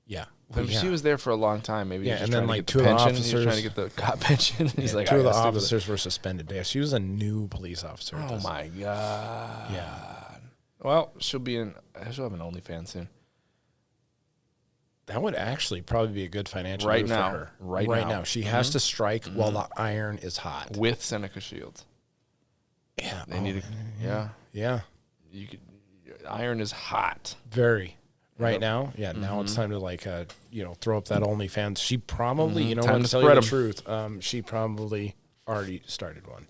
Yeah. But if she was there for a long time, maybe he Yeah, was just and then, trying like, to two get of the the pension. He was trying to get the cop pension. He's like, two I of the gotta stick with it. officers were suspended. Yeah, she was a new police officer. at Oh this. my god. Yeah. Well, she'll have an OnlyFans soon. That would actually probably be a good financial Right move now. for her. Right now. Mm-hmm. She has to strike while the iron is hot. With Seneca Shields. Yeah. They need to. Yeah. Yeah. You could. Iron is hot. Very. Right Yep. now, yeah. Now it's time to throw up that OnlyFans. She probably, Time what, to to tell you spread the 'em. truth, she probably already started one.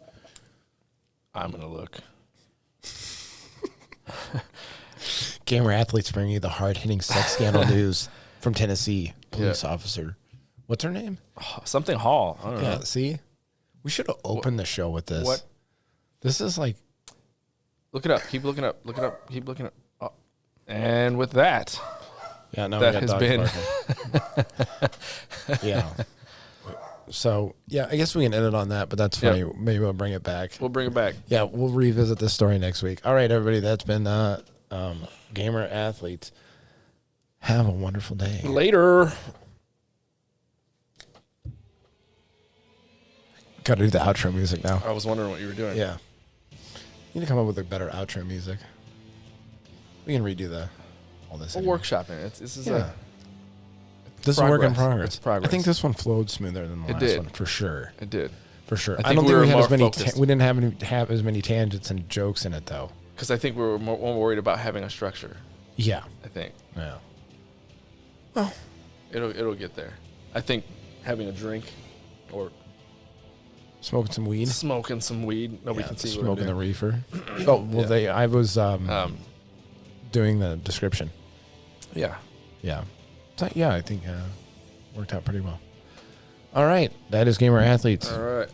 I'm gonna look. Gamer Athletes bring you the hard-hitting sex scandal news from Tennessee. Police officer. What's her name? Something Hall. I don't Yeah. know. See, we should have opened the show with this. What? This is like. Look it up. Keep looking up. Look it up. Keep looking up. Oh. And with that, Yeah. No. that we has got been. Yeah. So yeah, I guess we can end it on that, but that's funny. Maybe we'll bring it back. We'll bring it back. Yeah, we'll revisit this story next week. All right, everybody, that's been Gamer Athletes. Have a wonderful day. Later. Got to do the outro music now. I was wondering what you were doing. Yeah. Need to come up with a better outro music. We can redo all this. We'll anyway. workshop it. This is Yeah. a. This is a work in progress. progress. It's progress. I think this one flowed smoother than the It last did. one for sure. It did. For sure. I I don't think we think we were had more as many. focused. We didn't have as many tangents and jokes in it though. Because I think we were more worried about having a structure. Yeah. I think. Yeah. Well, It'll get there. I think having a drink or Smoking some weed. smoking some weed. Nobody can see what I'm smoking the doing. reefer. Oh well, Yeah. I was doing the description. Yeah. Yeah. So, yeah, I think worked out pretty well. All right. That is Gamer Athletes. All right.